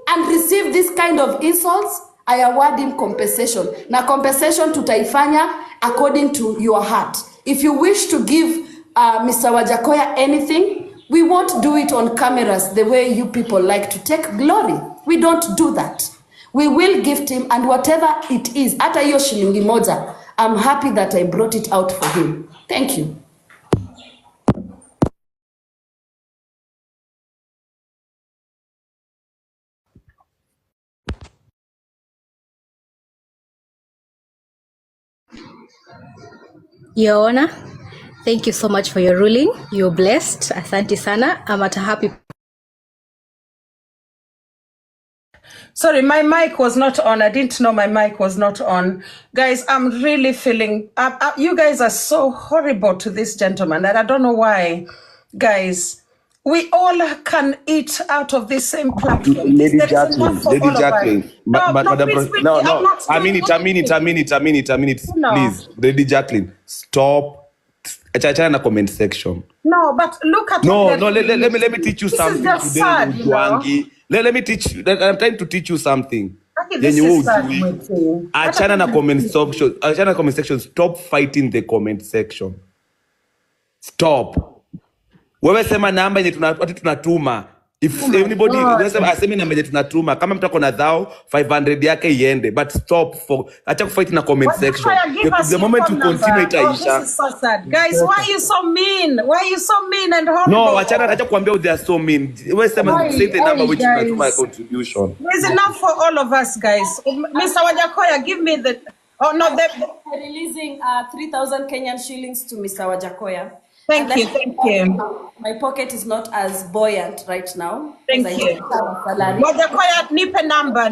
and receive this kind of insults, I award him compensation. Na compensation tutaifanya according to your heart. If you wish to give Mr. Wajahkoya anything, we won't do it on cameras the way you people like to take glory. We don't do that. We will gift him, and whatever it is, hata hiyo shilingi moja, I'm happy that I brought it out for him. Thank you. Your Honor, thank you so much for your ruling. You're blessed. Asante sana. I'm at a happy. Sorry, my mic was not on. I didn't know my mic was not on. Guys, I'm really feeling... you guys are so horrible to this gentleman that I don't know why. Guys, we all can eat out of this same platform. Lady Jacqueline. I mean it. No. Please, Lady Jacqueline, stop. Achana na comment section. No, but look at... let me teach you something. This is just sad, you know? Let me teach you. I'm trying to teach you something. Okay, this is sad. Achana na comment section. Achana na comment section. Stop fighting the comment section. Stop. Wewe sema namba yenye tunatuma. If anybody aseme namba yenye tunatuma, kama mtu akona dhao 500 yake iende, but stop for acha kufight na comment section. The moment you continue itaisha. This is so sad. Guys, why are you so mean? Why are you so mean and horrible? No, acha kuambia they are so mean. Wewe sema say the number which tunatuma contribution. There's enough for all of us, guys. Mr. Wajahkoya, give me the... Oh, no, Releasing 3,000 Kenyan shillings to Mr. Wajahkoya. Thank you. My pocket is not as buoyant right now. Thank I you. don't have a salary. Wajahkoya, nipe number.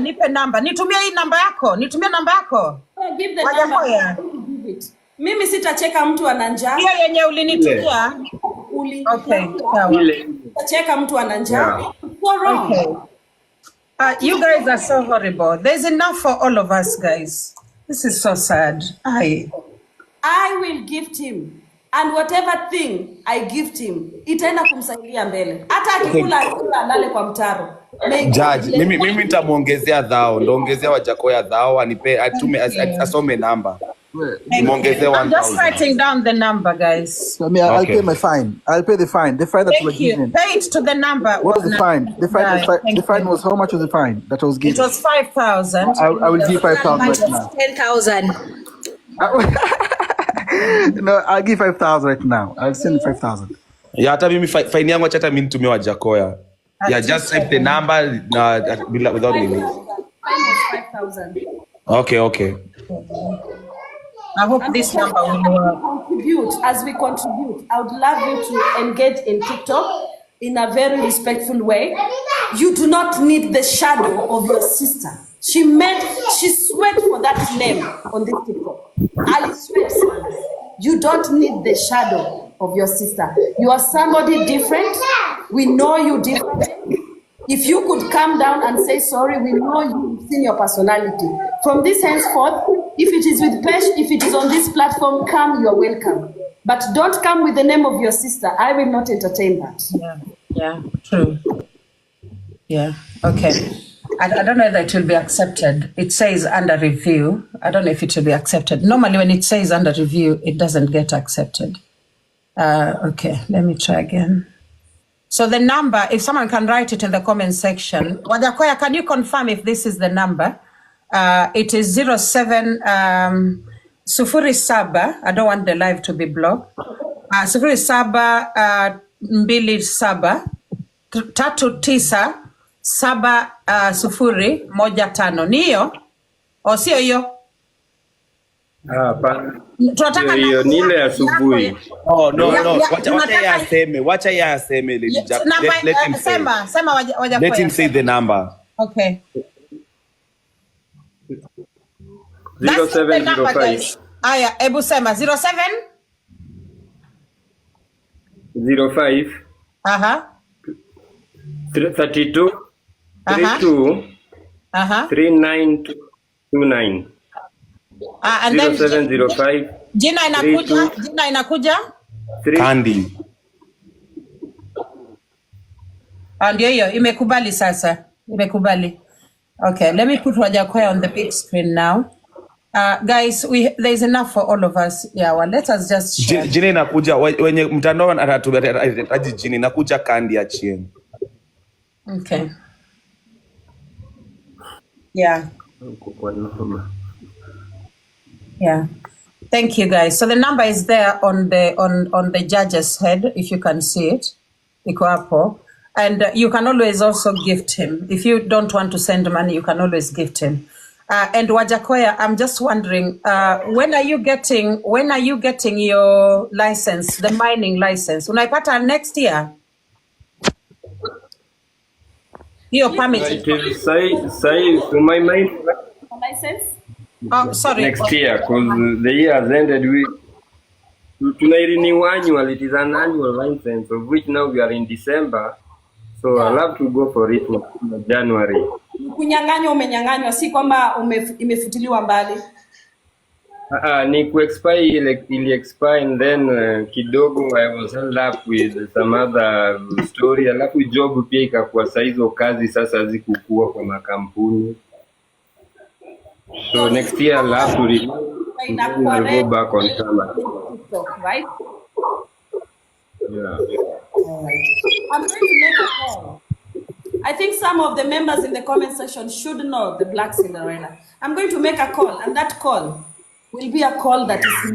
Nitumie hii namba yako. Nitumie namba yako. Yeah, give the Wajahkoya. number. Give it. Mimi sitacheka mtu ana njaa. Hiyo yenye ulinitumia. Okay, sawa. Sitacheka mtu ana njaa. Yeah. So wrong. Okay. You guys are so horrible. There's enough for all of us, guys. This is so sad. I will gift him. And whatever thing I gift him, itaenda kumsaidia mbele. Hata akikula alale kwa mtaro. Judge, mimi nitamuongezea dhao. Ndaongezea Wajahkoya dhao anipe asome namba. Muongezea 1,000. I'm just writing down the number, guys. So, I'll pay my fine. I'll pay the fine. The fine that was given. Pay it to the number. What was the fine? The fine was how much was the fine that was given? It was 5,000. I will give 5,000 right now. 10,000. No, I'll give 5,000 right now. I'll send 5,000. Yeah, hata mimi fine yangu acha mimi nitumie Wajahkoya. Yeah, just type the number without me. Fine was 5,000. Okay. I hope this number will work. As we contribute, I would love you to engage in TikTok in a very respectful way. You do not need the shadow of your sister. She sweat for that name on this TikTok. Ali sweats. You don't need the shadow of your sister. You are somebody different. We know you different. If you could come down and say sorry, we know you've seen your personality. From this henceforth, if it is with Pesh, if it is on this platform, come, you're welcome. But don't come with the name of your sister. I will not entertain that. Yeah, true. Yeah, okay. I don't know if it will be accepted. It says under review. I don't know if it will be accepted. Normally when it says under review, it doesn't get accepted. Okay, let me try again. So the number, if someone can write it in the comment section. Wajahkoya, can you confirm if this is the number? It is 07 07. I don't want the live to be blocked. 07 27 39 7015. Ni hiyo? O sio hiyo? Hapana. Tunataka hiyo ni ile asubuhi. Oh no. Wacha yeye aseme Lady Jack. Let him say. Sema Wajahkoya. Let him say the number. Okay. 0705. Aya, ebu sema 07 05 32 32 3929. And then 0705 jina inakuja Candy. Ndio hiyo imekubali sasa. Imekubali. Okay, let me put Wajahkoya on the big screen now. Guys, there's enough for all of us. Yeah, well, let us just share. Jina inakuja wenye mtandao anatutaji jina inakuja Candy achien. Okay. Yeah. Yeah. Thank you, guys. So the number is there on the judge's head, if you can see it. Iko hapo. And you can always also gift him. If you don't want to send money, you can always gift him. And Wajahkoya, I'm just wondering, when are you getting your license, the mining license? Unaipata next year? Your permit. Say for my mind. License? Oh, sorry. Next year, because the year has ended. We renew annual. It is an annual license, of which now we are in December. So I'll have to go for it in January. Kunyang'anywa umenyang'anywa, si kwamba imefutiliwa mbali. Ni ku-expire ili expire, and then kidogo I was held up with some other story. Alafu job pia ikakuwa saa hizo kazi sasa zikukua kwa makampuni. So next year I'll have to renew, and then I'll go back on summer. Right? Yeah. I'm going to make a call. I think some of the members in the comment section should know the Black Cinderella. I'm going to make a call, and that call will be a call that is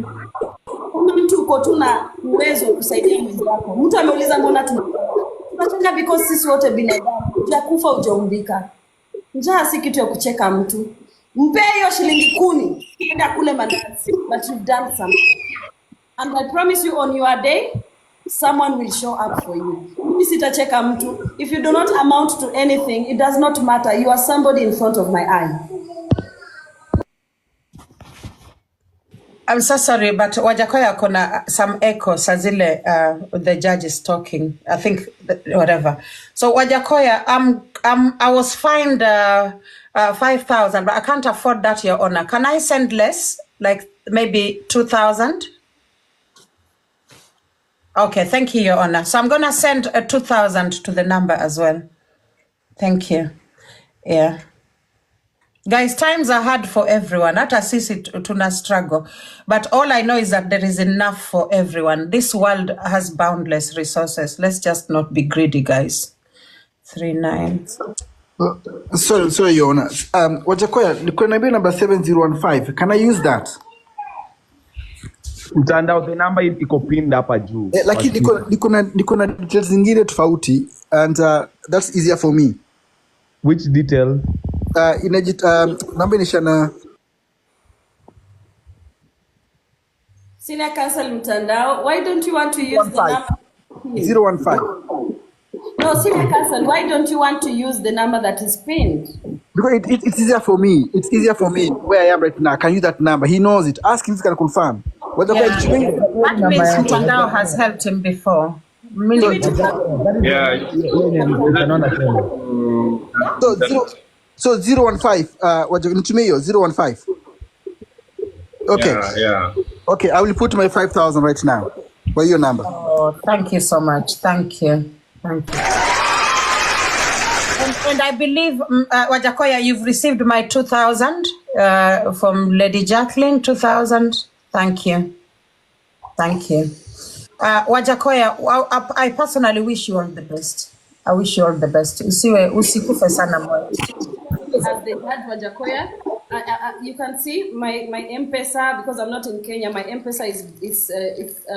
mtu uko tuna uwezo kusaidia mwenzako. Mtu ameuliza mbona tunachanga, because sisi wote binadamu. Hujakufa hujaumbika. Njaa si kitu ya kucheka mtu. Mpe hiyo shilingi 10, enda kule mandazi, but you've done something. And I promise you, on your day, someone will show up for you. Mimi sitacheka mtu. If you do not amount to anything, it does not matter. You are somebody in front of my eye. I'm so sorry, but Wajahkoya kuna some echo saa zile the judge is talking. I think whatever. So Wajahkoya, I was fined 5,000, but I can't afford that, Your Honor. Can I send less, like maybe 2,000? Okay, thank you, Your Honor. So I'm gonna send 2,000 to the number as well. Thank you. Yeah. Guys, times are hard for everyone. Hata sisi tuna struggle. But all I know is that there is enough for everyone. This world has boundless resources. Let's just not be greedy, guys. 39. Sorry, Your Honor. Wajahkoya, niko na number 7015. Can I use that? Mtandao, the number iko pinned hapa juu. Lakini niko na details zingine tofauti, and that's easier for me. Which detail? Number inishana Senior Counsel Mtandao, why don't you want to use the number? 015. No, Senior Counsel, why don't you want to use the number that is pinned? Because it's easier for me. It's easier for me where I am right now. I can use that number. He knows it. Ask him if he can confirm. Yeah. That means Mtandao has helped him before. So 015. Nitumie hiyo 015. Okay. Yeah. Okay, I will put my 5,000 right now. By your number. Oh, thank you so much. Thank you. And I believe, Wajahkoya, you've received my 2,000 from Lady Jacqueline. 2,000. Thank you. Thank you. Wajahkoya, I personally wish you all the best. I wish you all the best. Usikufe sana moyo. As they had Wajahkoya, you can see my M-Pesa, because I'm not in Kenya, my M-Pesa is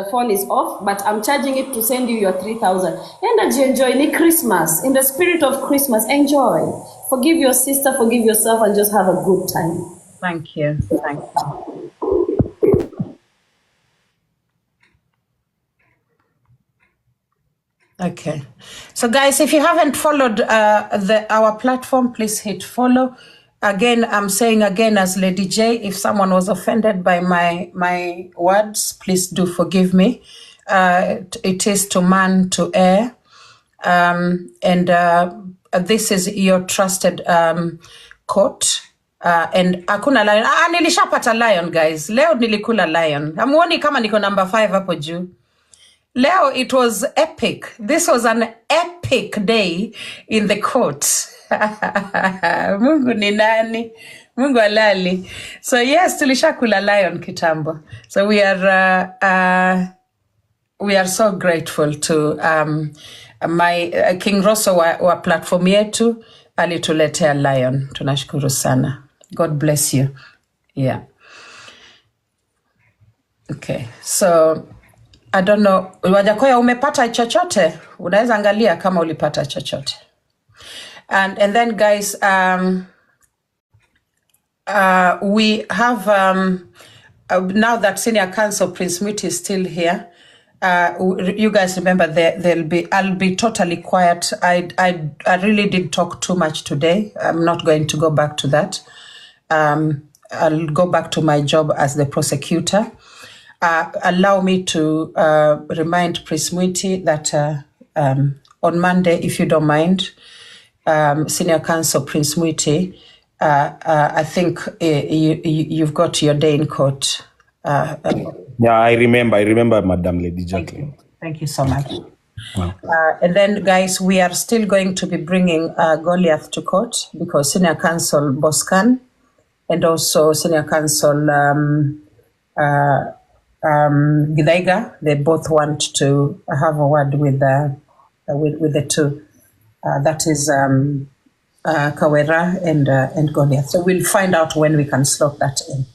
phone is off, but I'm charging it to send you your 3,000. And enjoy ni Christmas. In the spirit of Christmas, enjoy. Forgive your sister, forgive yourself, and just have a good time. Thank you. Thank you. Okay, so guys, if you haven't followed our platform, please hit follow. Again, I'm saying again as Lady J, if someone was offended by my words, please do forgive me. It is to man to err, and this is your trusted court. And hakuna lion. Nilishapata lion, guys. Leo nilikula lion. Hamuoni kama niko number 5 hapo juu. Leo, it was epic. This was an epic day in the court. Mungu ni nani? Mungu alali. So yes, tulishakula lion kitambo. So we are so grateful to my King Rosso wa platform yetu alituletea lion. Tunashukuru sana. God bless you. Yeah. Okay. So I don't know. Wajahkoya, umepata chochote? Unaweza angalia kama ulipata chochote. And then guys, we have now that Senior Counsel Prince Mwiti is still here. You guys remember I'll be totally quiet. I really did talk too much today. I'm not going to go back to that. I'll go back to my job as the prosecutor. Allow me to remind Prince Mwiti that on Monday, if you don't mind, Senior Counsel Prince Mwiti, I think you've got your day in court. Yeah, I remember, Madam Lady Jacqueline. Thank you so much. Wow. And then, guys, we are still going to be bringing Goliath to court because Senior Counsel Boscan and also Senior Counsel Gidaiga, they both want to have a word with the two. That is Kawera and Goliath. So we'll find out when we can slot that in.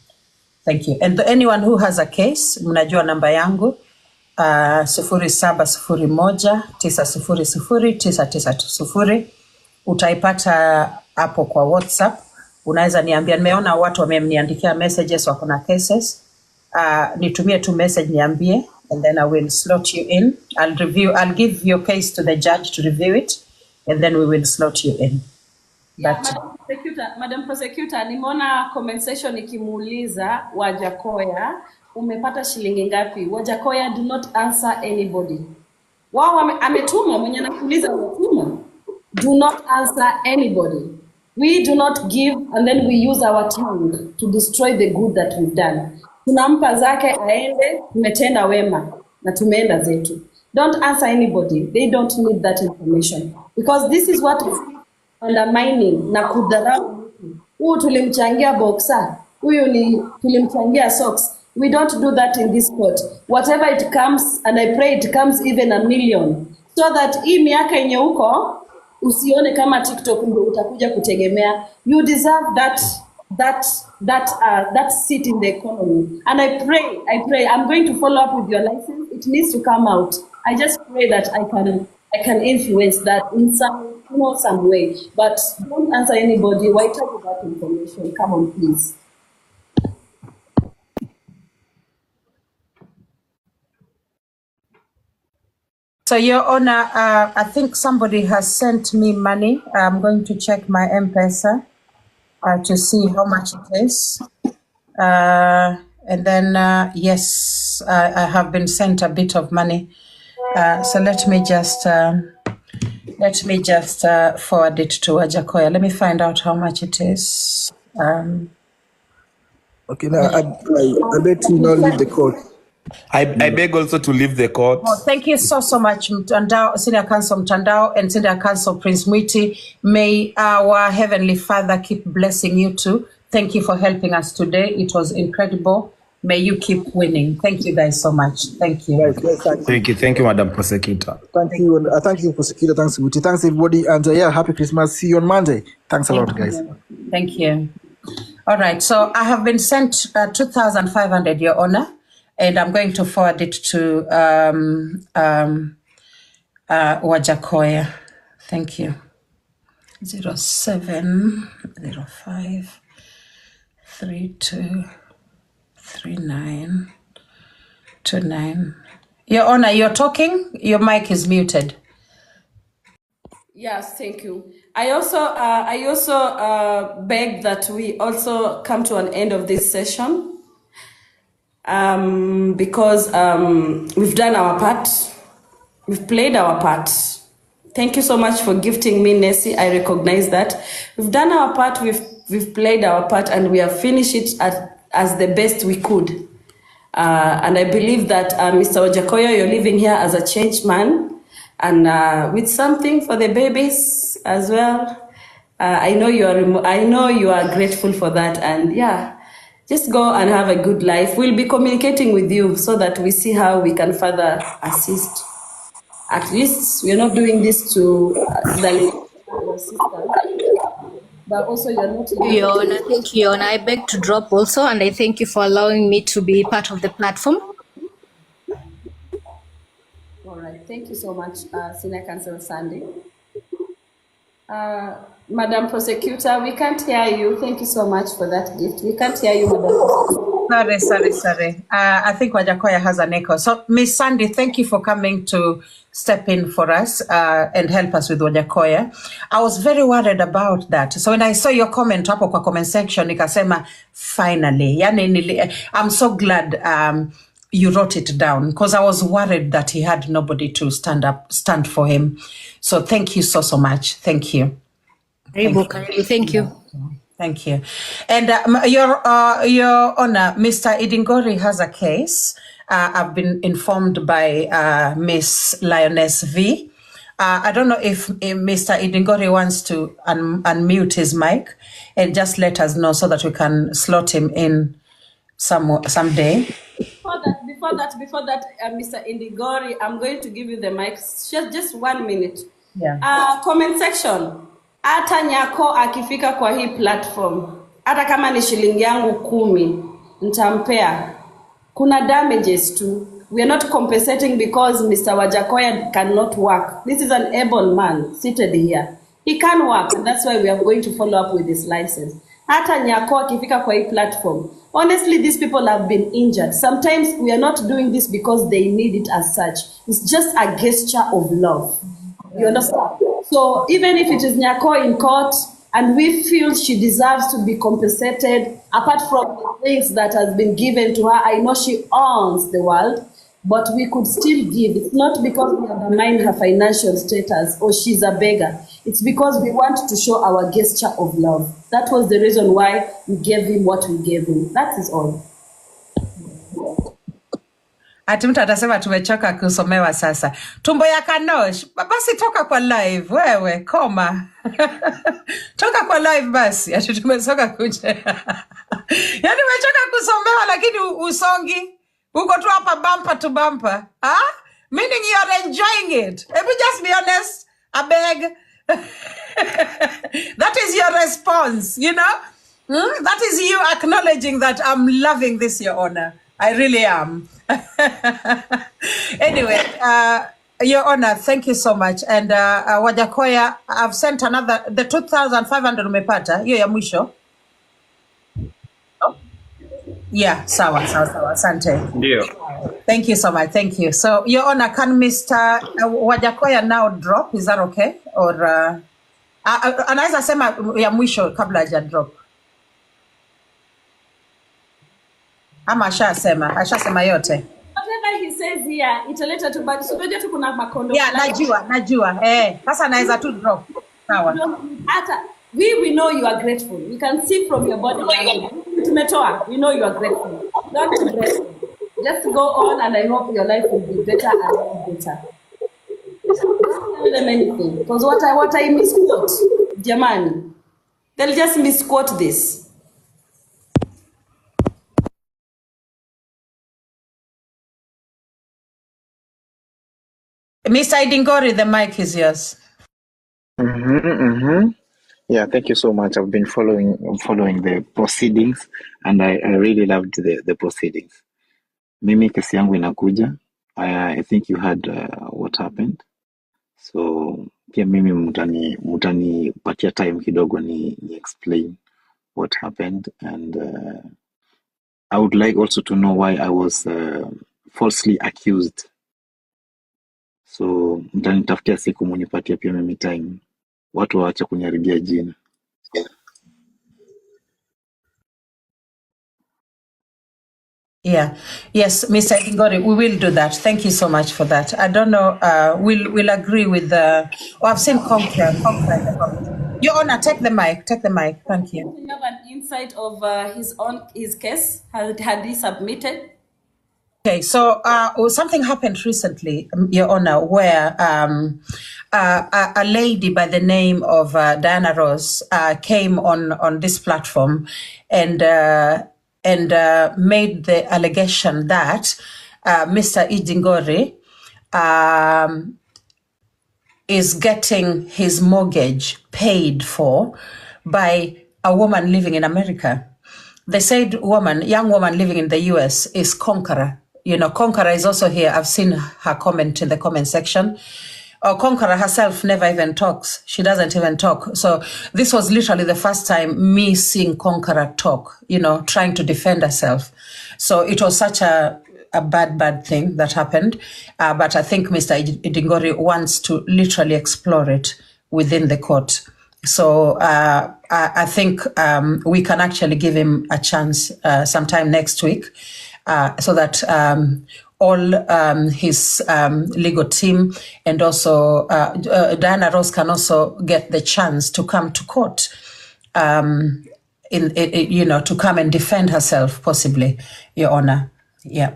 Thank you. And anyone who has a case, mnajua namba yangu 0701900990. Utaipata hapo kwa WhatsApp. Unaweza niambia, nimeona watu wameniandikia messages wako na cases. Nitumie tu message niambie, and then I will slot you in. I'll give your case to the judge to review it, and then we will slot you in. Yeah, Madam Prosecutor, nimeona comment section ikimuuliza Wajahkoya, umepata shilingi ngapi? Wajahkoya do not answer anybody. Wao ametuma mwenye anakuuliza ametuma. Do not answer anybody. We do not give and then we use our tongue to destroy the good that we've done. Tunampa zake aende, tumetenda wema na tumeenda zetu. Don't answer anybody. They don't need that information because this is what is undermining na kudharau. Huyu tulimchangia boxer, huyu ni tulimchangia socks. We don't do that in this court. Whatever it comes, and I pray it comes even 1 million, so that hii miaka yenye uko usione kama TikTok ndio utakuja kutegemea. You deserve that seat in the economy. And I pray I'm going to follow up with your license. It needs to come out. I just pray that I can influence that in some way. But don't answer anybody. Why talk about information? Come on, please. So, Your Honor, I think somebody has sent me money. I'm going to check my M-Pesa to see how much it is. And then, yes, I have been sent a bit of money. So let me just forward it to Wajahkoya. Let me find out how much it is. Okay, now I bet you not leave the court. I beg also to leave the court. Oh, thank you so much, Mtandao, Senior Counsel Mtandao and Senior Counsel Prince Mwiti. May our Heavenly Father keep blessing you too. Thank you for helping us today. It was incredible. May you keep winning. Thank you guys so much. Thank you. Right, Thank you, Madam Prosecutor. Thank you, Prosecutor. Thanks, Mwiti. Thanks, everybody. And happy Christmas. See you on Monday. Thanks a lot, guys. Thank you. All right. So I have been sent 2,500, Your Honor. And I'm going to forward it to Wajahkoya. Thank you. 0705 32 39 29. Your Honor, you're talking. Your mic is muted. Yes, thank you. I also beg that we also come to an end of this session. Because we've done our part, we've played our part. Thank you so much for gifting me, Nessie. I recognize that. We've done our part, we've played our part, and we have finished it as the best we could. And I believe that Mr. Wajahkoya, you're living here as a changed man, and with something for the babies as well. I know you are grateful for that, and yeah. Just go and have a good life. We'll be communicating with you so that we see how we can further assist. At least we're not doing this to the sister, but also you're not. Your Honor, thank you, Your Honor. I beg to drop also, and I thank you for allowing me to be part of the platform. All right, thank you so much, Senior Counsel Sandy. Madam Prosecutor, we can't hear you. Thank you so much for that gift. We can't hear you, Madam Prosecutor. Sorry. I think Wajahkoya has an echo. So, Miss Sandy, thank you for coming to step in for us and help us with Wajahkoya. I was very worried about that. So when I saw your comment hapo kwa comment section, nikasema finally. Yani, I'm so glad you wrote it down because I was worried that he had nobody to stand for him. So thank you so much. Thank you. Thank you. Thank you. And Your Honor, Mr. Idingori has a case. I've been informed by Miss Lioness V. I don't know if Mr. Idingori wants to unmute his mic and just let us know so that we can slot him in someday. Before that, Mr. Idingori, I'm going to give you the mic. Just 1 minute. Yeah. Comment section. Hata Nyako akifika kwa hii platform, hata kama ni shilingi yangu 10, nitampea. Kuna damages too. We are not compensating because Mr. Wajahkoya cannot work. This is an able man seated here. He can work, and that's why we are going to follow up with his license. hata Nyako akifika kwa hii platform. Honestly, these people have been injured. Sometimes we are not doing this because they need it as such. It's just a gesture of love. You understand? So even if it is Nyako in court and we feel she deserves to be compensated, apart from the things that has been given to her, I know she owns the world, but we could still give. It's not because we undermine her financial status or she's a beggar. It's because we want to show our gesture of love. That was the reason why we gave him what we gave him. That is all. Ati mtu atasema tumechoka kusomewa sasa. Tumbo ya Kanosh, basi toka kwa live, wewe, koma. Toka kwa live basi, ati tumechoka kuja. Yani umechoka kusomewa lakini usongi. Uko tu hapa bumper to bumper. Huh? Meaning you are enjoying it. If you just be honest, I beg. That is your response, you know? That is you acknowledging that I'm loving this, Your Honor. I really am. Anyway, Your Honor, thank you so much. And Wajahkoya, I've sent another, the 2,500 umepata, hiyo ya mwisho. Yeah, sawa, asante. Ndio. Thank you so much, thank you. So, Your Honor, can Mr. Wajahkoya now drop? Is that okay? Or, anaweza sema ya mwisho kabla haja drop. Ama ashasema yote. Whatever he says here, italeta tu bad. So tu kuna makondo. Yeah, najua. Sasa naweza tu drop. Sawa. We know you are grateful. We can see from your body language. Tumetoa. We know you are grateful. Not too grateful. Just go on, and I hope your life will be better and better. Tell them anything, because what I misquote, jamani, they'll just misquote this. Mr. Idingori, the mic is yours. Yeah, thank you so much. I've been following the proceedings, and I really loved the proceedings. Mimi kesi yangu inakuja. I think you heard what happened. So pia mimi mutani patia time kidogo ni explain what happened, and I would like also to know why I was falsely accused. So mtanitafutia siku munipatia pia mimi time. Watu waache kuniharibia jina. Yeah. Yes, Mr. Idingori, we will do that. Thank you so much for that. I don't know, we'll agree with I've seen Conquer. Your Honor, take the mic. Thank you. Do you have an insight of his case? Had he submitted? Okay, so something happened recently, Your Honor, where a lady by the name of Diana Ross came on this platform and made the allegation that Mr. Idingori is getting his mortgage paid for by a woman living in America. They said young woman living in the US is Conqueror. You know, Conqueror is also here. I've seen her comment in the comment section. Conqueror herself never even talks. She doesn't even talk. So this was literally the first time me seeing Conqueror talk, you know, trying to defend herself. So it was such a bad thing that happened. But I think Mr. Idingori wants to literally explore it within the court. So I think we can actually give him a chance sometime next week so that all his legal team and also Diana Ross can also get the chance to come to court, you know, to come and defend herself, possibly, Your Honor. Yeah.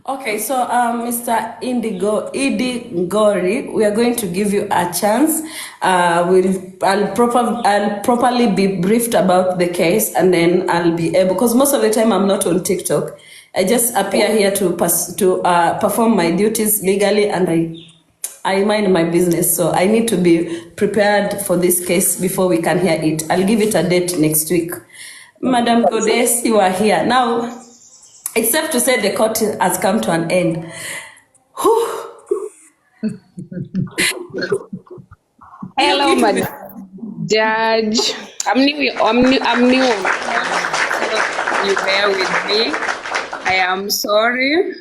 Okay, so Mr. Idingori, we are going to give you a chance. I'll properly be briefed about the case, and then I'll be able, because most of the time I'm not on TikTok. I just appear here to perform my duties legally, and I mind my business. So I need to be prepared for this case before we can hear it. I'll give it a date next week. Madam Goddess, you are here now. It's safe to say the court has come to an end. Whew. Hello, Madam Judge. I'm new. I'm new. You bear with me. I am sorry.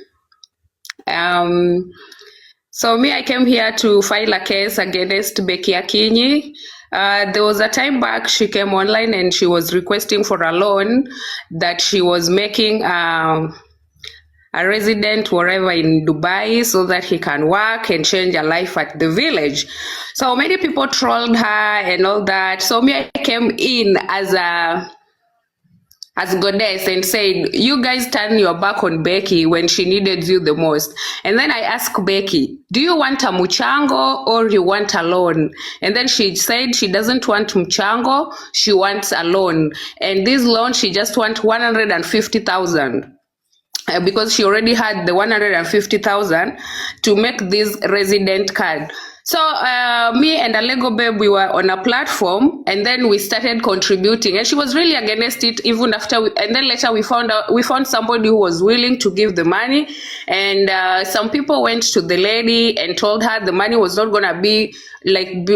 So I came here to file a case against Becky Akinyi. There was a time back she came online and she was requesting for a loan that she was making a resident wherever in Dubai so that he can work and change a life at the village. So many people trolled her and all that. So I came in as goddess and said, you guys turn your back on Becky when she needed you the most. And then I asked Becky, do you want a muchango or you want a loan? And then she said she doesn't want muchango, she wants a loan. And this loan, she just wants 150,000. Because she already had the 150,000 to make this resident card. So me and a Lego babe, we were on a platform and then we started contributing and she was really against it even after and then later we found somebody who was willing to give the money, and some people went to the lady and told her the money was not gonna be like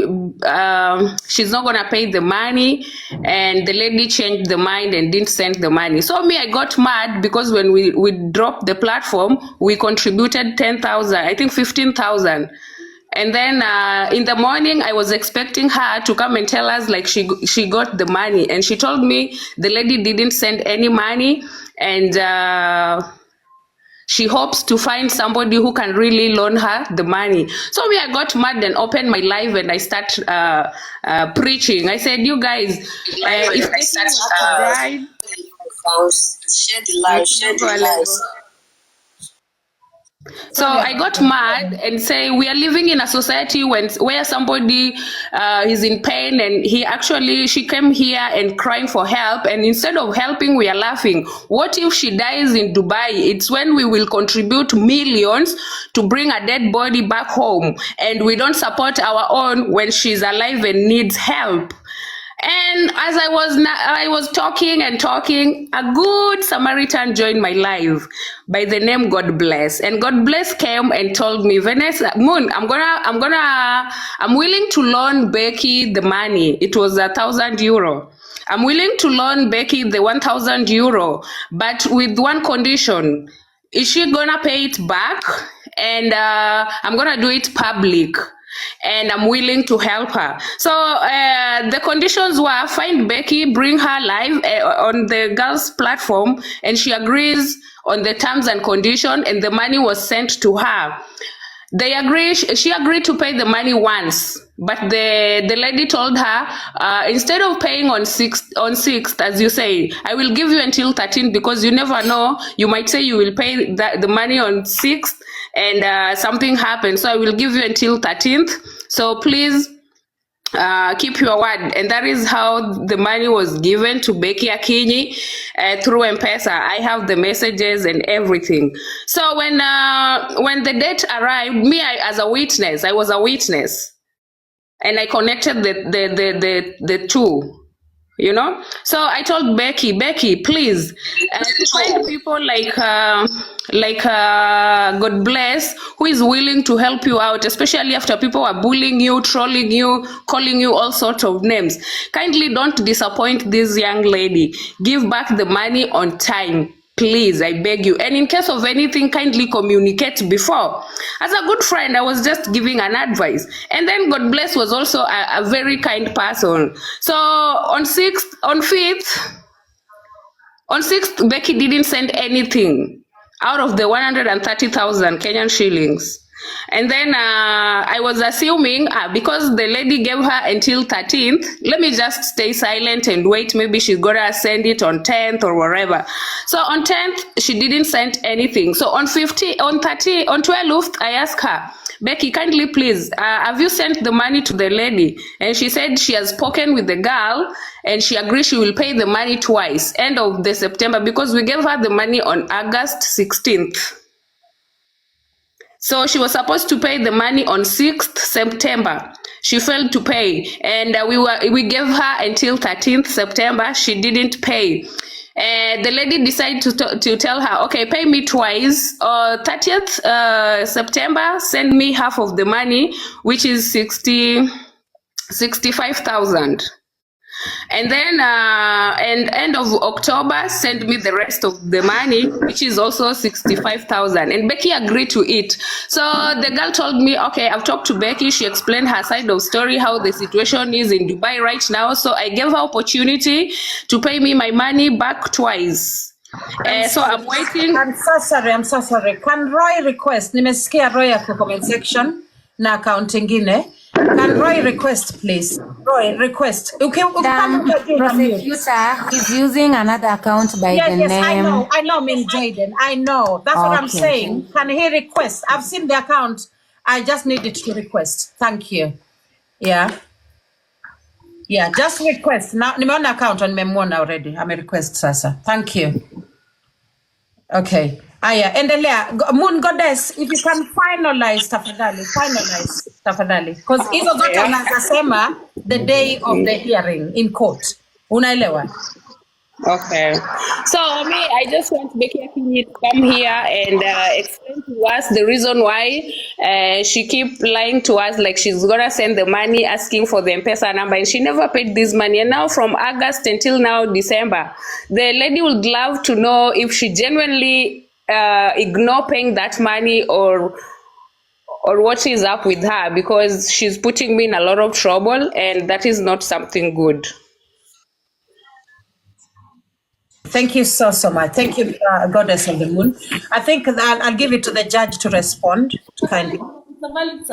she's not gonna pay the money, and the lady changed the mind and didn't send the money. So I got mad because when we dropped the platform, we contributed 10,000, I think 15,000. And then in the morning, I was expecting her to come and tell us like she got the money, and she told me the lady didn't send any money, and she hopes to find somebody who can really loan her the money. So I got mad and opened my live and I start preaching. I said, you guys, if I start share the live. So I got mad and say we are living in a society where somebody is in pain and she came here and crying for help, and instead of helping we are laughing. What if she dies in Dubai? It's when we will contribute millions to bring a dead body back home, and we don't support our own when she's alive and needs help. And as I was talking and talking, a good Samaritan joined my live by the name God Bless. And God Bless came and told me, Vanessa, Moon, I'm willing to loan Becky the money. It was €1,000. I'm willing to loan Becky the 1,000 euro, but with one condition. Is she gonna pay it back? And I'm gonna do it public. And I'm willing to help her. So the conditions were find Becky, bring her live on the girls' platform, and she agrees on the terms and condition, and the money was sent to her. She agreed to pay the money once, but the lady told her, instead of paying on 6th, as you say, I will give you until 13th, because you never know, you might say you will pay the money on 6th and something happens, so I will give you until 13th, so please keep your word. And that is how the money was given to Becky Akinyi through M-Pesa. I have the messages and everything. So when the date arrived, as a witness, I was a witness, and I connected the two. You know, so I told Becky, please, find people like God Bless, who is willing to help you out, especially after people are bullying you, trolling you, calling you all sorts of names. Kindly don't disappoint this young lady. Give back the money on time. Please, I beg you. And in case of anything, kindly communicate before. As a good friend, I was just giving an advice. And then God Bless was also a very kind person. So on 6th, Becky didn't send anything out of the 130,000 Kenyan shillings. And then I was assuming because the lady gave her until 13th, let me just stay silent and wait. Maybe she's gonna send it on 10th or whatever. So on 10th, she didn't send anything. So on 12th, I asked her, Becky, kindly please, have you sent the money to the lady? And she said she has spoken with the girl and she agreed she will pay the money twice, end of the September, because we gave her the money on August 16th. So she was supposed to pay the money on 6th September. She failed to pay, and we gave her until 13th September. She didn't pay. The lady decided to tell her, okay, pay me twice. 30th September, send me half of the money, which is 65,000. And then and end of October, send me the rest of the money, which is also 65,000. And Becky agreed to it. So the girl told me, okay, I've talked to Becky. She explained her side of story, how the situation is in Dubai right now. So I gave her opportunity to pay me my money back twice. So I'm waiting. I'm so sorry. Can Roy request? Nimesikia Roy ako comment section na account ingine. Can Roy request, please? Roy, request. Okay, Prosecutor is using another account by the name. I know, Min Jaden. I know. That's what I'm saying. Can he request? I've seen the account. I just needed to request. Thank you. Yeah, just request. Now, nimeona account and nimemwona already. I'm a request sasa. Thank you. Okay. Aya, endelea. Moon Goddess, if you can finalize tafadhali. Because hizo zote anazasema the day of the hearing in court. Unaelewa? Okay. So me, I just want Becky Akinyi to come here and explain to us the reason why she keep lying to us, like she's gonna send the money, asking for the M-Pesa number, and she never paid this money. And now from August until now December, the lady would love to know if she genuinely ignore paying that money or what is up with her, because she's putting me in a lot of trouble, and that is not something good. Thank you so much. Thank you, Goddess of the Moon. I think I'll give it to the judge to respond kindly. It's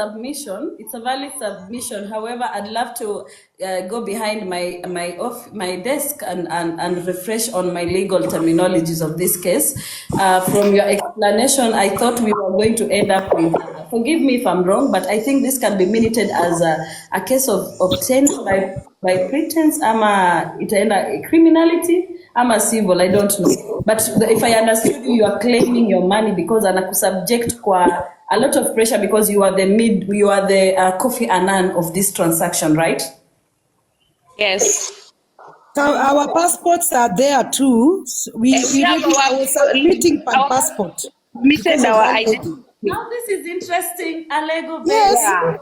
a valid submission. However, I'd love to go behind my desk and refresh on my legal terminologies of this case. From your explanation, I thought we were going to end up with, forgive me if I'm wrong, but I think this can be minuted as a case of obtained by pretense, ama itaenda criminality, ama civil, I don't know. But if I understood you are claiming your money because anakusubject kwa a lot of pressure because you are the Kofi Annan of this transaction, right? Yes. So our passports are there too. We are submitting passport. Now this is interesting, Alego. Yes,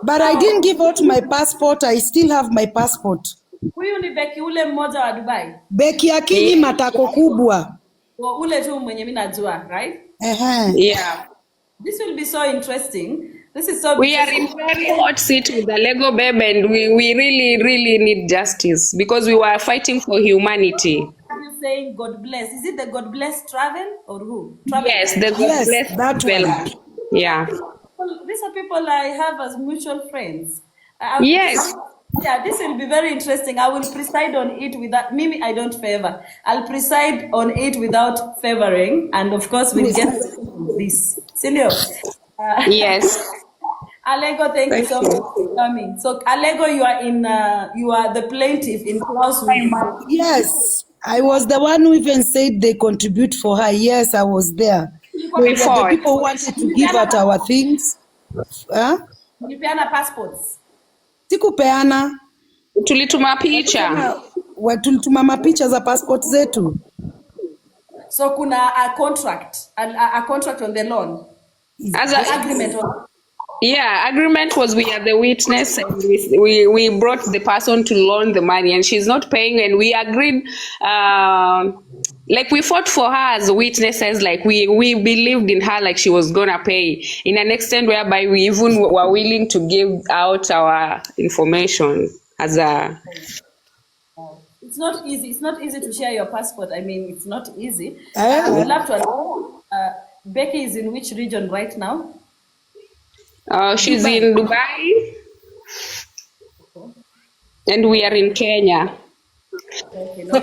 but I didn't give out my passport. I still have my passport. Huyu ni Becky ule mmoja wa Dubai. Becky Akinyi matako kubwa. Ule tu mwenye mimi najua, right? Yeah. This will be so interesting. This is so. We are in very hot seat with the Lego babe, and we really need justice because we were fighting for humanity. Are you saying God bless? Is it the God bless travel or who? Yes, the God bless travel. Yeah. These are people I have as mutual friends. Yes. Yeah, this will be very interesting. I will preside on it without Mimi. I don't favor. I'll preside on it without favoring, and of course we'll get this. Silio. Yes. Alego, thank you so much for coming. So Alego, you are the plaintiff in clause. Yes, I was the one who even said they contribute for her. Yes, I was there. We fought. The people wanted to give out our things. Ulipeana passports. Sikupeana. Tulituma picha. Tulituma mapicha za passport zetu. So kuna a contract on the loan. As an agreement. Agreement was we are the witness, and we brought the person to loan the money, and she's not paying, and we agreed. Like we fought for her as witnesses, like we believed in her, like she was gonna pay, in an extent whereby we even were willing to give out our information as a. It's not easy. It's not easy to share your passport. I mean, it's not easy. I would love to know, Becky is in which region right now? She's in Dubai, and we are in Kenya. Okay, no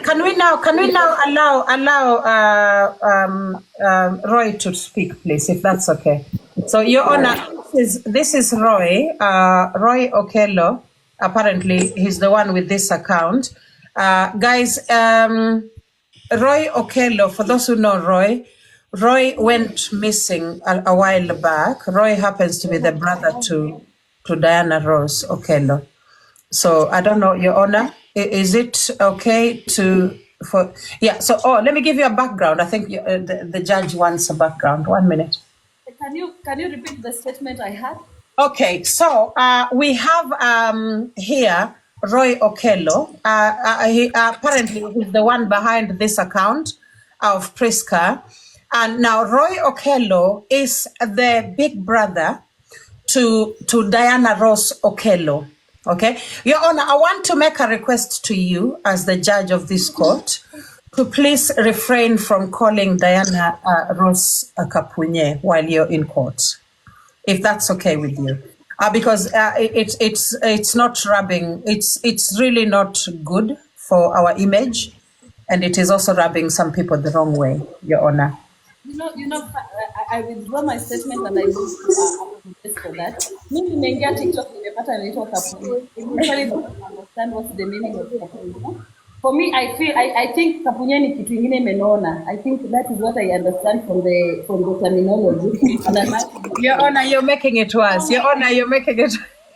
can we now allow Roy to speak, please, if that's okay? So, Your Honor, this is Roy Okello. Apparently, he's the one with this account. Guys, Roy Okello, for those who know Roy went missing a while back. Roy happens to be the brother to Diana Rose Okello. So I don't know, Your Honor, is it okay to yeah. So, let me give you a background. I think the judge wants a background. 1 minute. Can you repeat the statement I had? Okay, so we have here Roy Okello. Apparently, he's the one behind this account of Priska. And now Roy Okello is the big brother to Diana Ross Okello. Okay, Your Honor, I want to make a request to you as the judge of this court to please refrain from calling Diana Ross Kapunye while you're in court, if that's okay with you, because it's not rubbing. It's really not good for our image, and it is also rubbing some people the wrong way, Your Honor. I withdraw my statement and I will apologize for that. Mimi nimeingia TikTok nimepata inaitwa Kapunye. Initially don't understand what's the meaning of Kapunye. For me, I think Kapunye ni kitu ingine imenona. I think that is what I understand from the terminology. Your Honor, you're making it worse. Your Honor, you're making it.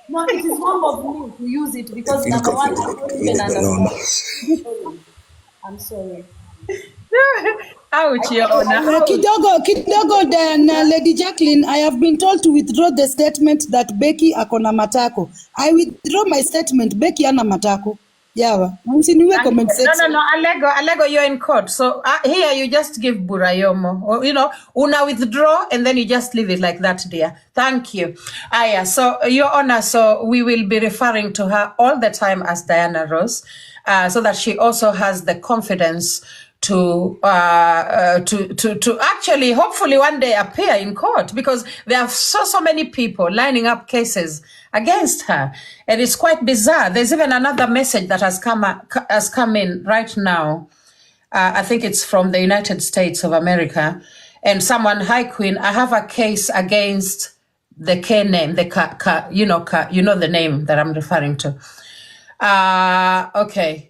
No, it is wrong of me to use it because number one, I don't even understand. I'm sorry. Ouch, Your Honor. Kidogo, Lady Jacqueline, I have been told to withdraw the statement that Becky akona matako. I withdraw my statement. Becky ana matako. Yawa. Comment section. No, Alego, you're in court. So here you just give Burayomo. Or, una withdraw and then you just leave it like that, dear. Thank you. Aya, so Your Honor, so we will be referring to her all the time as Diana Ross, so that she also has the confidence to actually hopefully one day appear in court, because there are so many people lining up cases against her, and it's quite bizarre. There's even another message that has come in right now. I think it's from the United States of America, and someone, hi Queen, I have a case against the K name, the the name that I'm referring to. Okay.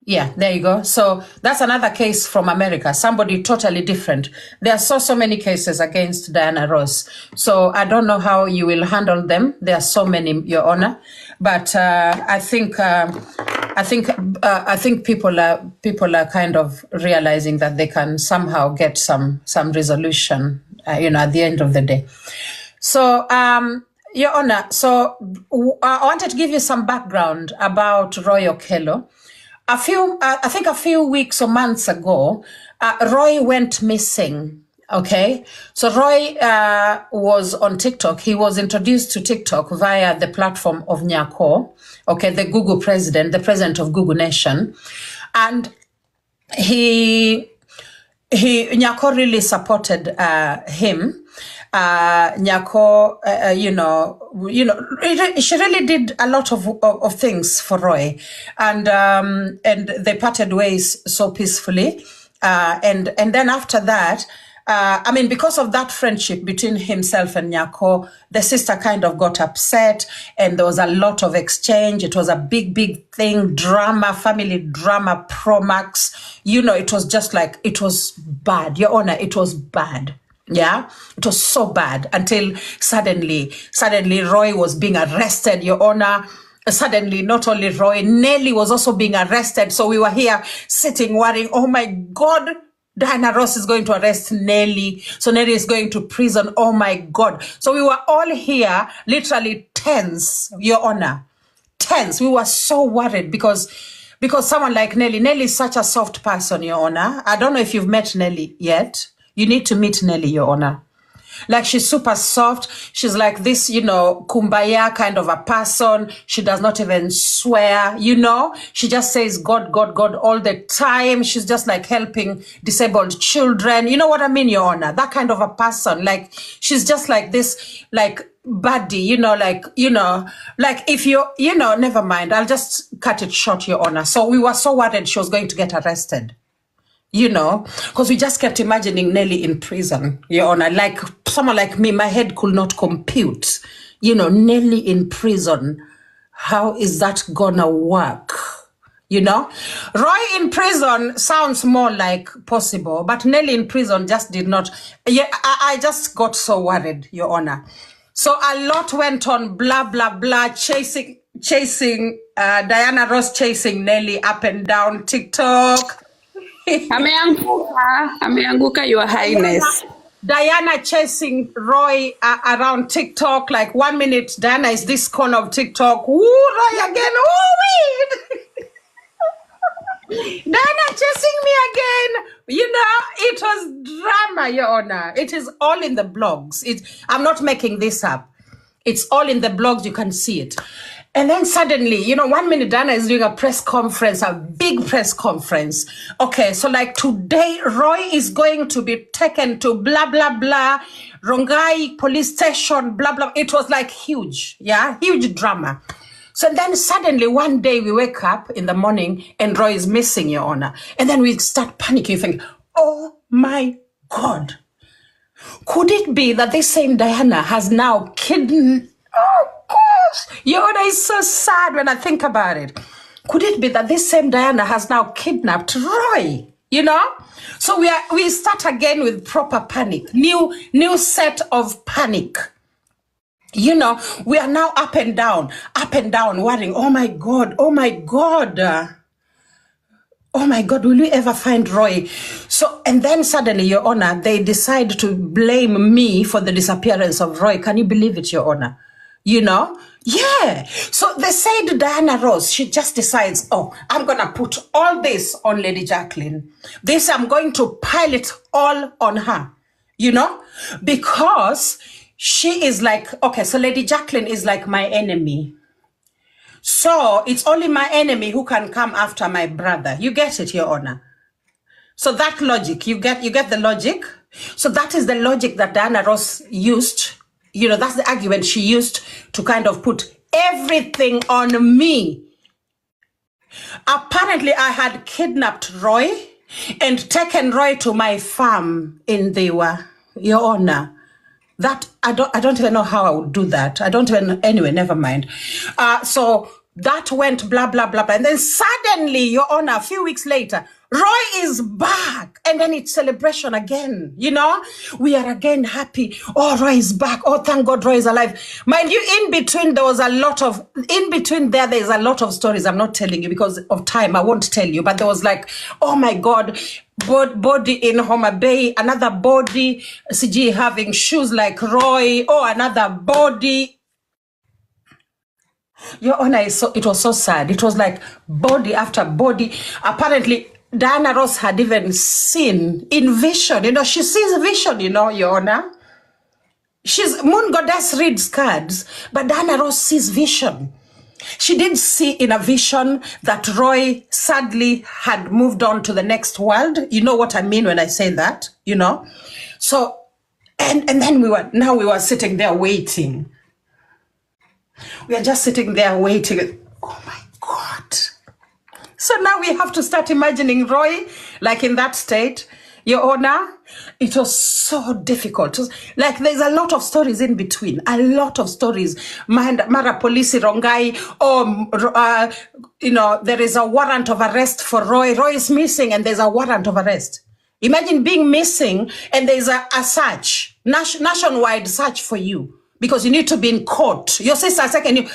Yeah, there you go. So that's another case from America, somebody totally different. There are so many cases against Diana Ross. So I don't know how you will handle them. There are so many, Your Honor. But I think people are kind of realizing that they can somehow get some resolution, at the end of the day. So, Your Honor, so I wanted to give you some background about Roy Okello. I think a few weeks or months ago, Roy went missing. Okay, so Roy was on TikTok. He was introduced to TikTok via the platform of Nyako, okay, the Google president, the president of Google Nation, and Nyako really supported him. Nyako, she really did a lot of things for Roy, and they parted ways so peacefully. And then after that, because of that friendship between himself and Nyako, the sister kind of got upset, and there was a lot of exchange. It was a big thing, drama, family drama, Promax. It was just like, it was bad. Your Honor, it was bad. Yeah, it was so bad until suddenly Roy was being arrested, Your Honor. Suddenly, not only Roy, Nelly was also being arrested. So we were here sitting worrying, oh my God, Diana Ross is going to arrest Nelly. So Nelly is going to prison. Oh my God. So we were all here literally tense, Your Honor. Tense. We were so worried because someone like Nelly is such a soft person, Your Honor. I don't know if you've met Nelly yet. You need to meet Nelly, Your Honor. Like, she's super soft. She's like this, kumbaya kind of a person. She does not even swear, She just says God, God, God all the time. She's just like helping disabled children. You know what I mean, Your Honor? That kind of a person. Like, she's just like this, like, buddy, like if never mind. I'll just cut it short, Your Honor. So we were so worried she was going to get arrested. Because we just kept imagining Nelly in prison, Your Honor. Like, someone like me, my head could not compute. Nelly in prison. How is that gonna work? Roy in prison sounds more like possible, but Nelly in prison just did not. Yeah, I just got so worried, Your Honor. So a lot went on, blah, blah, blah, chasing Diana Ross, chasing Nelly up and down TikTok. Ameanguka, Your Highness. Diana chasing Roy around TikTok. Like 1 minute, Diana is this corner of TikTok. Ooh, Roy again. Ooh, Diana chasing me again. You know, it was drama, Your Honor. It is all in the blogs. I'm not making this up. It's all in the blogs. You can see it. And then suddenly, you know, 1 minute Diana is doing a press conference, a big press conference. Okay, so like today, Roy is going to be taken to blah, blah, blah, Rongai police station, blah, blah. It was like huge, yeah, huge drama. So then suddenly one day we wake up in the morning and Roy is missing, Your Honor. And then we start panicking, thinking, oh my God. Could it be that this same Diana has now kidnapped? Oh gosh, Your Honor, it's so sad when I think about it. Could it be that this same Diana has now kidnapped Roy? You know? So we start again with proper panic, new set of panic. You know, we are now up and down, worrying, oh my God, oh my God. Oh my God, will we ever find Roy? So, and then suddenly, Your Honor, they decide to blame me for the disappearance of Roy. Can you believe it, Your Honor? You know? Yeah. So they said Diana Ross, she just decides, oh, I'm going to put all this on Lady Jacqueline. This, I'm going to pile it all on her, you know? Because she is like, okay, so Lady Jacqueline is like my enemy. So it's only my enemy who can come after my brother. You get it, Your Honor? So that logic, you get the logic? So that is the logic that Diana Ross used. You know, that's the argument she used to kind of put everything on me. Apparently, I had kidnapped Roy and taken Roy to my farm in Dewa, Your Honor. That I don't even know how I would do that. I don't even, anyway, never mind. So that went blah, blah, blah, blah. And then suddenly, Your Honor, a few weeks later, Roy is back. And then it's celebration again. You know, we are again happy. Oh, Roy is back. Oh, thank God Roy is alive. Mind you, in between, there's a lot of stories I'm not telling you because of time. I won't tell you. But there was like, oh my God, body in Homa Bay, another body, CG having shoes like Roy, another body. Your Honor, it was so sad. It was like body after body. Apparently, Diana Ross had even seen in vision. You know, she sees vision, you know, Your Honor. Moon Goddess reads cards, but Diana Ross sees vision. She did see in a vision that Roy sadly had moved on to the next world. You know what I mean when I say that, you know? So, and then we were sitting there waiting. We are just sitting there waiting. Oh my God. So now we have to start imagining Roy like in that state. Your Honor, it was so difficult. Like there's a lot of stories in between, a lot of stories. Mara Polisi Rongai, you know, there is a warrant of arrest for Roy. Roy is missing and there's a warrant of arrest. Imagine being missing and there's a search, nationwide search for you because you need to be in court. Your sister second,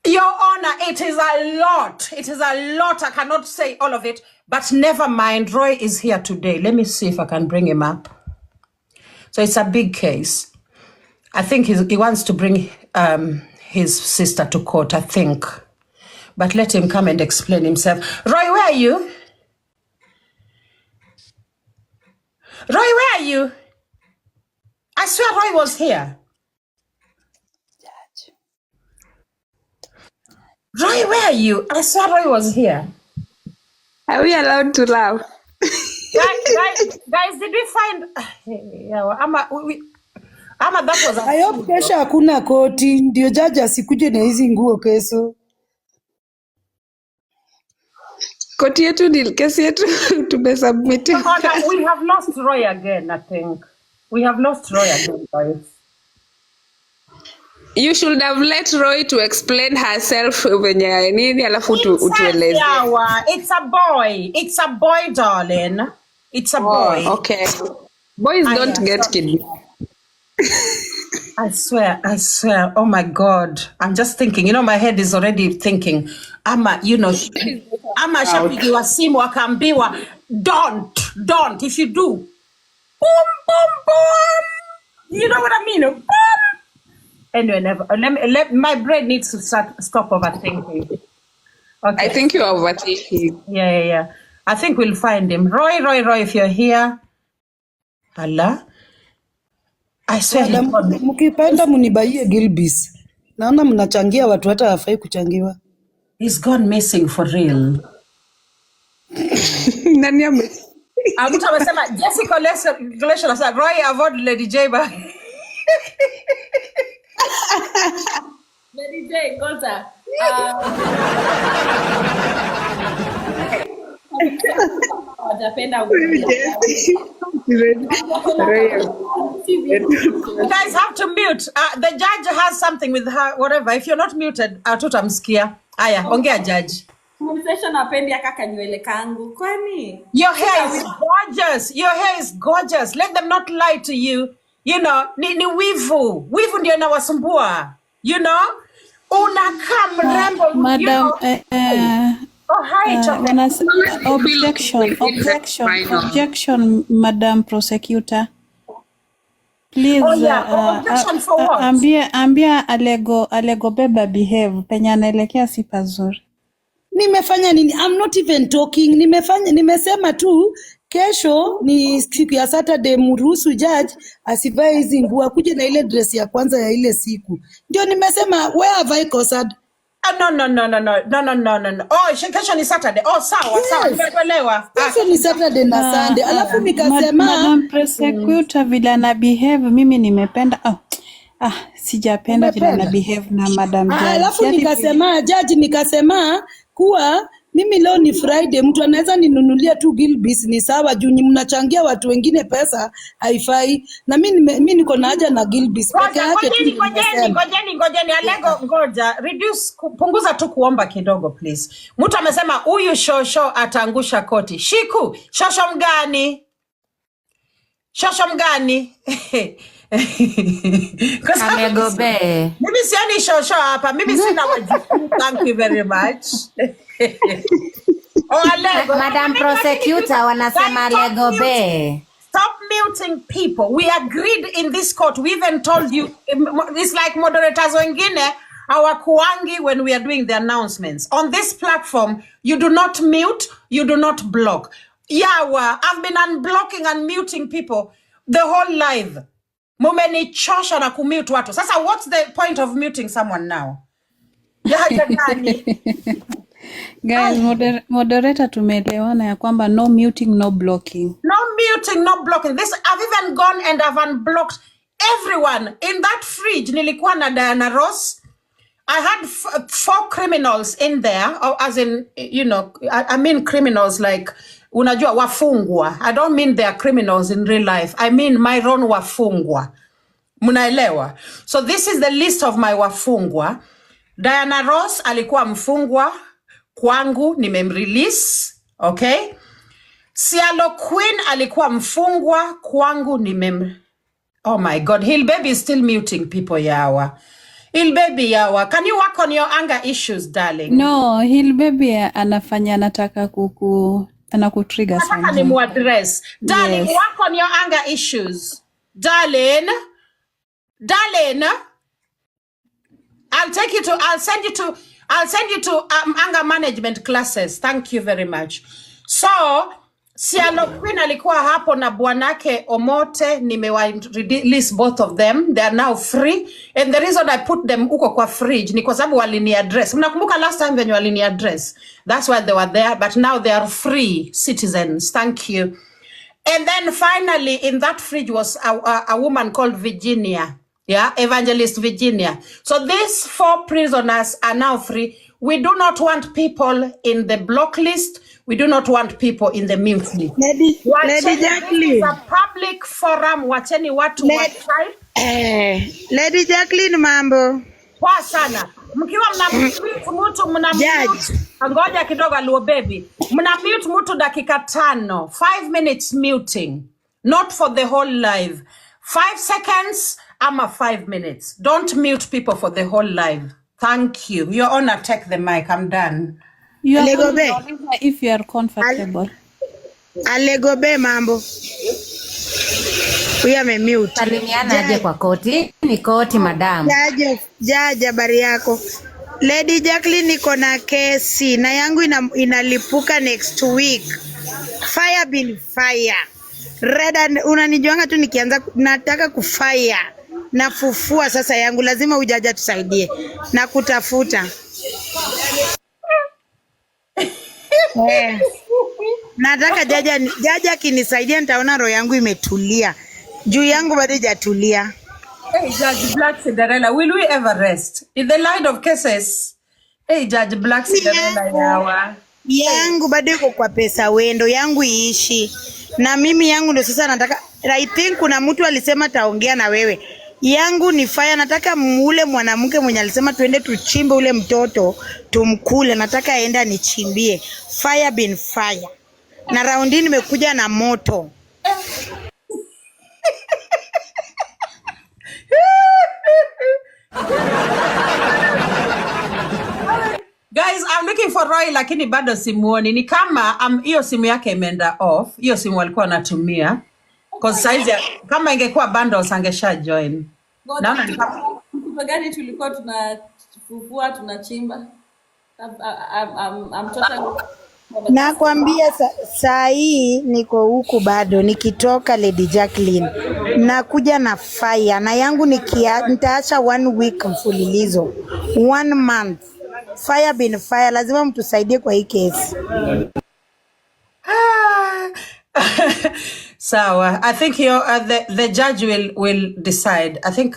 Your Honor, it is a lot. It is a lot. I cannot say all of it, but never mind. Roy is here today. Let me see if I can bring him up. So it's a big case. I think he wants to bring his sister to court, I think. But let him come and explain himself. Roy, where are you? Roy, where are you? I swear Roy was here. Roy, where are you? I swear Roy was here. Are we allowed to laugh? Guys, did we find... that was I hope kesho hakuna koti ndio jaji asikuje na hizi nguo kesho. Koti yetu ni kesi yetu tumesubmit. We have lost Roy again, I think. We have lost Roy again, guys. You should have let Roy to explain herself venye nini alafu utueleze. It's a boy. It's a boy, darling. It's a boy. Okay. Boys don't get kidnapped. I swear. Oh my God. I'm just thinking, my head is already thinking. Ama, shapigiwa simu akaambiwa, don't. If you do, boom, boom, boom. You know what I mean? Boom. Anyway, my brain needs to stop overthinking. Okay. I think you are overthinking. Yeah. I think we'll find him. Roy, if you're here. Allah. I swear Madam, mkipenda munibaie Gilbis. Naona mnachangia watu hata hafai kuchangiwa. He's gone missing for real. Nani ame? Mtu amesema Jessica Galatian anasema Roy avoid Lady J ba. Lady J Gota. You guys have to mute. The judge has something with her, whatever. If you're not muted, tutamsikia. Aya, ongea judge. Conversation apendi akaka nywele kangu. Kwani? Your hair is gorgeous. Let them not lie to you. Ni wivu. Wivu ndio inawasumbua. Unakaa mrembo. Madam, objection, Madam Prosecutor. Please, objection for what? ambia alego beba behave. Penye anaelekea si pazuri. Nimefanya nini? I'm not even talking. Nimesema tu kesho ni siku ya Saturday, mruhusu judge asivae hizi nguo akuje na ile dress ya kwanza ya ile siku. Ndio nimesema where have I caused? No. Oh, kesho ni Saturday. Oh, sawa. Nimekuelewa. Kesho ni Saturday na Sunday. Alafu nikasema Madam Prosecutor vile na behave mimi nimependa. Sijapenda vile na behave na Madam Judge. Alafu nikasema kuwa mimi leo ni Friday, mtu anaweza ninunulia tu Gilbis ni sawa, juu mnachangia watu wengine pesa haifai, na mimi niko na haja na Gilbis peke yake tu. Ngojeni Alego, ngoja reduce, punguza tu kuomba kidogo please. Mtu amesema huyu shosho ataangusha koti. Shiku, shosho mgani? Amegobe. Mimi sioni shosho hapa. Mimi sina wajibu. Thank you very much. Alego. Madam Prosecutor wanasema Amegobe. Stop muting people. We agreed in this court. We even told you. It's like moderators wengine hawakuangi when we are doing the announcements. On this platform, you do not mute, you do not block. Yawa, I've been unblocking and muting people the whole live. Mumenichosha na kumute watu. Sasa what's the point of muting someone now? Guys, moderator tumeelewana ya kwamba no muting, no blocking. No muting, no blocking. I've even gone and I've unblocked everyone. In that fridge, nilikuwa na Diana Ross. I had 4 criminals in there, as in, I mean criminals like, unajua wafungwa. I don't mean they are criminals in real life. I mean Myron wafungwa. Munaelewa. So this is the list of my wafungwa. Diana Ross alikuwa mfungwa. Kwangu nimemrelease. Okay. Sialo Queen alikuwa mfungwa. Kwangu Oh my God. Hill Baby is still muting people yawa. Hill Baby yawa. Can you work on your anger issues, darling? No, Hill Baby anafanya anataka anakutrigger sana. Nataka nimuaddress. Darling, yes. Work on your anger issues. Darling. I'll send you to anger management classes. Thank you very much. So, Sialo Queen alikuwa hapo na bwanake Omote, release both of them. They are now free. And the reason I put them uko kwa fridge ni kwa sababu walini address. Mnakumbuka last time when walini address. That's why they were there, but now they are free citizens. Thank you. And then finally in that fridge was a woman called Virginia. Yeah, Evangelist Virginia. So these 4 prisoners are now free. We do not want people in the block list. We do not want people in the mute list. Lady Jacqueline. It's a public forum. Wacheni watu Lady Jacqueline, mambo. Poa sana. Mkiwa mnamute mtu ngoja kidogo Luo Baby. Mnamute mtu dakika 5 minutes muting. Not for the whole live. 5 seconds ama 5 minutes. Don't mute people for the whole live. Thank you. Your Honor, take the mic. I'm done. You are Legobe. if you are comfortable. Alegobe mambo. Huyu amemute. Salimiana aje kwa koti? Ni koti madam. Jaja habari yako. Lady Jacqueline niko na kesi na yangu inalipuka next week. Fire bin fire. Reda unanijuanga tu nikianza nataka kufire. Nafufua sasa yangu lazima ujaja tusaidie. Na kutafuta. Nataka jaja kinisaidia nitaona roho yangu imetulia. Juu yangu bado hajatulia. Hey, Judge Black Cinderella, will we ever rest? In the line of cases, hey, Judge Black Cinderella yawa. Yangu bado iko kwa pesa wendo, yangu iishi. Na mimi yangu ndo sasa nataka, I think kuna mtu alisema taongea na wewe. Yangu ni fire, nataka ule mwanamke mwenye alisema tuende tuchimbe ule mtoto, tumkule, nataka aenda nichimbie. Fire bin fire. Na raundi nimekuja na moto. Guys, I'm looking for Roy lakini bado simuoni. Ni kama hiyo simu yake imeenda off. Hiyo simu walikuwa wanatumia. Cause size kama ingekuwa bundles angesha join. Naona ni kama kitu gani tulikuwa tunafufua tunachimba. I'm totally Nakwambia saa hii niko huku bado nikitoka Lady Jacqueline. Nakuja na fire na yangu nitaacha 1 week mfululizo. 1 month. Fire bin fire, lazima mtusaidie kwa hii kesi. Sawa. I think the judge will decide. I think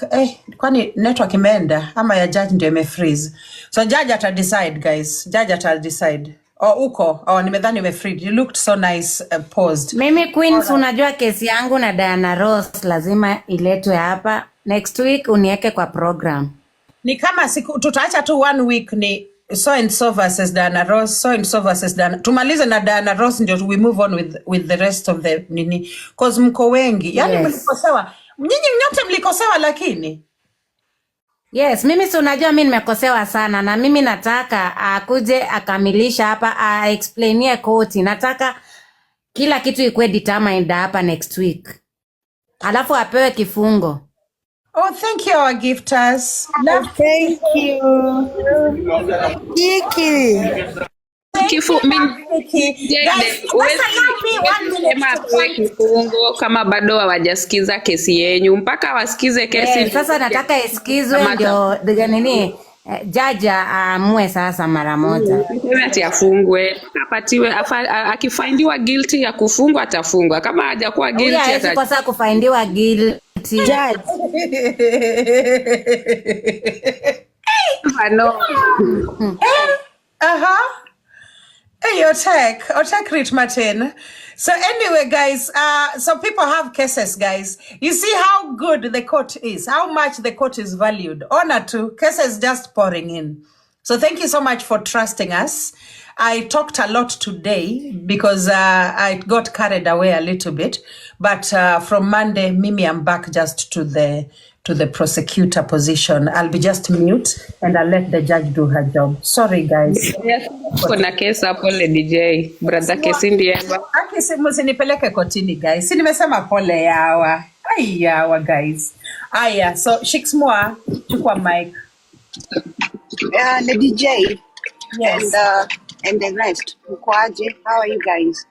kwani network imeenda ama ya judge ndio imefreeze. So judge ata decide guys. Judge ata decide. Nimedhani imefreeze. You looked so nice paused. Mimi Queens, unajua kesi yangu na Diana Ross lazima iletwe hapa. Next week unieke kwa program. Ni kama tutaacha tu 1 week ni so and so versus Diana Ross, so and so versus Diana. Tumalize na Diana Ross ndio we move on with the rest of the nini. Cause mko wengi. Yaani mlikosewa. Nyinyi nyote mlikosewa lakini. Yes, mimi si unajua mimi nimekosewa sana na mimi nataka akuje akamilisha hapa explainie koti. Nataka kila kitu ikuwe determined hapa next week. Alafu apewe kifungo. Oh, thank you, our gifters. Thank you. Kifungo kama bado hawajasikiza kesi yenyu mpaka wasikize kesi. Sasa nataka isikizwe ndio nini jaja amue sasa mara moja. Ati afungwe, apatiwe akifindiwa guilty ya kufungwa atafungwa. Kama hajakuwa guilty atakosa kufindiwa guilty. Judge. No. Hey, Otek Rich Martin. So anyway, guys, so people have cases, guys. You see how good the court is, how much the court is valued. Honor to cases just pouring in. So thank you so much for trusting us. I talked a lot today because I got carried away a little bit. But from Monday, Mimi, I'm back just to the prosecutor position. I'll be just mute and I'll let the judge do her job. Sorry, guys. Yes, kuna kesi hapo Lady J. Brother kesi ndiye. Msinipeleke kotini, guys. Si nimesema pole yawa. Ai yawa, guys. Aya, so Shiksmua, chukua mic. Lady J. Yes. And the rest. Mkwaje? How are you guys?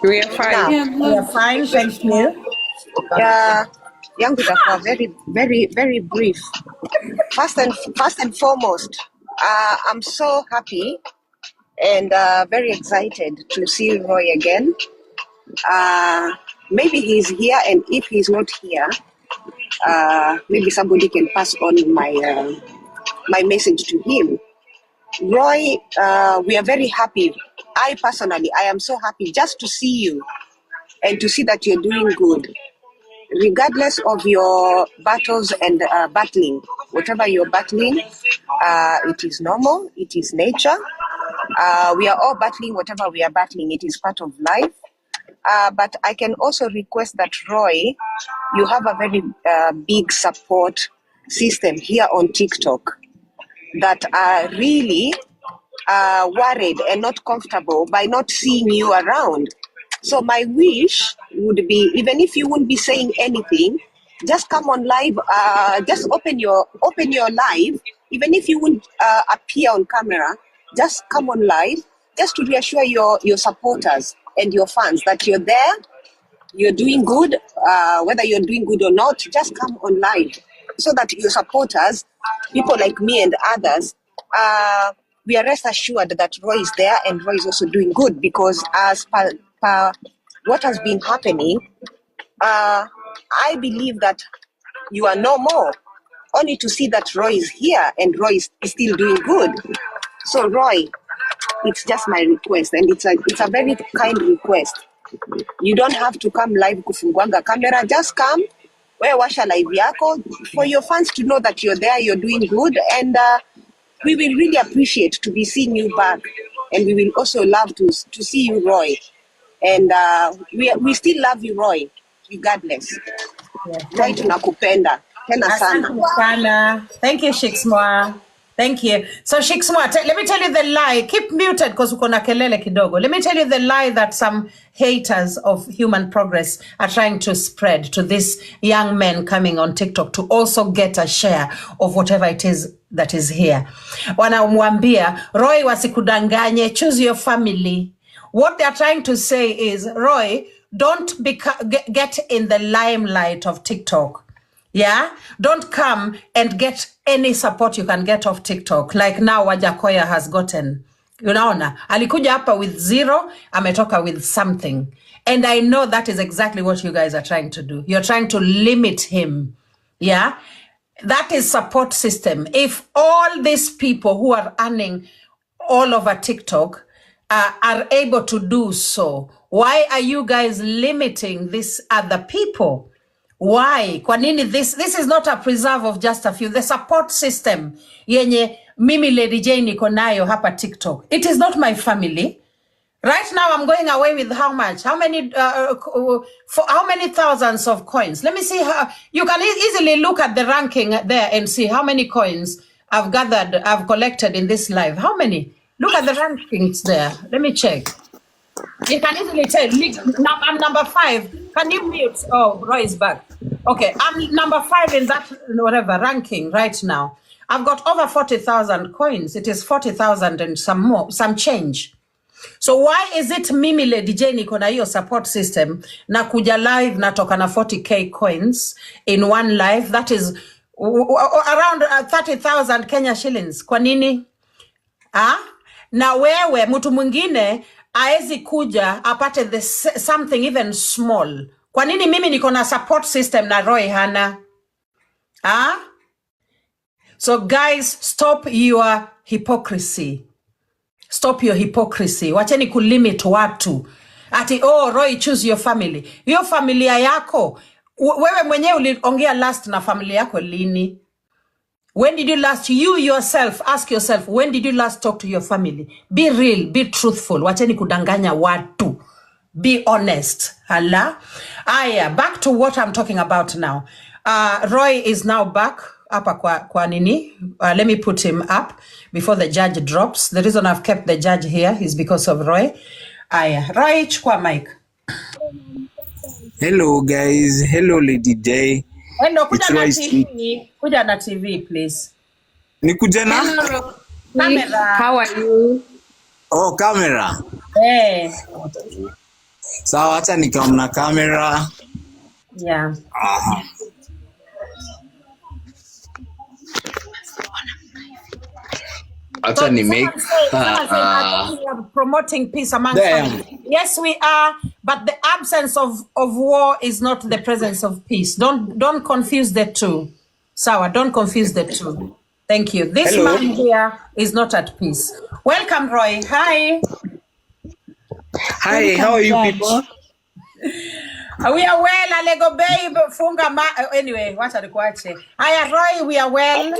We are fine. We are fine, thank you. Yangu itakuwa very, very brief. First and foremost, I'm so happy and very excited to see Roy again. Maybe he's here, and if he's not here, maybe somebody can pass on my message to him. Roy, we are very happy. I personally, I am so happy just to see you and to see that you're doing good. Regardless of your battles and battling, whatever you're battling, it is normal, it is nature. We are all battling whatever we are battling. It is part of life. But I can also request that, Roy, you have a very big support system here on TikTok that are really worried and not comfortable by not seeing you around. So my wish would be, even if you wouldn't be saying anything, just come on live. Just open your live, even if you wouldn't appear on camera. Just come on live, just to reassure your supporters and your fans that you're there, you're doing good. Whether you're doing good or not, just come on live so that your supporters, people like me and others, we are rest assured that Roy is there and Roy is also doing good, because as per what has been happening, I believe that you are no more, only to see that Roy is here and Roy is still doing good. So Roy, it's just my request, and it's a very kind request. You don't have to come live kufungwanga camera, just come, we washa live yako, for your fans to know that you're there, you're doing good, and we will really appreciate to be seeing you back, and we will also love to see you, Roy. And we still love you, Roy, regardless. Roy, tunakupenda tena sana. Asante sana. Thank you, Shiksmwa. Thank you. So Shiksmwa, let me tell you the lie. Keep muted because uko na kelele kidogo. Let me tell you the lie that some haters of human progress are trying to spread to this young man coming on TikTok to also get a share of whatever it is that is here. Wanamwambia, Roy wasikudanganye, choose your family. What they're trying to say is, Roy, don't get in the limelight of TikTok. Yeah, don't come and get any support you can get off TikTok, like now Wajahkoya has gotten. Unaona, alikuja hapa with 0, ametoka with something. And I know that is exactly what you guys are trying to do. You're trying to limit him. Yeah, that is support system. If all these people who are earning all over TikTok are able to do so, why are you guys limiting these other people? Why? Kwa nini this is not a preserve of just a few. The support system yenye mimi Lady J niko nayo hapa TikTok. It is not my family. Right now I'm going away with how much? How many for how many thousands of coins? Let me see how you can easily look at the ranking there and see how many coins I've gathered, I've collected in this live. How many? Look at the rankings there. Let me check. You can easily tell. I'm number 5. Can you mute? Oh, Roy is back. Okay, I'm number 5 in that whatever ranking right now. I've got over 40,000 coins. It is 40,000 and some more, some change. So why is it mimi Lady J niko na hiyo support system na kuja live natoka na 40k coins in one live? That is around 30,000 Kenya shillings. Kwa nini? Na wewe mtu mwingine aezi kuja apate something even small. Kwa nini mimi niko na support system na Roy hana? So guys, stop your hypocrisy. Stop your hypocrisy. Wacheni kulimit watu. Ati, oh, Roy, choose your family. Your familia yako. Wewe mwenyewe uliongea last na familia yako lini? When did you last, you yourself, ask yourself, when did you last talk to your family? Be real, be truthful. Wacheni kudanganya watu. Be honest. Hala. Aya, back to what I'm talking about now. Roy is now back. Hapa kwa nini? Let me put him up before the judge drops. The reason I've kept the judge here is because of Roy. Aya, Roy, chukua mic. Hello guys. Hello Lady J. Hello, kuja na TV. Kuja na TV, please. Ni kuja na? Camera. How are you? Oh, camera. Hey. Sawa, acha nikamna camera. Yeah. Acha ni make. We are promoting peace among families. Yes, we are, but the absence of war is not the presence of peace. Don't confuse the two. Sawa, don't confuse the two. Thank you. This Hello. man here is not at peace. Welcome, Roy. Hi. Hi, Welcome, how are you Judge. people? We are well, Alego babe. Funga anyway, what are the questions? Hi, Roy, we are well.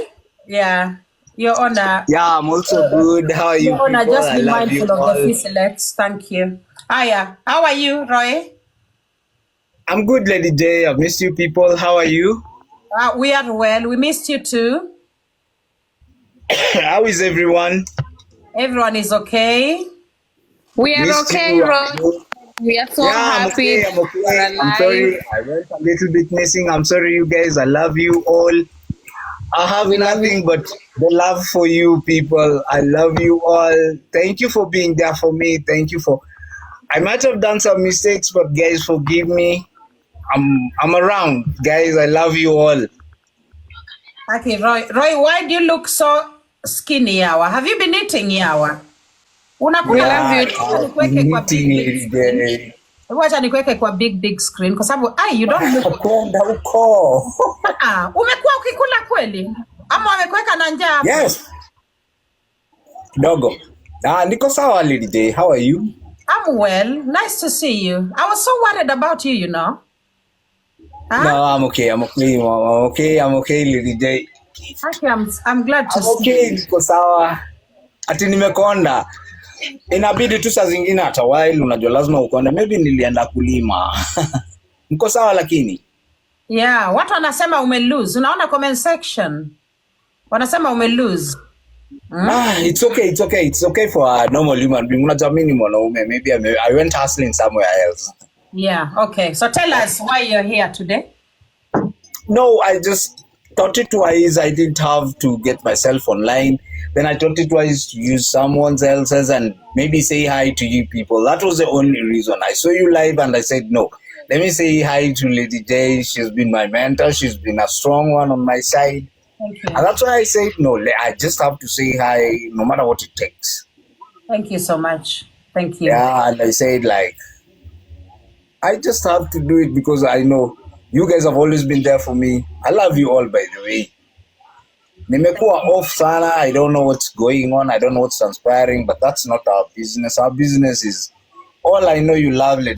Yeah. Your Honor. Yeah, I'm also good. How are you Your Honor, people? just I be love you mindful of all. the fee selects. Thank you. Aya, how are you, Roy? I'm good, Lady J. I've missed you people. How are you? We are well. We missed you too. How is everyone? Everyone is okay. We are Missed okay, you. Roy. We are so Yeah, I'm happy okay. that I'm you are okay. I'm alive. sorry. I went a little bit missing. I'm sorry, you guys. I love you all. I have We love you. nothing but the love for you people. I love you all. Thank you for being there for me. Thank you for. I might have done some mistakes, but guys, forgive me. I'm around, guys. I love you all. Okay, Roy. Roy, why do you look so skinny, Yawa? Have you been eating, Yawa? We Unakula love you. wacha I've nikuweke been kwa meeting big you screen. guys. Wacha nikuweke kwa big screen kwa sababu you don't look. Kwenda huko. Umekuwa ukikula kweli? Ama wamekuweka na njaa hapo? Yes, kidogo. Niko sawa, Lady J. How are you? I'm well. Nice to see you. I was so worried about you, you know. No, I'm okay. I'm okay. I'm okay, Lady J. Okay, I'm glad to I'm see okay. you. Niko sawa. Ati nimekonda. Inabidi tu saa zingine hata while unajua lazima ukonde. Maybe nilienda kulima. Niko sawa lakini. Yeah, watu wanasema umelose. Unaona comment section. Wanasema umelose. It's okay. It's okay. It's okay for a normal human being. Unajua mimi ni mwanaume. Maybe I went hustling somewhere else. Yeah, okay. So tell us why you're here today. No, I just thought it wise. I didn't have to get myself online. Then I thought it wise to use someone else's and maybe say hi to you people. That was the only reason. I saw you live and I said, no, let me say hi to Lady J. She's been my mentor. She's been a strong one on my side. Thank you. And that's why I said, no, I just have to say hi no matter what it takes. Thank you so much. Thank you. Yeah, and I said, like, I just have to do it because I know you guys have always been there for me. I love you all, by the way. Nimekuwa off sana. I don't know what's going on. I don't know what's transpiring, but that's not our business. Our business is all I know you love, Lady